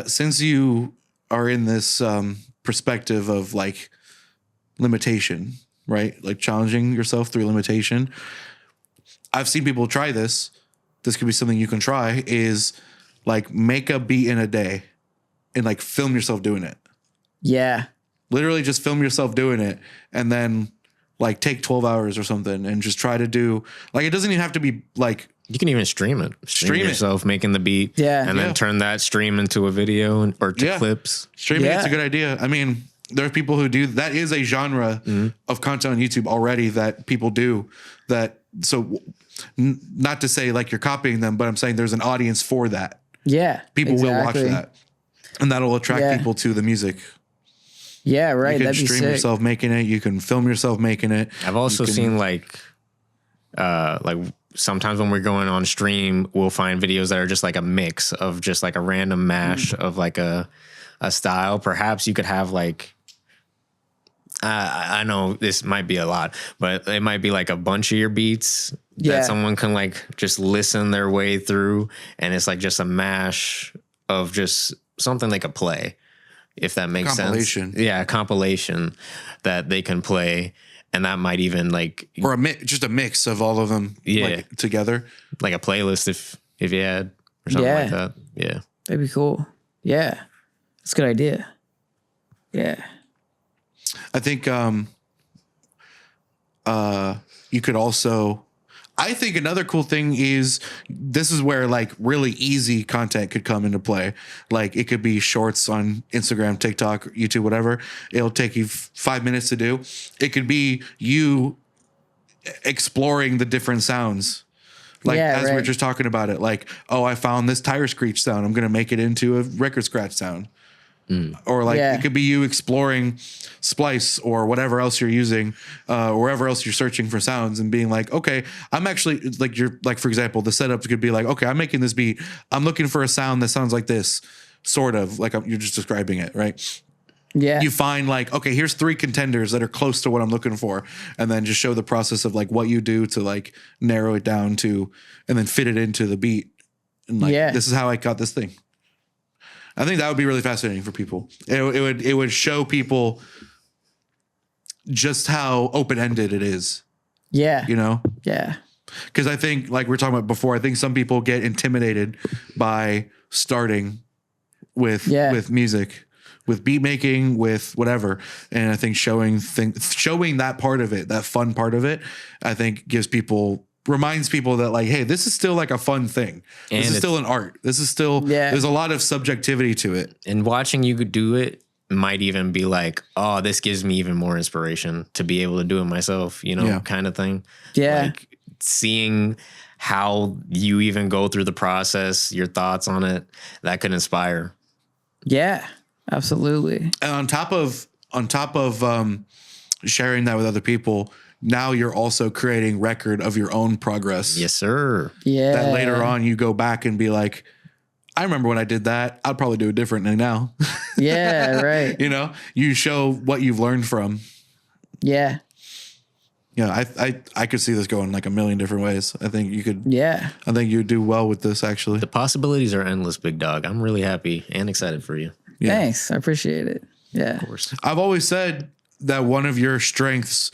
Since you are in this perspective of like limitation, right? Like challenging yourself through limitation. I've seen people try this. This could be something you can try, is like make a beat in a day and like film yourself doing it. Yeah. Literally just film yourself doing it and then like take 12 hours or something and just try to do, like, it doesn't even have to be like, you can even stream it. Stream yourself making the beat. Yeah. And then turn that stream into a video or to clips. Streaming it's a good idea. I mean, there are people who do that. Is a genre of content on YouTube already that people do that. So not to say like you're copying them, but I'm saying there's an audience for that. Yeah. People will watch that, and that'll attract people to the music. Yeah, right. You can That'd be stream sick. yourself making it. You can film yourself making it. I've also seen like sometimes when we're going on stream, we'll find videos that are just like a mix of just like a random mash of like a style. Perhaps you could have like, I know this might be a lot, but it might be like a bunch of your beats that someone can like just listen their way through. And it's like just a mash of just something they could play, if that makes sense. Yeah, a compilation that they can play. And that might even like, or just a mix of all of them like, together. Like a playlist if you had or something like that. Yeah. That'd be cool. Yeah. That's a good idea. Yeah. I think you could also, I think another cool thing is, this is where like really easy content could come into play. Like it could be shorts on Instagram, TikTok, YouTube, whatever. It'll take you 5 minutes to do. It could be you exploring the different sounds. Like as we're just talking about it, like, oh, I found this tire screech sound. I'm going to make it into a record scratch sound. Or like Yeah. it could be you exploring Splice or whatever else you're using, wherever else you're searching for sounds and being like, okay, I'm actually like, you're like, for example, the setup could be like, okay, I'm making this beat. I'm looking for a sound that sounds like this, sort of like you're just describing it, right? Yeah. You find like, okay, here's 3 contenders that are close to what I'm looking for. And then just show the process of like what you do to like narrow it down to, and then fit it into the beat. And like, this is how I got this thing. I think that would be really fascinating for people. It would show people just how open-ended it is. Yeah. You know? Yeah. Because I think, like we were talking about before, I think some people get intimidated by starting with music, with beat making, with whatever. And I think showing that part of it, that fun part of it, I think reminds people that like, hey, this is still like a fun thing. And this is still an art. This is still, there's a lot of subjectivity to it. And watching you do it might even be like, oh, this gives me even more inspiration to be able to do it myself, kind of thing. Yeah. Like seeing how you even go through the process, your thoughts on it, that could inspire. Yeah, absolutely. And on top of sharing that with other people, now you're also creating record of your own progress. Yes, sir. Yeah. That later on you go back and be like, I remember when I did that. I'd probably do it differently now. Yeah, right. You show what you've learned from. Yeah. Yeah, I could see this going like a million different ways. I think you could. Yeah. I think you would do well with this, actually. The possibilities are endless, big dog. I'm really happy and excited for you. Yeah. Thanks. I appreciate it. Yeah. Of course. I've always said that one of your strengths,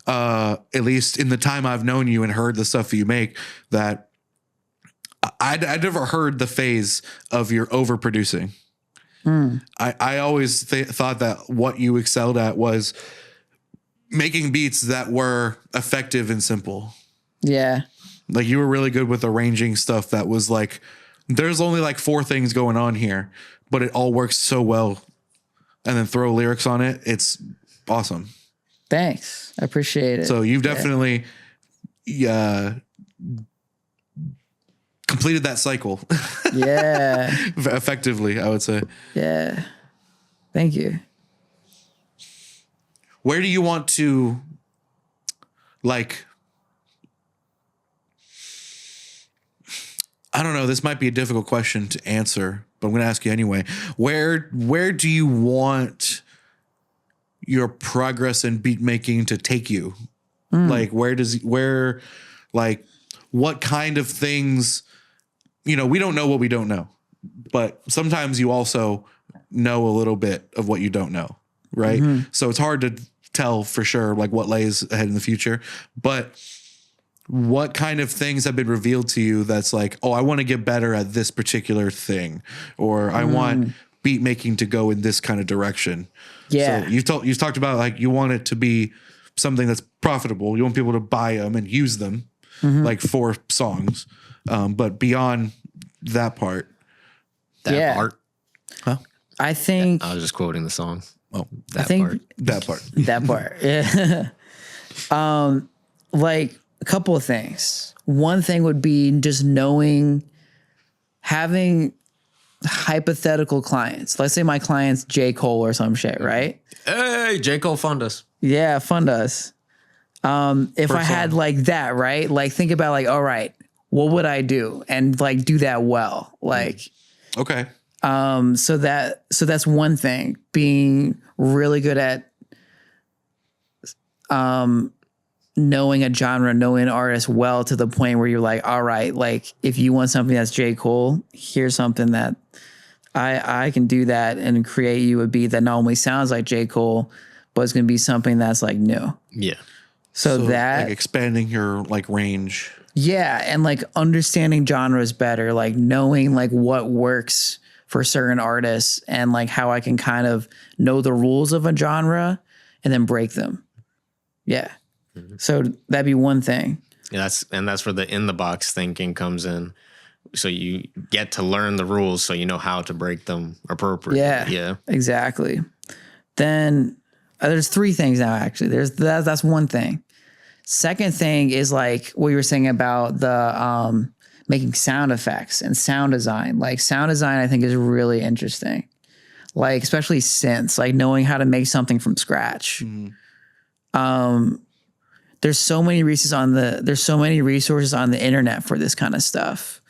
at least in the time I've known you and heard the stuff that you make, that I'd never heard the phase of your overproducing. I always thought that what you excelled at was making beats that were effective and simple. Yeah. Like you were really good with arranging stuff that was like, there's only like 4 things going on here, but it all works so well. And then throw lyrics on it. It's awesome. Thanks. I appreciate it. So you've definitely completed that cycle. Yeah. Effectively, I would say. Yeah. Thank you. Where do you want to, like, I don't know, this might be a difficult question to answer, but I'm going to ask you anyway. Where do you want your progress in beat making to take you? Like, what kind of things, we don't know what we don't know, but sometimes you also know a little bit of what you don't know. Right. So it's hard to tell for sure, like what lays ahead in the future, but what kind of things have been revealed to you that's like, oh, I want to get better at this particular thing, or I want beat making to go in this kind of direction. Yeah. So you've talked about like, you want it to be something that's profitable. You want people to buy them and use them like for songs. But beyond that part, Part. huh? I think I was just quoting the song. Oh, That think- part. that part. that part. Yeah. Like a couple of things. One thing would be just having hypothetical clients. Let's say my client's J. Cole or some shit, right? Hey, J. Cole fund us. Yeah, fund us. If I had like that, right? Like think about like, all right, what would I do? And like do that well. Like Okay. so that's one thing, being really good at knowing a genre, knowing an artist well to the point where you're like, all right, like if you want something that's J. Cole, here's something that I can do that and create you a beat that not only sounds like J. Cole, but it's going to be something that's like new. Yeah. So that like expanding your like range. yeah, and like understanding genres better, like knowing like what works for certain artists and like how I can kind of know the rules of a genre and then break them. Yeah. So that'd be one thing. Yeah, that's where the in the box thinking comes in. So you get to learn the rules so you know how to break them appropriately. Yeah. Yeah. Exactly. Then there's 3 things now actually. That's one thing. Second thing is like what you were saying about the making sound effects and sound design. Like sound design I think is really interesting. like especially synths, like knowing how to make something from scratch. There's so many resources on the internet for this kind of stuff.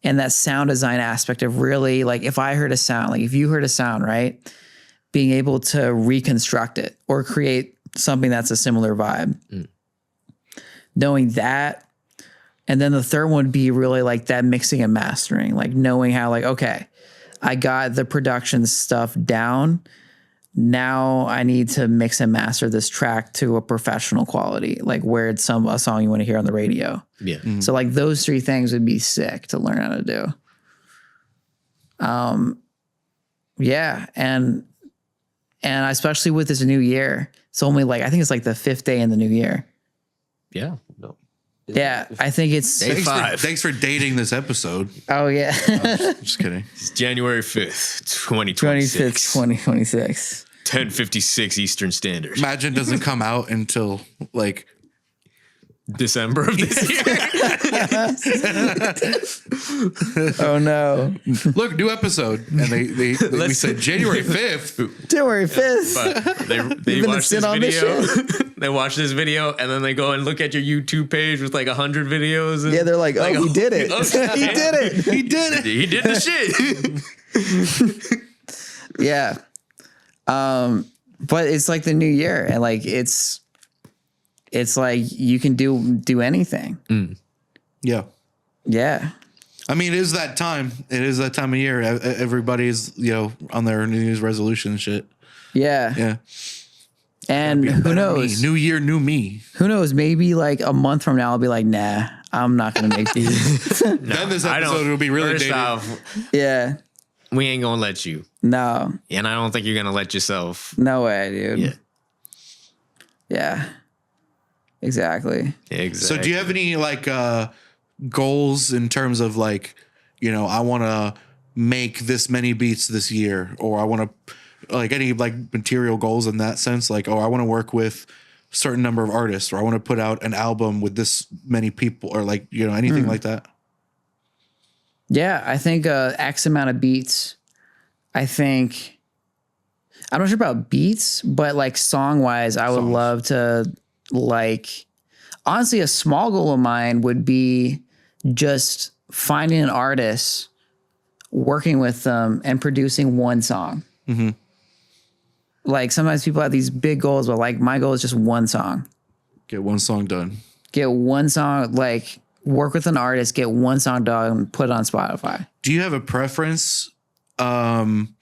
And that sound design aspect of really, like, if I heard a sound, like if you heard a sound, right, being able to reconstruct it or create something that's a similar vibe. Knowing that. And then the third one would be really like that mixing and mastering, like knowing how, like, okay, I got the production stuff down. Now I need to mix and master this track to a professional quality, like where it's a song you want to hear on the radio. Yeah. So like those three things would be sick to learn how to do. Yeah. And especially with this new year, it's only like, I think it's like the 5th day in the new year. Yeah. No. Yeah. I think it's Day 5. Thanks for dating this episode. Oh yeah. Just kidding. It's January 5th, 2026. 2026. 10:56 Eastern Standard. Imagine it doesn't come out until like December of this year. Oh no. look, new episode. And we said January 5th. January 5th. But they gonna watch sit this on this video. They watch this video and then they go and look at your YouTube page with like 100 videos. And Yeah, they're like, oh, he did it. okay. He did it. He did it. He did the shit. Yeah. But it's like the new year, and like it's like you can do anything. Yeah. Yeah. I mean, it is that time. It is that time of year. Everybody's, on their New Year's resolution and shit. Yeah. Yeah. And who knows? New year, new me. Who knows? Maybe like a month from now, I'll be like, nah, I'm not going to make these. Then this episode will be really First dated. off, Yeah. we ain't gonna let you. No. And I don't think you're gonna let yourself. No way, dude. Yeah. Yeah. Exactly. Exactly. So do you have any like goals in terms of like, I want to make this many beats this year, or I want to like any like material goals in that sense? Like, I want to work with a certain number of artists, or I want to put out an album with this many people, or like, anything like that? Yeah. I think X amount of beats. I think, I'm not sure about beats, but like song wise, I would love to like, honestly, a small goal of mine would be just finding an artist, working with them and producing one song. Mm-hmm. Like sometimes people have these big goals, but like my goal is just one song. Get one song done. Get one song, like work with an artist, get one song done, put it on Spotify. Do you have a preference going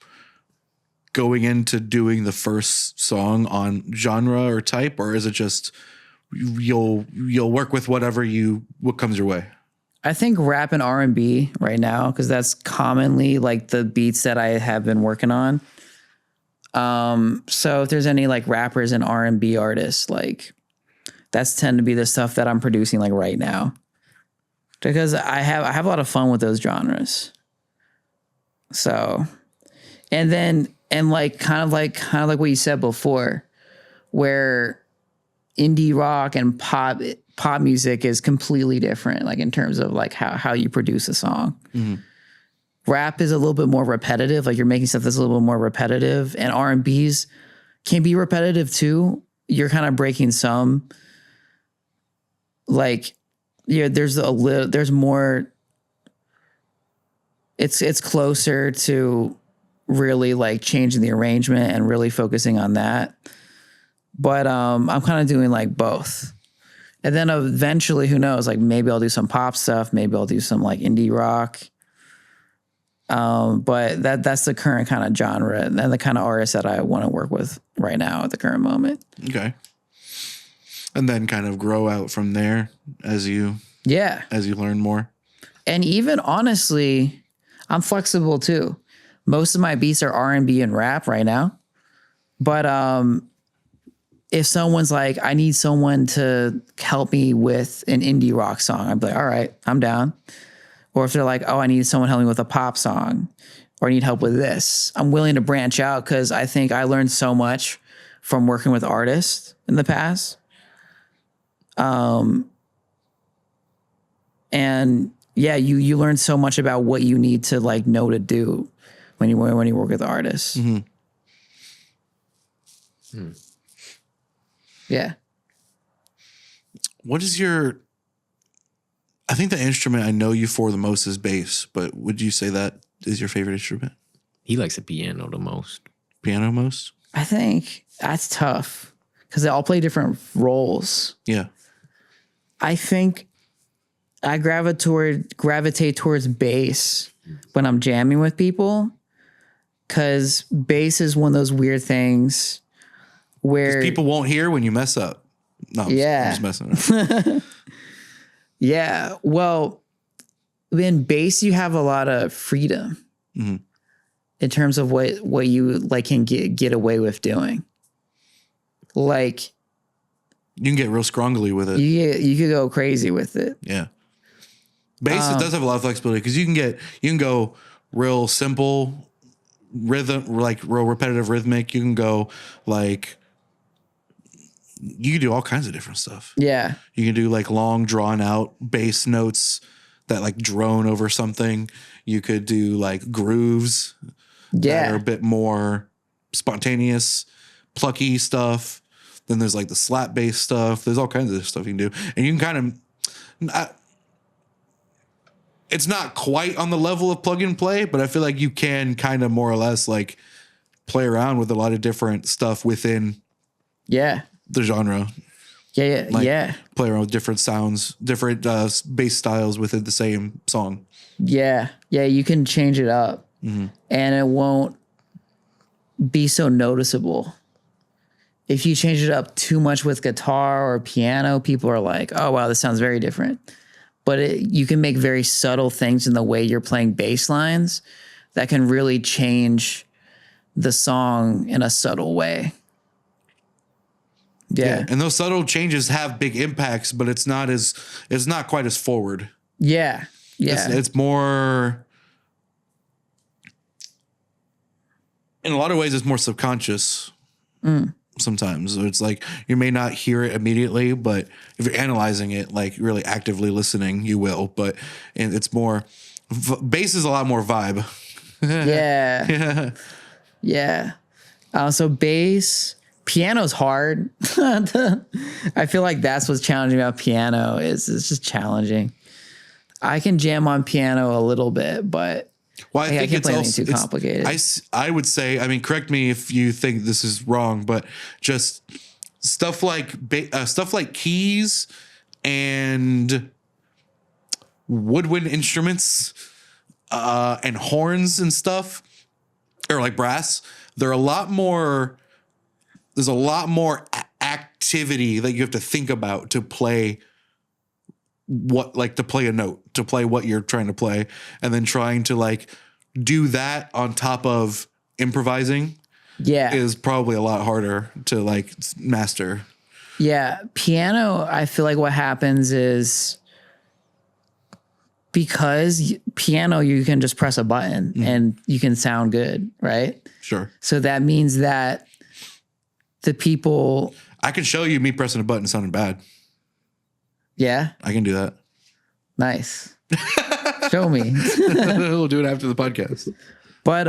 into doing the first song on genre or type, or is it just you'll work with what comes your way? I think rap and R&B right now, because that's commonly like the beats that I have been working on. So if there's any like rappers and R&B artists, like that's tend to be the stuff that I'm producing like right now, because I have a lot of fun with those genres. So, and like kind of like what you said before, where indie rock and pop music is completely different, like in terms of like how you produce a song. Mm-hmm. Rap is a little bit more repetitive, like you're making stuff that's a little bit more repetitive, and R&Bs can be repetitive too. You're kind of breaking some, like, yeah, there's more, it's closer to really like changing the arrangement and really focusing on that. But I'm kind of doing like both. And then eventually, who knows, like maybe I'll do some pop stuff, maybe I'll do some like indie rock. But that's the current kind of genre and the kind of artist that I want to work with right now at the current moment. Okay. And then kind of grow out from there as you learn more. And even honestly, I'm flexible too. Most of my beats are R&B and rap right now. But if someone's like, I need someone to help me with an indie rock song, I'd be like, all right, I'm down. Or if they're like, oh, I need someone helping with a pop song, or I need help with this, I'm willing to branch out, because I think I learned so much from working with artists in the past. And yeah, you learn so much about what you need to like know to do when you work with artists. Yeah. What is your? I think the instrument I know you for the most is bass, but would you say that is your favorite instrument? He likes the piano the most. Piano most? I think that's tough because they all play different roles. Yeah. I think I gravitate towards bass when I'm jamming with people because bass is one of those weird things where people won't hear when you mess up. No, I'm just messing up. Yeah. Well, in bass, you have a lot of freedom in terms of what you like can get away with doing. Like you can get real scrongly with it. You could go crazy with it. Yeah. Bass it does have a lot of flexibility because you can go real simple rhythm, like real repetitive rhythmic. You can go like you can do all kinds of different stuff. Yeah. You can do like long drawn out bass notes that like drone over something. You could do like grooves that are a bit more spontaneous, plucky stuff. Then there's like the slap bass stuff. There's all kinds of stuff you can do. And you can kind of, it's not quite on the level of plug and play, but I feel like you can kind of more or less like play around with a lot of different stuff within the genre. Yeah. Play around with different sounds, different bass styles within the same song. Yeah. Yeah. You can change it up and it won't be so noticeable. If you change it up too much with guitar or piano, people are like, oh, wow, this sounds very different. But you can make very subtle things in the way you're playing bass lines that can really change the song in a subtle way. Yeah. And those subtle changes have big impacts, but it's not quite as forward. Yeah. Yeah. It's more, in a lot of ways, it's more subconscious sometimes. So it's like you may not hear it immediately, but if you're analyzing it, like really actively listening, you will. And it's more, bass is a lot more vibe. Yeah. So bass, piano's hard. I feel like that's what's challenging about piano is it's just challenging. I can jam on piano a little bit, but I think can't play anything too complicated. I would say, I mean, correct me if you think this is wrong, but just stuff like keys and woodwind instruments and horns and stuff, or like brass, there's a lot more activity that you have to think about to play to play a note, to play what you're trying to play, and then trying to like do that on top of improvising is probably a lot harder to like master. Yeah. Piano, I feel like what happens is because piano, you can just press a button and you can sound good, right? Sure. So that means that the people... I can show you me pressing a button sounding bad. Yeah? I can do that. Nice. Show me. We'll do it after the podcast. But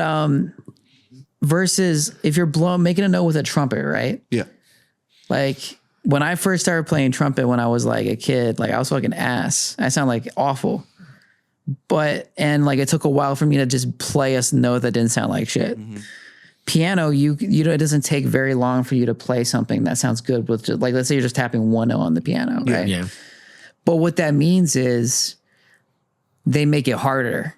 versus if you're making a note with a trumpet, right? Yeah. Like when I first started playing trumpet when I was like a kid, like I was fucking ass. I sound like awful. And like it took a while for me to just play a note that didn't sound like shit. Piano, you know, it doesn't take very long for you to play something that sounds good with just, like, let's say you're just tapping one note on the piano, right? Yeah. But what that means is they make it harder.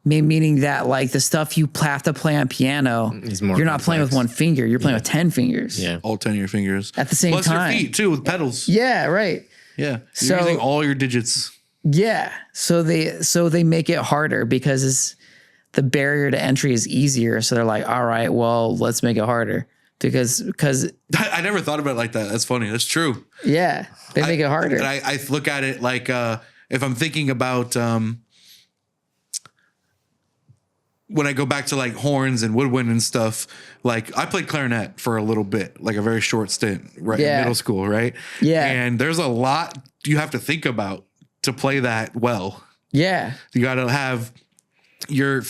Meaning that like the stuff you have to play on piano, you're not playing with one finger, you're playing with 10 fingers. Yeah. All 10 of your fingers. At the same time. Plus your feet too with pedals. Yeah, right. Yeah. You're using all your digits. Yeah. So they make it harder because the barrier to entry is easier. So they're like, all right, well, let's make it harder because I never thought about it like that. That's funny. That's true. Yeah. They make it harder. And I look at it like, if I'm thinking about, when I go back to like horns and woodwind and stuff, like I played clarinet for a little bit, like a very short stint, right? In middle school. Right. Yeah. And there's a lot you have to think about to play that well. Yeah. You got to have your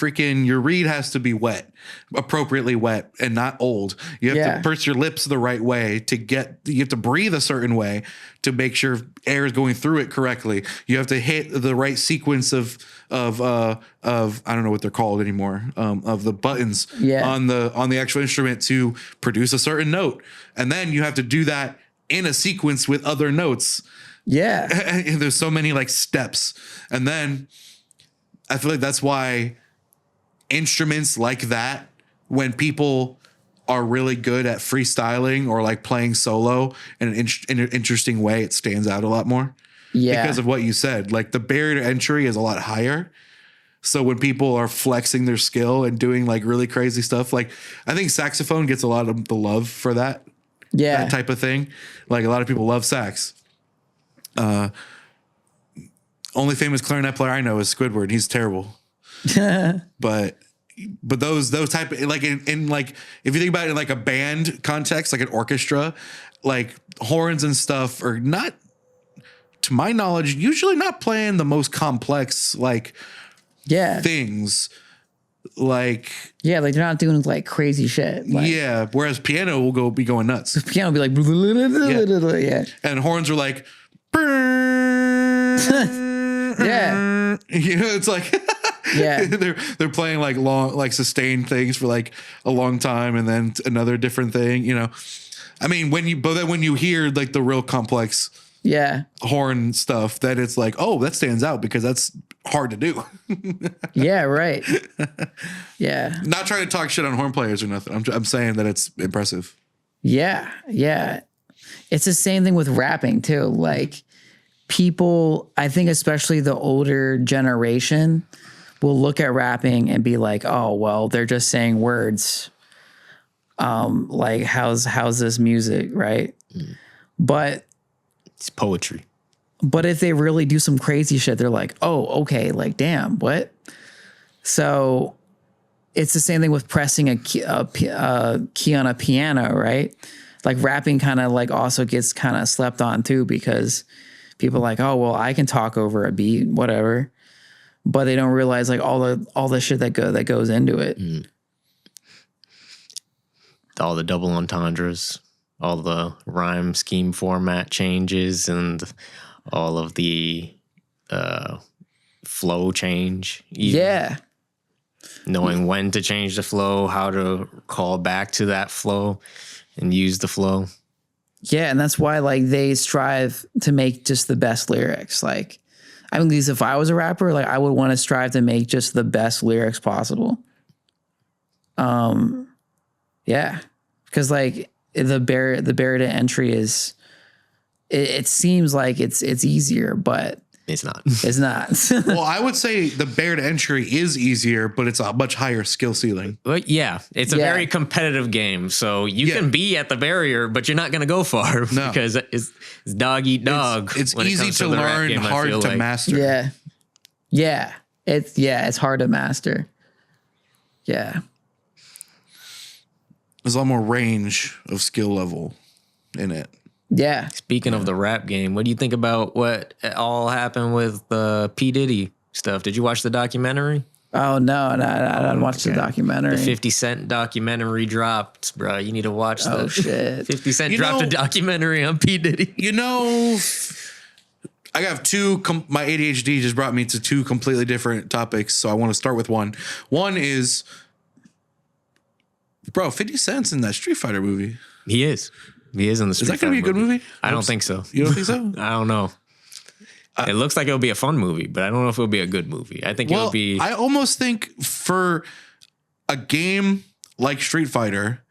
reed has to be wet, appropriately wet, and not old. You have to purse your lips the right way you have to breathe a certain way to make sure air is going through it correctly. You have to hit the right sequence of I don't know what they're called anymore, of the buttons on the actual instrument to produce a certain note. And then you have to do that in a sequence with other notes. Yeah. And there's so many like steps. And then I feel like that's why instruments like that, when people are really good at freestyling or like playing solo in an interesting way, it stands out a lot more. Yeah. Because of what you said. Like the barrier to entry is a lot higher. So when people are flexing their skill and doing like really crazy stuff, like I think saxophone gets a lot of the love for that. Yeah. That type of thing. Like a lot of people love sax. Only famous clarinet player I know is Squidward. He's terrible. but those type of like in like if you think about it in like a band context, like an orchestra, like horns and stuff are not, to my knowledge, usually not playing the most complex like things. Like like they're not doing like crazy shit. Like, whereas piano will be going nuts. The piano will be like and horns are like yeah. You know, it's like they're playing like long, like sustained things for like a long time, and then another different thing. You know, I mean, when you hear like the real complex horn stuff, that it's like, oh, that stands out because that's hard to do. Yeah, right. Yeah. Not trying to talk shit on horn players or nothing. I'm saying that it's impressive. Yeah, yeah. It's the same thing with rapping too. Like people, I think especially the older generation will look at rapping and be like, oh, well, they're just saying words. Like how's this music, right? But it's poetry. But if they really do some crazy shit, they're like, oh, okay, like, damn, what? So it's the same thing with pressing a key on a piano, right? Like rapping kind of like also gets kind of slept on too, because people are like, oh, well, I can talk over a beat, whatever. But they don't realize like all the shit that goes into it. All the double entendres, all the rhyme scheme format changes, and all of the flow change. Yeah. Knowing when to change the flow, how to call back to that flow and use the flow. Yeah, and that's why like they strive to make just the best lyrics. Like, I mean, if I was a rapper, like I would want to strive to make just the best lyrics possible. Yeah, because like the barrier to entry is, it seems like it's easier, but it's not. It's not. Well, I would say the barrier to entry is easier, but it's a much higher skill ceiling. But yeah, it's a very competitive game. So you can be at the barrier, but you're not going to go far because it's dog eat dog. It's easy to learn, hard to master. Yeah. Yeah. It's hard to master. Yeah. There's a lot more range of skill level in it. Yeah. Speaking of the rap game, what do you think about what all happened with the P. Diddy stuff? Did you watch the documentary? Oh, no, I didn't watch the documentary. The 50 Cent documentary dropped, bro. You need to watch that. Oh, shit. 50 Cent dropped a documentary on P. Diddy. You know, I have my ADHD just brought me to two completely different topics, so I want to start with one. One is, bro, 50 Cent's in that Street Fighter movie. He is. He is in the Street Fighter. Is that going to be a good movie? I don't think so. You don't think so? I don't know. It looks like it'll be a fun movie, but I don't know if it'll be a good movie. I think it'll be. I almost think for a game like Street Fighter,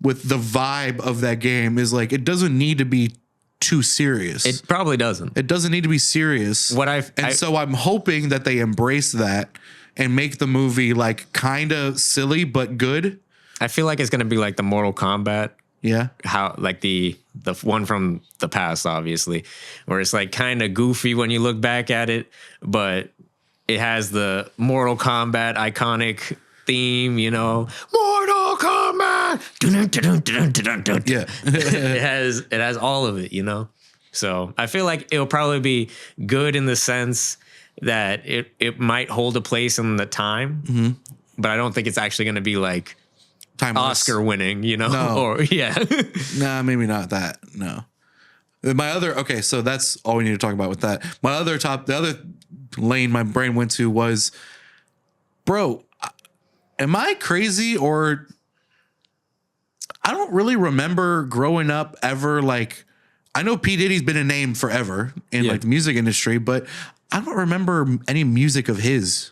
with the vibe of that game, is like it doesn't need to be too serious. It probably doesn't. It doesn't need to be serious. So I'm hoping that they embrace that and make the movie like kind of silly but good. I feel like it's going to be like the Mortal Kombat. Yeah. How like the one from the past, obviously, where it's like kind of goofy when you look back at it, but it has the Mortal Kombat iconic theme, you know, Mortal Kombat. Yeah. it has all of it, you know. So I feel like it'll probably be good in the sense that it might hold a place in the time, but I don't think it's actually going to be like Timeless. Oscar winning, you know? No. Or yeah. Nah, maybe not that. No. Okay, so that's all we need to talk about with that. The other lane my brain went to was, bro, am I crazy, or I don't really remember growing up ever, like, I know P. Diddy's been a name forever in like the music industry, but I don't remember any music of his.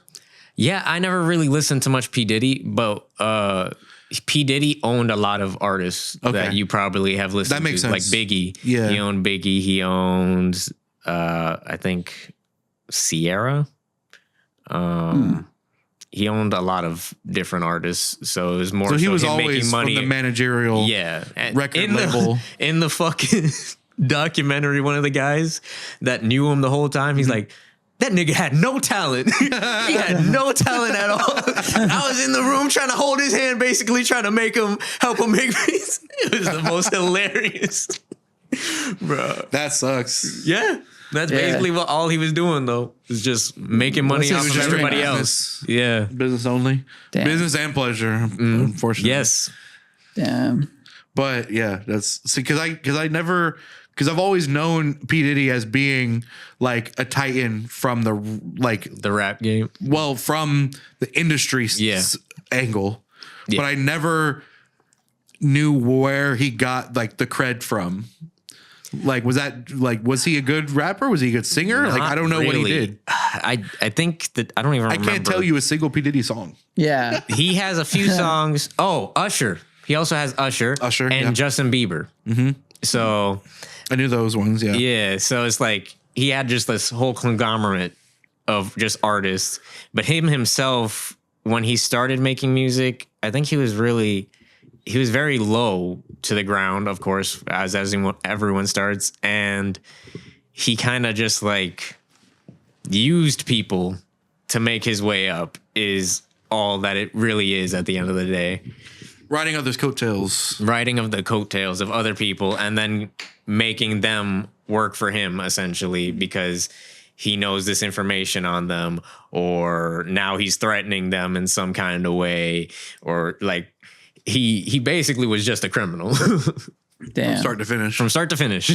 Yeah, I never really listened to much P. Diddy, but P. Diddy owned a lot of artists that you probably have listened that makes to. sense. Like Biggie. Yeah. He owned Biggie. He owned, I think, Sierra. He owned a lot of different artists. So it was more So he was him always making money. from the managerial record label. In the fucking documentary, one of the guys that knew him the whole time, he's like, that nigga had no talent. He had no talent at all. I was in the room trying to hold his hand, basically trying to help him make beats. It was the most hilarious. Bro. That sucks. Yeah. That's basically what all he was doing, though, is just making money off of everybody else. Yeah. Business only. Damn. Business and pleasure, unfortunately. Yes. Damn. But yeah, because I've always known P. Diddy as being like a titan from The rap game. well, from the industry angle, but I never knew where he got like the cred from. Like, was he a good rapper? Was he a good singer? Not like, I don't know what he really. did. I think that I don't even remember. I can't tell you a single P. Diddy song. Yeah. He has a few songs. Oh, Usher. He also has Usher and Justin Bieber. Mm-hmm. So I knew those ones. Yeah. yeah, so it's like he had just this whole conglomerate of just artists. But him himself, when he started making music, I think he was very low to the ground, of course, as everyone starts. And he kind of just like used people to make his way up is all that it really is at the end of the day. Riding others' coattails. Riding of the coattails of other people and then making them work for him, essentially, because he knows this information on them, or now he's threatening them in some kind of way, or like he basically was just a criminal. Damn. From start to finish.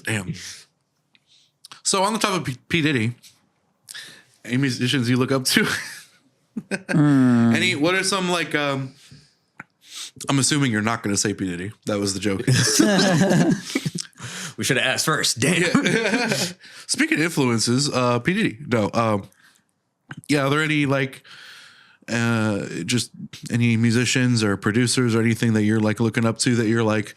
Damn. So on the top of P. Diddy, any musicians you look up to? What are some like I'm assuming you're not going to say P. Diddy. That was the joke. We should have asked first. Damn. Yeah. Speaking of influences, P. Diddy. No. Are there any like just any musicians or producers or anything that you're like looking up to that you're like,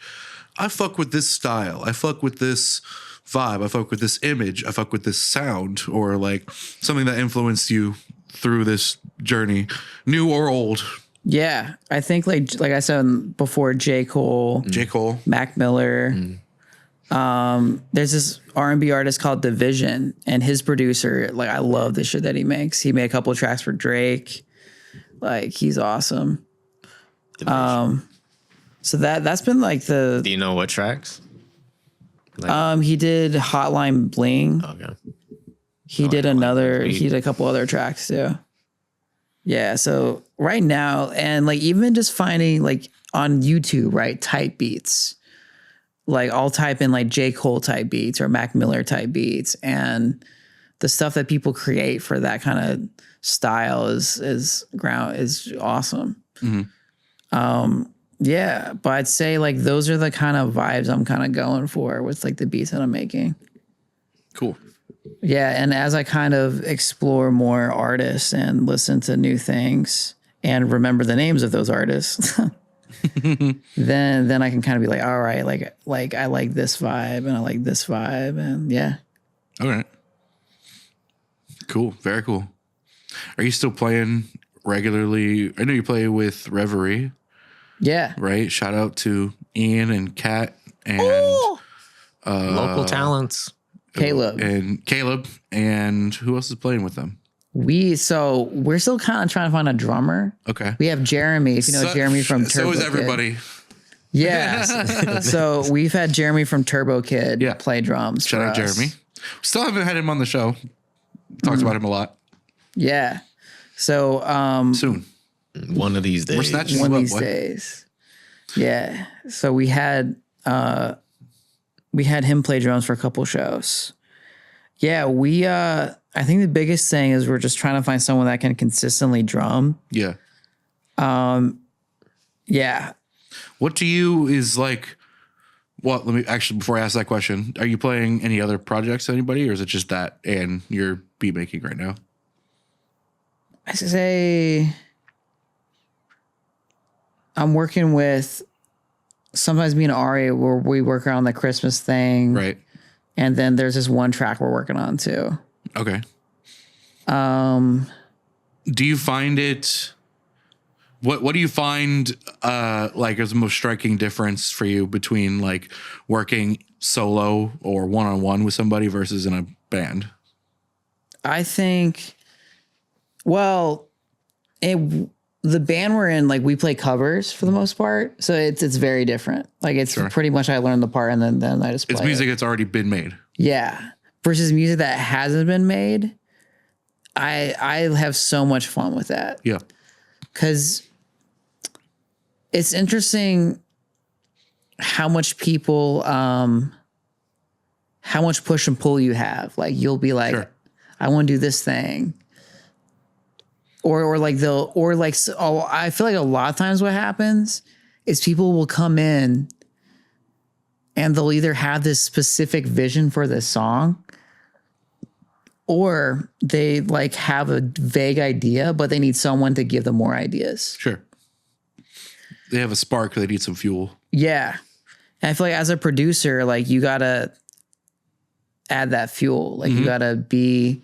I fuck with this style, I fuck with this vibe, I fuck with this image, I fuck with this sound, or like something that influenced you through this journey, new or old? Yeah. I think like I said before, J. Cole, Mac Miller. There's this R&B artist called Division, and his producer, like, I love the shit that he makes. He made a couple of tracks for Drake. Like, he's awesome. So that's been like the. Do you know what tracks? Like, he did Hotline Bling. okay. He did a couple other tracks too. Yeah. So right now, and like even just finding like on YouTube, right, type beats. Like I'll type in like J. Cole type beats or Mac Miller type beats, and the stuff that people create for that kind of style is awesome. Mm-hmm. Yeah, but I'd say like those are the kind of vibes I'm kind of going for with like the beats that I'm making. Cool. Yeah, and as I kind of explore more artists and listen to new things and remember the names of those artists, then I can kind of be like, all right, like I like this vibe and I like this vibe, and yeah. All right. Cool. Very cool. Are you still playing regularly? I know you play with Reverie. Yeah. Right. Shout out to Ian and Kat and local talents. Caleb. And who else is playing with them? We're still kind of trying to find a drummer. Okay. We have Jeremy, if you know Jeremy from Turbo So is Kid. everybody. Yeah. So we've had Jeremy from Turbo Kid play drums. Shout out Jeremy. We still haven't had him on the show. Talks about him a lot. Yeah. So Soon. One of these days. We're snatching one him of up, these boy. days. Yeah. So we had him play drums for a couple shows. Yeah, I think the biggest thing is we're just trying to find someone that can consistently drum. Yeah. Yeah. What to you is like, well, let me actually, before I ask that question, are you playing any other projects, anybody, or is it just that and you're beat making right now? I say I'm working with sometimes me and Ari where we work around the Christmas thing. Right. And then there's this one track we're working on too. Okay. Do you find it, what do you find like is the most striking difference for you between like working solo or one-on-one with somebody versus in a band? I think, well, the band we're in, like we play covers for the most part. So it's very different. Like it's pretty much I learn the part and then I just play It's music that's already been made. Yeah. Versus music that hasn't been made. I have so much fun with that. Yeah. Because it's interesting how much people, how much push and pull you have. Like you'll be like, Sure. I want to do this thing. I feel like a lot of times what happens is people will come in and they'll either have this specific vision for this song or they like have a vague idea, but they need someone to give them more ideas. Sure. They have a spark. They need some fuel. Yeah. And I feel like as a producer, like you got to add that fuel. Like you got to be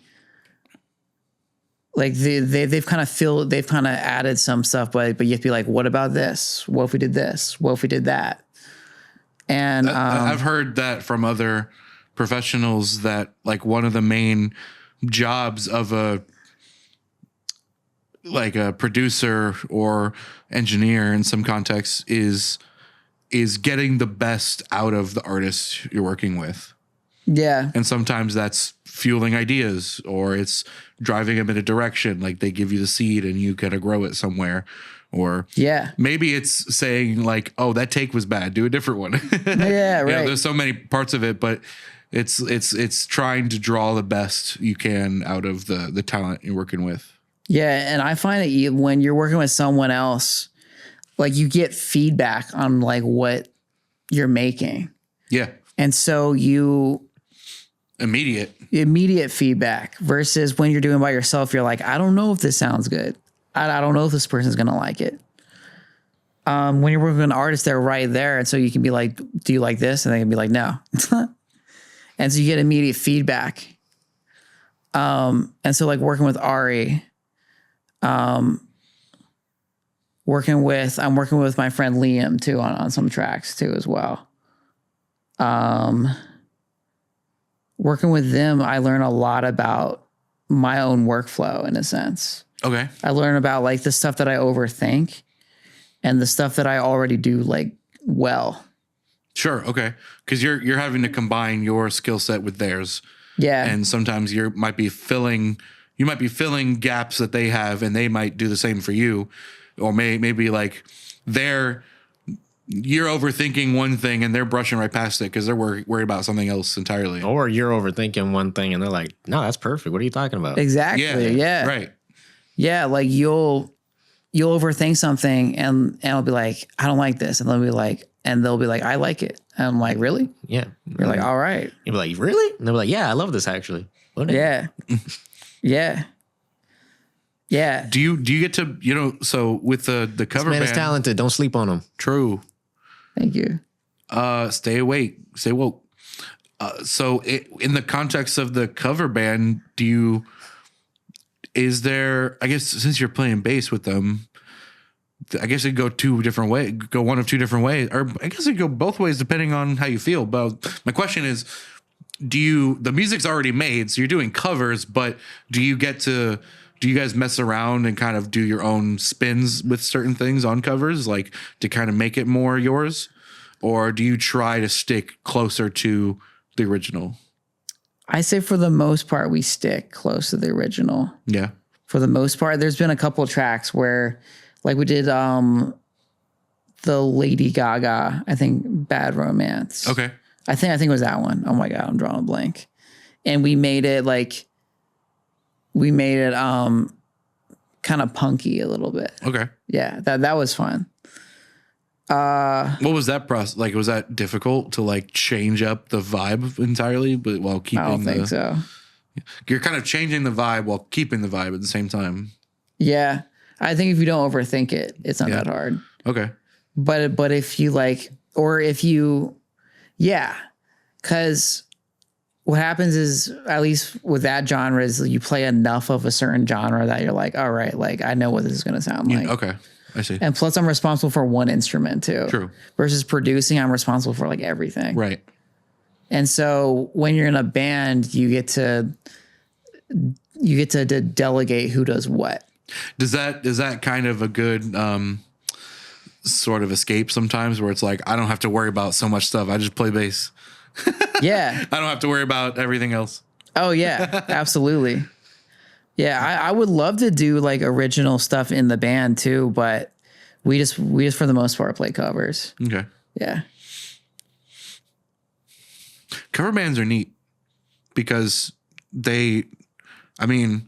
like they've kind of added some stuff, but you have to be like, what about this? What if we did this? What if we did that? And I've heard that from other professionals that like one of the main jobs of a producer or engineer in some contexts is getting the best out of the artist you're working with. yeah, And sometimes that's fueling ideas or it's driving them in a direction. Like they give you the seed and you gotta grow it somewhere. Or maybe it's saying like, oh, that take was bad. Do a different one. Yeah, right. You know, there's so many parts of it, but it's trying to draw the best you can out of the talent you're working with. Yeah, and I find that when you're working with someone else, like you get feedback on like what you're making. Yeah. And so you immediate feedback versus when you're doing it by yourself, you're like, I don't know if this sounds good. I don't know if this person's going to like it. When you're working with an artist, they're right there. And so you can be like, do you like this? And they can be like, no. And so you get immediate feedback. And so like working with Ari, I'm working with my friend Liam too on some tracks too as well. Working with them, I learn a lot about my own workflow in a sense. Okay. I learn about like the stuff that I overthink and the stuff that I already do like well. Sure. Okay. Because you're having to combine your skill set with theirs. Yeah. And sometimes you might be filling gaps that they have, and they might do the same for you, or maybe like you're overthinking one thing and they're brushing right past it because they're worried about something else entirely. Or you're overthinking one thing and they're like, no, that's perfect. What are you talking about? Exactly. Yeah. Right. Yeah. Like you'll overthink something and I'll be like, I don't like this. And they'll be like, I like it. And I'm like, really? Yeah. You're like, all right. You'll be like, really? And they'll be like, yeah, I love this actually. Yeah. Yeah. Yeah. Do you get to, so with the cover This man band, is talented. Don't sleep on him. True. Thank you. Stay awake, stay woke. In the context of the cover band, is there, I guess since you're playing bass with them, I guess it'd go one of two different ways, or I guess it'd go both ways depending on how you feel. But my question is, the music's already made, so you're doing covers, but do you guys mess around and kind of do your own spins with certain things on covers, like to kind of make it more yours? Or do you try to stick closer to the original? I say for the most part, we stick close to the original. Yeah. For the most part, there's been a couple of tracks where, like we did the Lady Gaga, I think Bad Romance. Okay. I think it was that one. Oh my God, I'm drawing a blank. And we made it kind of punky a little bit. Okay. Yeah, that was fun. What was that process like? Was that difficult to like change up the vibe entirely, but while keeping? I don't think so. You're kind of changing the vibe while keeping the vibe at the same time. Yeah, I think if you don't overthink it, it's not that hard. Okay. But if you because what happens is, at least with that genre, is you play enough of a certain genre that you're like, all right, like I know what this is going to sound like. Okay. I see. And plus I'm responsible for one instrument too. True. Versus producing, I'm responsible for like everything. Right. And so when you're in a band, you get to delegate who does what. Is that kind of a good sort of escape sometimes, where it's like, I don't have to worry about so much stuff. I just play bass. Yeah. I don't have to worry about everything else. Oh yeah, absolutely. Yeah, I would love to do like original stuff in the band too, but we just for the most part play covers. Okay. Yeah. Cover bands are neat because they get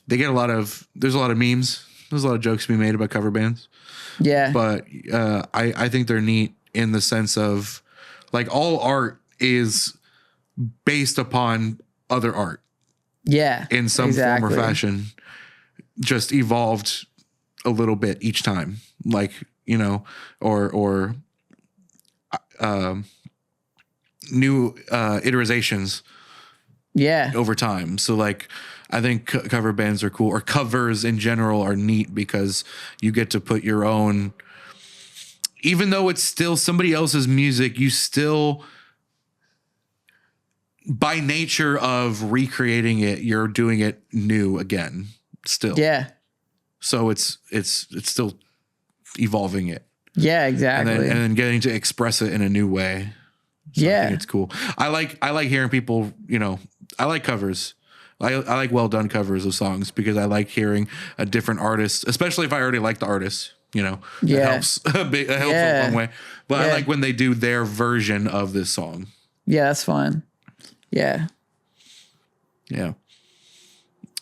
there's a lot of memes. There's a lot of jokes to be made about cover bands. Yeah. But I think they're neat in the sense of like all art is based upon other art. Yeah. In some form or fashion, just evolved a little bit each time. Like, or new iterations. Yeah. Over time. So like, I think cover bands are cool, or covers in general are neat because you get to put your own, even though it's still somebody else's music, you still, by nature of recreating it, you're doing it new again still. Yeah. So it's still evolving it. Yeah, exactly. And then getting to express it in a new way. So I think it's cool. I like hearing people, I like covers. I like well done covers of songs because I like hearing a different artist, especially if I already like the artist. It helps. It helps a long way. But I like when they do their version of this song. Yeah, that's fun. Yeah. Yeah.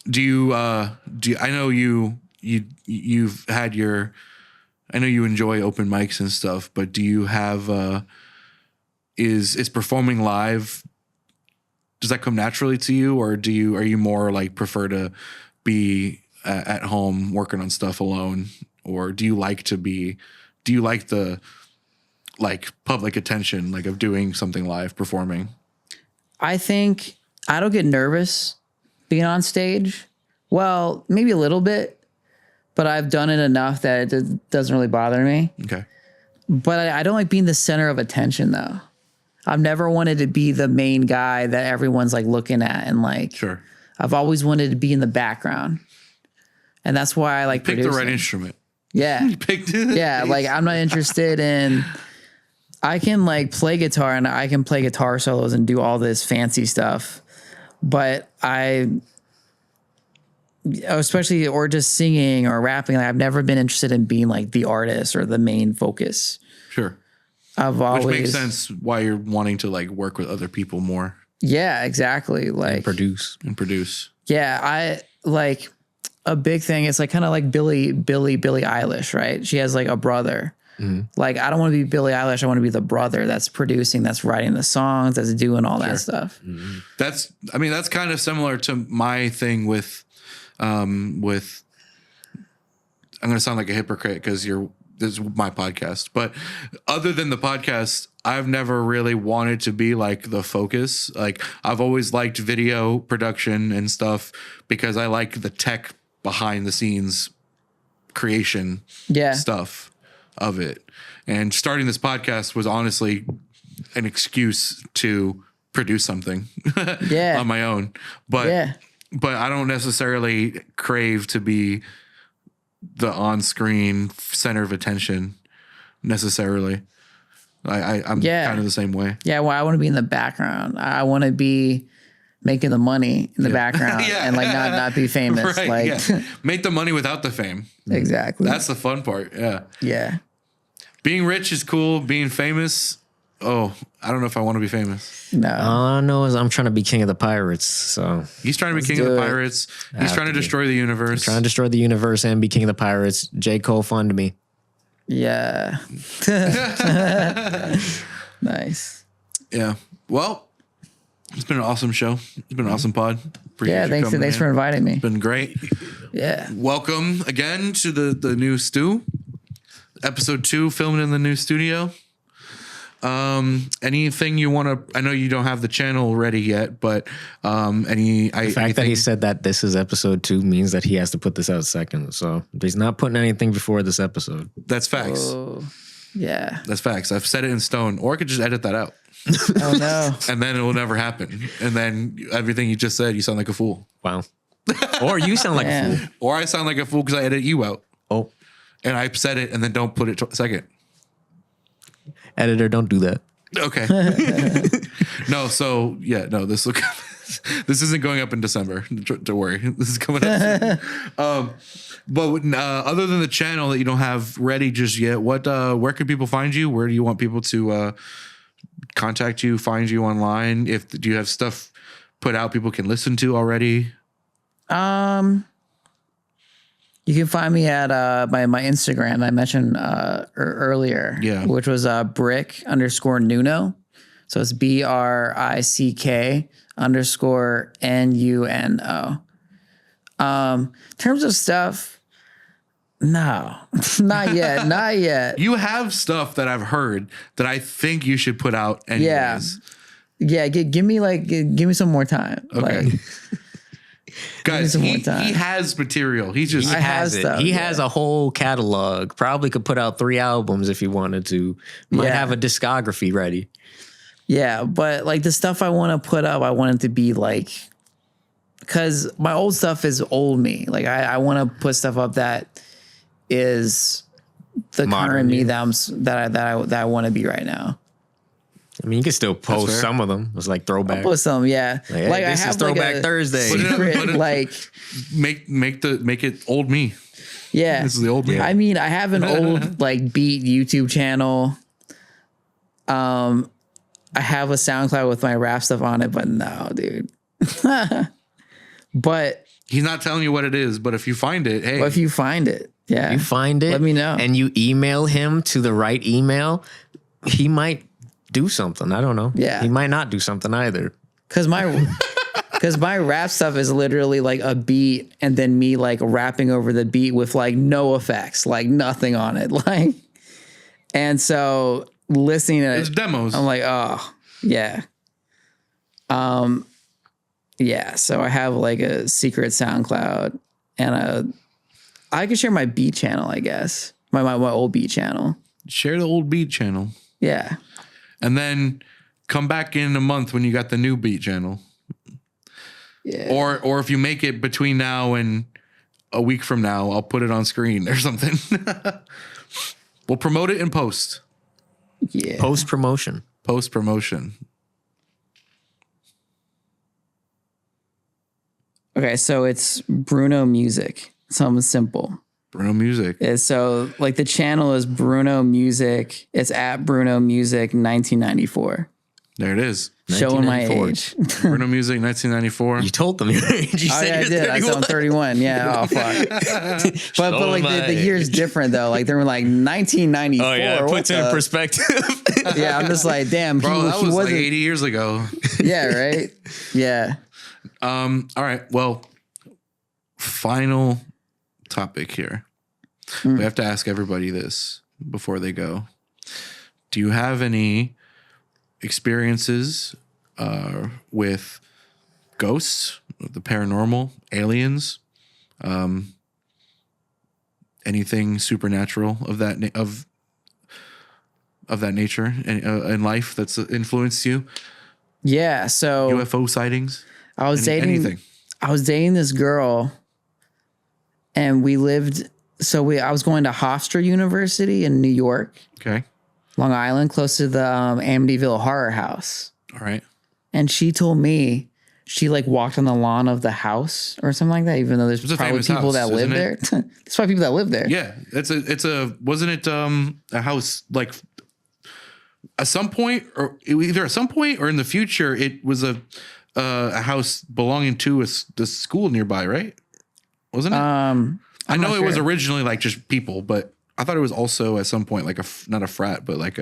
Do you I know you've had I know you enjoy open mics and stuff, but do you have is performing live, does that come naturally to you, or are you more like prefer to be at home working on stuff alone, or do you like the like public attention, like of doing something live, performing? I think I don't get nervous being on stage. Well, maybe a little bit, but I've done it enough that it doesn't really bother me. Okay. But I don't like being the center of attention though. I've never wanted to be the main guy that everyone's like looking at, and like, sure. I've always wanted to be in the background. And that's why I like pick the right instrument. Yeah. Yeah. Like I'm not interested in, I can like play guitar and I can play guitar solos and do all this fancy stuff, but especially, or just singing or rapping, like I've never been interested in being like the artist or the main focus. Sure. Which makes sense why you're wanting to like work with other people more. Yeah, exactly. Like and produce. Yeah. I like a big thing. It's like kind of like Billie Eilish, right? She has like a brother. Mm-hmm. Like, I don't want to be Billie Eilish. I want to be the brother that's producing, that's writing the songs, that's doing all that stuff. Mm-hmm. That's kind of similar to my thing with I'm going to sound like a hypocrite because this is my podcast, but other than the podcast, I've never really wanted to be like the focus. Like I've always liked video production and stuff because I like the tech behind the scenes creation stuff of it. And starting this podcast was honestly an excuse to produce something on my own. But I don't necessarily crave to be the on-screen center of attention necessarily. I'm kind of the same way. Yeah, well, I want to be in the background. I want to be making the money in the background and like not be famous. Right, like make the money without the fame. Exactly. That's the fun part. Yeah. Yeah. Being rich is cool. Being famous, I don't know if I want to be famous. No. All I know is I'm trying to be king of the pirates. So He's trying to be king of the pirates. He's trying to destroy the universe. trying to destroy the universe and be king of the pirates. J. Cole fund me. Yeah. Nice. Yeah. Well, it's been an awesome show. It's been an awesome pod. Appreciate you Thanks coming for inviting me. It's been great. Yeah. Welcome again to the new stew. Episode 2, filmed in the new studio. Anything you want to? I know you don't have the channel ready yet, but The fact that he said that this is episode 2 means that he has to put this out second. So he's not putting anything before this episode. That's facts. Oh, yeah. That's facts. I've set it in stone, or I could just edit that out. Oh no. And then it will never happen. And then everything you just said, you sound like a fool. Wow. Or you sound like a fool. Or I sound like a fool because I edit you out. Oh, And I said it and then don't put it second. editor, don't do that. Okay. This isn't going up in December. Don't worry. This is coming up soon. But other than the channel that you don't have ready just yet, where can people find you? Where do you want people to contact you, find you online? Do you have stuff put out people can listen to already? You can find me at my Instagram I mentioned earlier, which was brick_Nuno. So it's BRICK_NUNO. In terms of stuff, no, not yet, not yet. You have stuff that I've heard that I think you should put out anyways. Yeah. Give me some more time. Okay. Like, guys, he has material. He has it. stuff, He has a whole catalog. Probably could put out 3 albums if he wanted to. Might have a discography ready. Yeah, but like the stuff I want to put up, I want it to be like, because my old stuff is old me. Like I want to put stuff up that is the Modern current me you. that I want to be right now. I mean, you can still post some of them. It's like throwback. Put some, yeah. Like I this have is Throwback Thursday. secret, like make it old me. yeah. This is the old me. I mean, I have an old like beat YouTube channel. I have a SoundCloud with my rap stuff on it, but no, dude. But he's not telling you what it is, but if you find it, hey. if you find it, yeah. You find it. Let me know. And you email him to the right email, he might do something. I don't know. Yeah. He might not do something either. Because my rap stuff is literally like a beat and then me like rapping over the beat with like no effects, like nothing on it. Like, and so listening to It's demos. I'm like, oh yeah. Yeah. So I have like a secret SoundCloud and I could share my beat channel, I guess. My old beat channel. Share the old beat channel. Yeah. And then come back in a month when you got the new beat channel. Yeah. Or if you make it between now and a week from now, I'll put it on screen or something. We'll promote it in post. Yeah. Post promotion. Post promotion. Okay, so it's Bruno Music. Something simple. Bruno Music. So like the channel is Bruno Music. It's at Bruno Music 1994. There it is. Showing my age. Bruno Music 1994. You told them your age. You Oh, said yeah, I you're did. I said I'm 31. Yeah. Oh, fuck. but like the year's different though. Like they were like 1994. Oh yeah, it What puts it in the- perspective. Yeah, I'm just like, damn. Bro, that he was like wasn't. 80 years ago. Yeah. Right. Yeah. All right. Well, final topic here. We have to ask everybody this before they go. Do you have any experiences with ghosts, the paranormal, aliens, anything supernatural of that of that nature in life that's influenced you? Yeah. So UFO sightings? I was dating. Anything? I was dating this girl, and we lived. So I was going to Hofstra University in New York, Okay. Long Island, close to the Amityville Horror House. All right. And she told me she like walked on the lawn of the house or something like that, even though there's It's a probably famous people house, that live isn't there. it? There's probably people that live there. Yeah, it's a wasn't it a house like at some point or either at some point or in the future it was a house belonging to the school nearby, right? Wasn't it? I know it was originally like just people, but I thought it was also at some point like not a frat, but like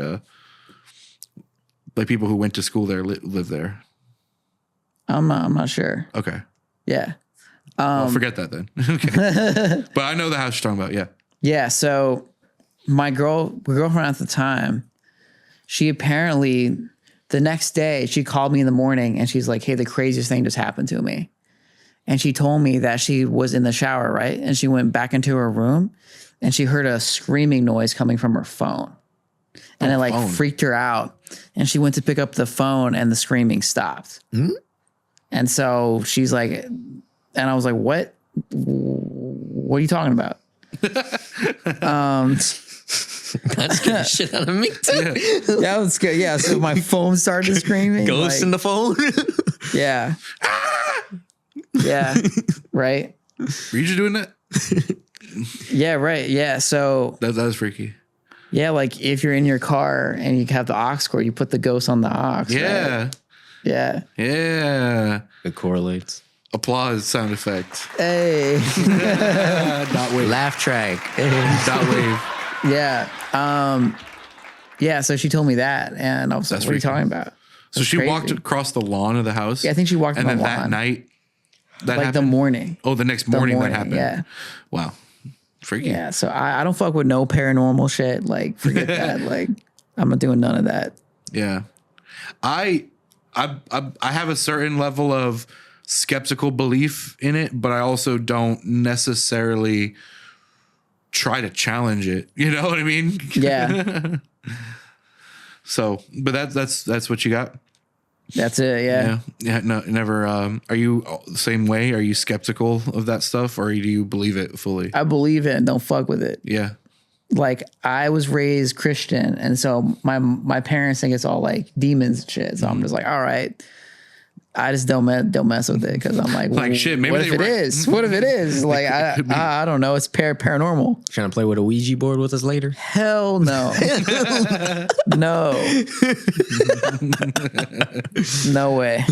people who went to school there live there. I'm not sure. Okay. Yeah. Well, forget that then. Okay. But I know the house you're talking about. Yeah. Yeah. So my girlfriend at the time, she apparently the next day she called me in the morning and she's like, "Hey, the craziest thing just happened to me." And she told me that she was in the shower, right? And she went back into her room and she heard a screaming noise coming from her phone. And it like freaked her out. And she went to pick up the phone and the screaming stopped. Mm-hmm. And so she's like, and I was like, what? What are you talking about? That scared the shit out of me too. That was good. Yeah. So my phone started screaming. Ghost in the phone. Yeah. Yeah. Right. Were you just doing that? Yeah. Right. Yeah. So that was freaky. Yeah. Like if you're in your car and you have the aux cord, you put the ghost on the aux. Yeah. Right? Yeah. Yeah. It correlates. Applause sound effect. Hey. Dot wave. Laugh track. Dot wave. Yeah. Yeah. So she told me that, and I was like, "What are you talking about?" So she walked across the lawn of the house. Yeah, I think she walked on the lawn. And then that night, that like happened? the morning. Oh, the next morning that happened. Yeah. Wow. Freaky. Yeah. So I don't fuck with no paranormal shit. Like forget that. Like I'm not doing none of that. Yeah. I have a certain level of skeptical belief in it, but I also don't necessarily try to challenge it. You know what I mean? Yeah. So, but that's what you got. That's it. Yeah. Yeah. No, never. Are you the same way? Are you skeptical of that stuff, or do you believe it fully? I believe it and don't fuck with it. Yeah. Like I was raised Christian, and so my parents think it's all like demons and shit. So I'm just like, all right. I just don't mess with it because I'm like shit. Maybe what if it is? What if it is? Like I don't know. It's paranormal. Trying to play with a Ouija board with us later? Hell no. No. No way.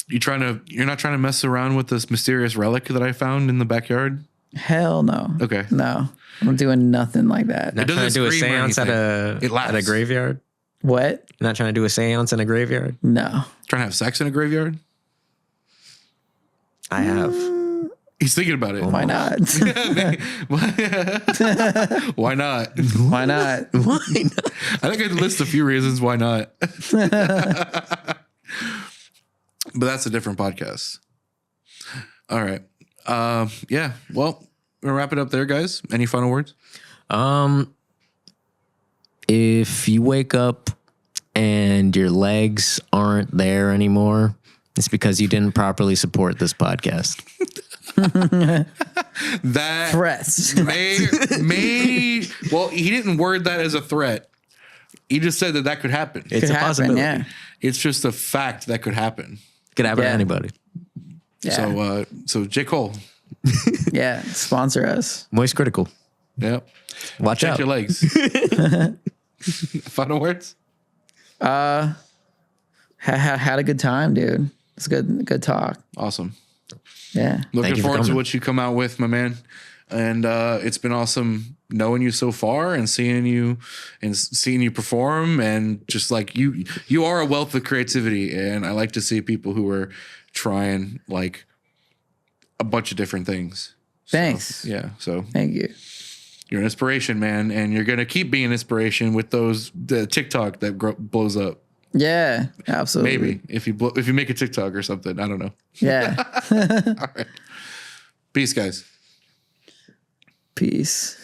You're not trying to mess around with this mysterious relic that I found in the backyard? Hell no. Okay. No. I'm doing nothing like that. Not trying to do a seance at a graveyard? What? Not trying to do a seance in a graveyard? No. Trying to have sex in a graveyard? I have. He's thinking about it. Why not? Why not? Why not? Why not? I think I could list a few reasons why not. But that's a different podcast. All right. Yeah. Well, we're gonna wrap it up there, guys. Any final words? If you wake up and your legs aren't there anymore, it's because you didn't properly support this podcast. That threats may well, he didn't word that as a threat. He just said that could happen. It's a possibility. Yeah. It's just a fact that could happen. Could happen to anybody. Yeah. So J. Cole. Yeah. Sponsor us. Moist Critical. Yep. Watch Check out. your legs. Final words? Had a good time, dude. It's good talk. Awesome. Yeah. Looking forward to what you come out with, my man. And it's been awesome knowing you so far and seeing you perform, and just like you are a wealth of creativity, and I like to see people who are trying like a bunch of different things. Thanks. So Thank you. You're an inspiration, man, and you're gonna keep being an inspiration with the TikTok that blows up. Yeah, absolutely. Maybe if you make a TikTok or something, I don't know. Yeah. All right. Peace, guys. Peace.